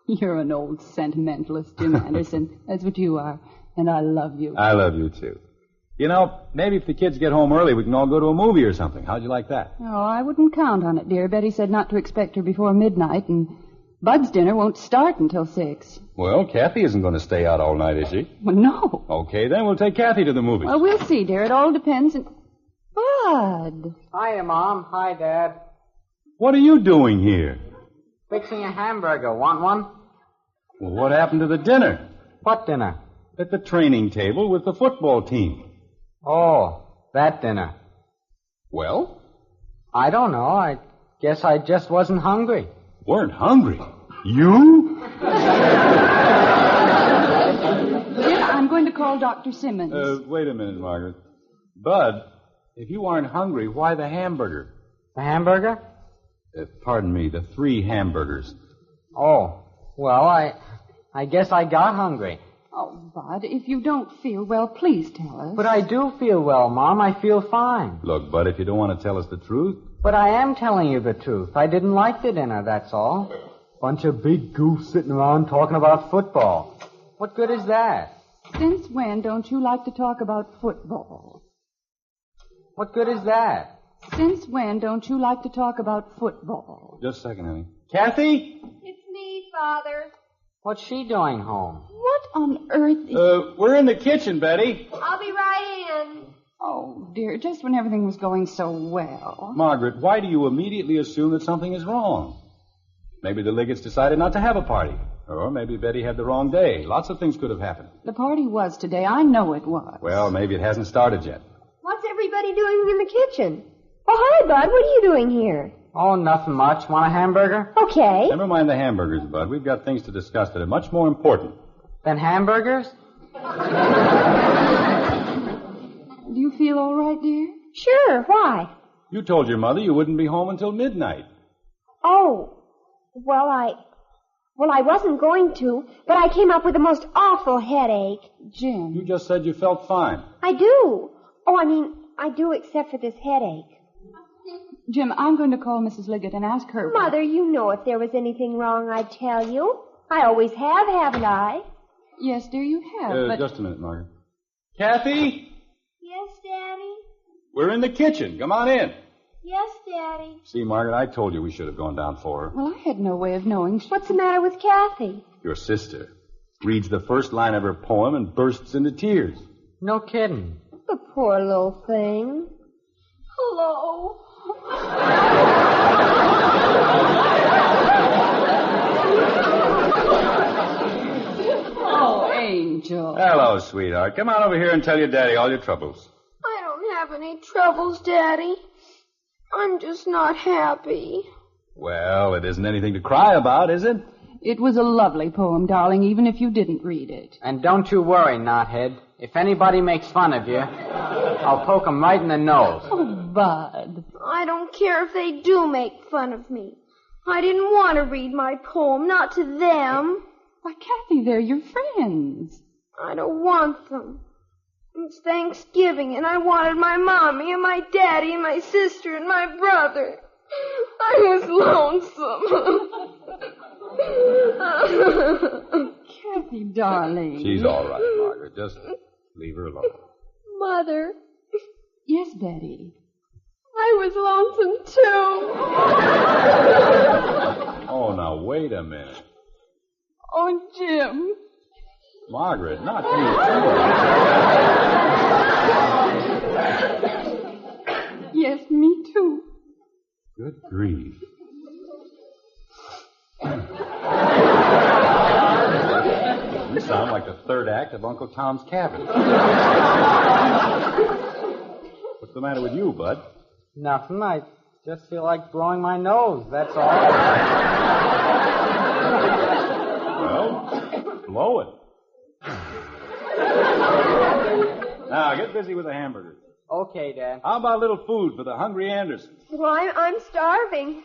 You're an old sentimentalist, Jim Anderson. That's what you are. And I love you. I love you, too. You know, maybe if the kids get home early, we can all go to a movie or something. How'd you like that? Oh, I wouldn't count on it, dear. Betty said not to expect her before midnight, and Bud's dinner won't start until 6. Well, Kathy isn't going to stay out all night, is she? Well, no. Okay, then we'll take Kathy to the movies. Well, we'll see, dear. It all depends on... Bud. Hiya, Mom. Hi, Dad. What are you doing here? Fixing a hamburger. Want one? Well, what happened to the dinner? What dinner? At the training table with the football team. Oh, that dinner. Well? I don't know. I guess I just wasn't hungry. Weren't hungry? You? Jim, I'm going to call Dr. Simmons. Wait a minute, Margaret. Bud, if you aren't hungry, why the hamburger? The hamburger? Pardon me, the 3 hamburgers. Oh, well, I guess I got hungry. Oh, Bud, if you don't feel well, please tell us. But I do feel well, Mom. I feel fine. Look, Bud, if you don't want to tell us the truth... But I am telling you the truth. I didn't like the dinner, that's all. Bunch of big goofs sitting around talking about football. What good is that? Since when don't you like to talk about football? What good is that? Since when don't you like to talk about football? Just a second, honey. Kathy? It's me, Father. What's she doing home? What on earth is... We're in the kitchen, Betty. I'll be right in. Oh, dear, just when everything was going so well. Margaret, why do you immediately assume that something is wrong? Maybe the Liggets decided not to have a party. Or maybe Betty had the wrong day. Lots of things could have happened. The party was today. I know it was. Well, maybe it hasn't started yet. What's everybody doing in the kitchen? Oh, hi, Bud. What are you doing here? Oh, nothing much. Want a hamburger? Okay. Never mind the hamburgers, Bud. We've got things to discuss that are much more important. Than hamburgers? Do you feel all right, dear? Sure. Why? You told your mother you wouldn't be home until midnight. Oh, well, I wasn't going to, but I came up with the most awful headache. Jim. You just said you felt fine. I do. Oh, I do except for this headache. Jim, I'm going to call Mrs. Liggett and ask her... Mother, you know if there was anything wrong, I'd tell you. I always have, haven't I? Yes, dear, you have, but... Just a minute, Margaret. Kathy? Yes, Daddy? We're in the kitchen. Come on in. Yes, Daddy. See, Margaret, I told you we should have gone down for her. Well, I had no way of knowing. What's the matter with Kathy? Your sister reads the first line of her poem and bursts into tears. No kidding. The poor little thing. Hello. Oh, Angel. Hello, sweetheart. Come on over here and tell your daddy all your troubles. I don't have any troubles, Daddy. I'm just not happy. Well, it isn't anything to cry about, is it? It was a lovely poem, darling, even if you didn't read it. And don't you worry, knothead. If anybody makes fun of you, I'll poke 'em right in the nose. Oh, Bud. I don't care if they do make fun of me. I didn't want to read my poem, not to them. Why, Kathy, they're your friends. I don't want them. It's Thanksgiving, and I wanted my mommy and my daddy and my sister and my brother. I was lonesome. Kathy, darling. She's all right, Margaret. Just leave her alone. Mother. Yes, Betty. I was lonesome, too. Oh, now, wait a minute. Oh, Jim. Margaret, not you. Yes, me too. Good grief. You sound like the third act of Uncle Tom's Cabin. What's the matter with you, Bud? Nothing. I just feel like blowing my nose, that's all. Well, blow it. Now, get busy with the hamburgers. Okay, Dad. How about a little food for the hungry Andersons? Well, I'm starving.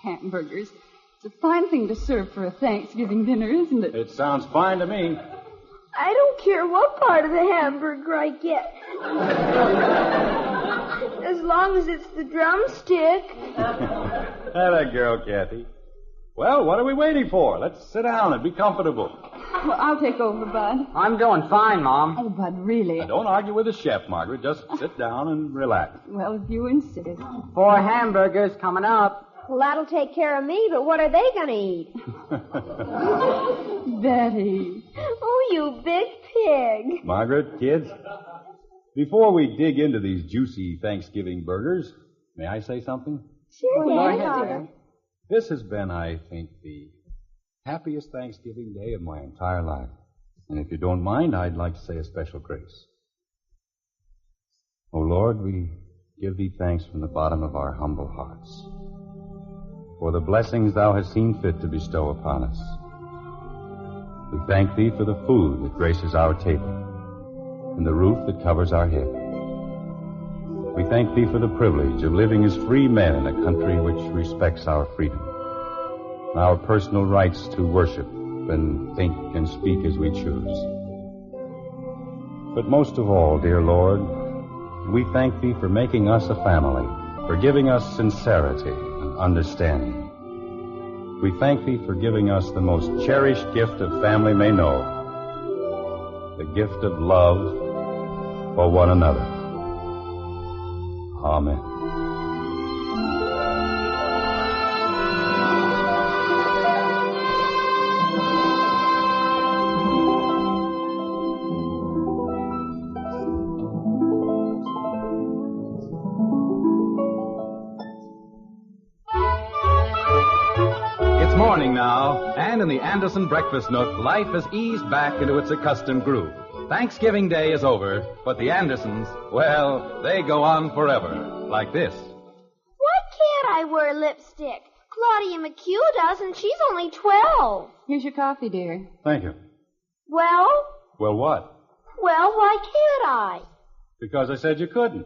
Hamburgers. It's a fine thing to serve for a Thanksgiving dinner, isn't it? It sounds fine to me. I don't care what part of the hamburger I get. As long as it's the drumstick. That girl, Kathy. Well, what are we waiting for? Let's sit down and be comfortable. Well, I'll take over, Bud. I'm doing fine, Mom. Oh, Bud, really? Now, don't argue with the chef, Margaret. Just sit down and relax. Well, if you insist. 4 hamburgers coming up. Well, that'll take care of me, but what are they going to eat? Betty. Oh, you big pig. Margaret, kids, before we dig into these juicy Thanksgiving burgers, may I say something? Sure, Go Dad. ahead, dear. This has been, I think, the happiest Thanksgiving day of my entire life. And if you don't mind, I'd like to say a special grace. O Lord, we give thee thanks from the bottom of our humble hearts for the blessings thou hast seen fit to bestow upon us. We thank thee for the food that graces our table and the roof that covers our head. We thank thee for the privilege of living as free men in a country which respects our freedom, and our personal rights to worship and think and speak as we choose. But most of all, dear Lord, we thank thee for making us a family, for giving us sincerity and understanding. We thank thee for giving us the most cherished gift a family may know, the gift of love for one another. Amen. morning now, and in the Anderson breakfast nook, life has eased back into its accustomed groove. Thanksgiving Day is over, but the Andersons, well, they go on forever, like this. Why can't I wear lipstick? Claudia McHugh does, and she's only 12. Here's your coffee, dear. Thank you. Well? Well, what? Well, why can't I? Because I said you couldn't.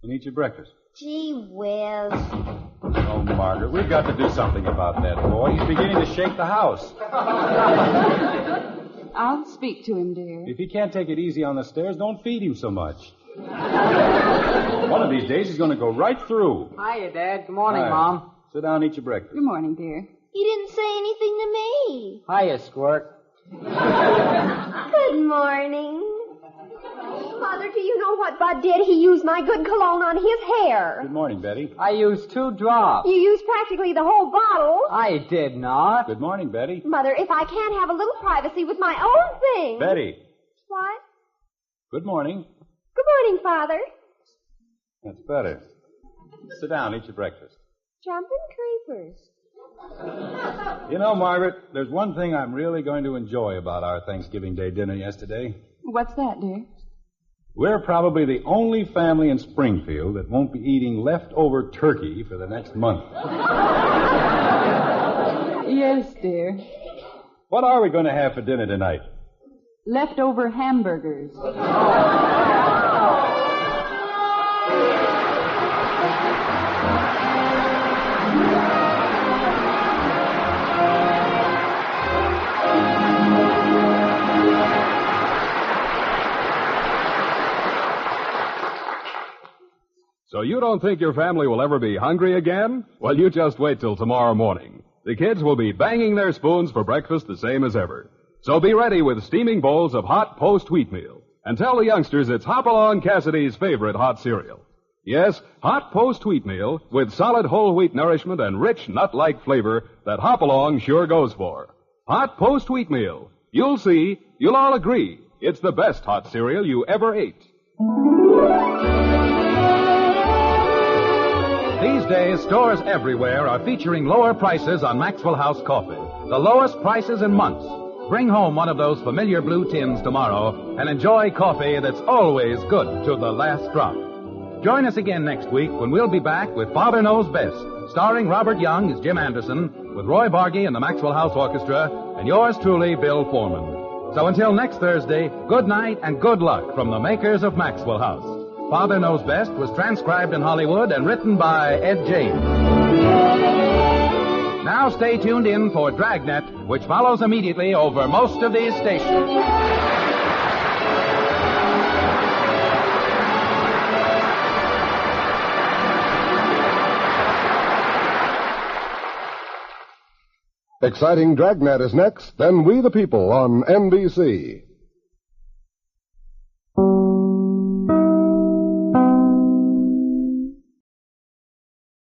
And eat your breakfast. Gee whiz. Oh, Margaret, we've got to do something about that boy. He's beginning to shake the house. I'll speak to him, dear. If he can't take it easy on the stairs, don't feed him so much. One of these days he's going to go right through. Hiya, Dad. Good morning, Hi. Mom. Sit down and eat your breakfast. Good morning, dear. He didn't say anything to me. Hiya, Squirt. Good morning. Mother, do you know what Bud did? He used my good cologne on his hair. Good morning, Betty. I used 2 drops. You used practically the whole bottle. I did not. Good morning, Betty. Mother, if I can't have a little privacy with my own thing. Betty. What? Good morning. Good morning, Father. That's better. Sit down, eat your breakfast. Jumping creepers. You know, Margaret, there's one thing I'm really going to enjoy about our Thanksgiving Day dinner yesterday. What's that, dear? We're probably the only family in Springfield that won't be eating leftover turkey for the next month. Yes, dear. What are we going to have for dinner tonight? Leftover hamburgers. So you don't think your family will ever be hungry again? Well, you just wait till tomorrow morning. The kids will be banging their spoons for breakfast the same as ever. So be ready with steaming bowls of hot post wheatmeal. And tell the youngsters it's Hopalong Cassidy's favorite hot cereal. Yes, hot post wheatmeal with solid whole wheat nourishment and rich nut-like flavor that Hopalong sure goes for. Hot post wheatmeal. You'll see, you'll all agree, it's the best hot cereal you ever ate. These days, stores everywhere are featuring lower prices on Maxwell House coffee. The lowest prices in months. Bring home one of those familiar blue tins tomorrow and enjoy coffee that's always good to the last drop. Join us again next week when we'll be back with Father Knows Best, starring Robert Young as Jim Anderson, with Roy Bargy and the Maxwell House Orchestra, and yours truly, Bill Foreman. So until next Thursday, good night and good luck from the makers of Maxwell House. Father Knows Best was transcribed in Hollywood and written by Ed James. Now stay tuned in for Dragnet, which follows immediately over most of these stations. Exciting Dragnet is next, then We the People on NBC.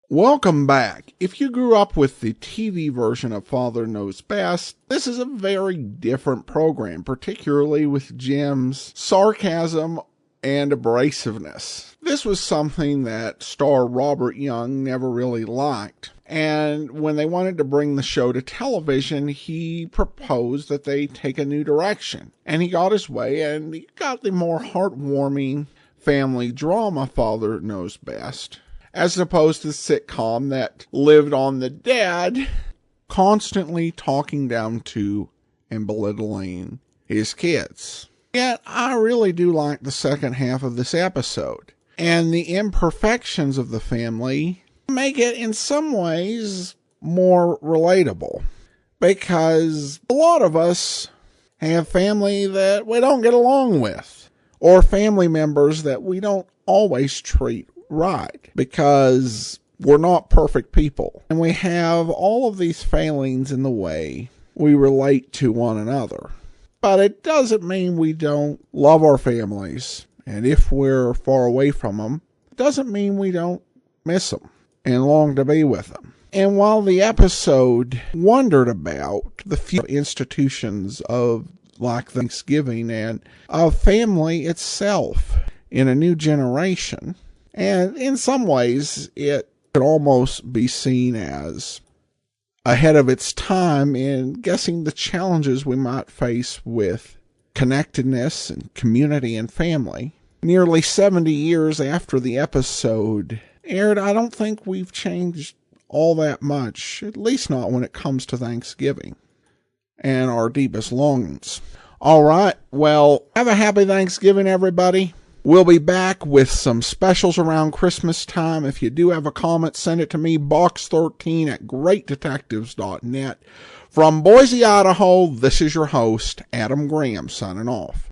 Welcome back. If you grew up with the TV version of Father Knows Best, this is a very different program, particularly with Jim's sarcasm and abrasiveness. This was something that star Robert Young never really liked. And when they wanted to bring the show to television, he proposed that they take a new direction. And he got his way, and he got the more heartwarming family drama Father Knows Best, as opposed to the sitcom that lived on the dad constantly talking down to and belittling his kids. Yet, I really do like the second half of this episode. And the imperfections of the family make it, in some ways, more relatable. Because a lot of us have family that we don't get along with. Or family members that we don't always treat right, because we're not perfect people. And we have all of these failings in the way we relate to one another. But it doesn't mean we don't love our families. And if we're far away from them, it doesn't mean we don't miss them and long to be with them. And while the episode wondered about the few institutions of like Thanksgiving and of family itself in a new generation, and in some ways, it could almost be seen as ahead of its time in guessing the challenges we might face with connectedness and community and family. Nearly 70 years after the episode aired, I don't think we've changed all that much, at least not when it comes to Thanksgiving and our deepest longings. All right, well, have a happy Thanksgiving, everybody. We'll be back with some specials around Christmas time. If you do have a comment, send it to me, box13@greatdetectives.net. From Boise, Idaho, this is your host, Adam Graham, signing off.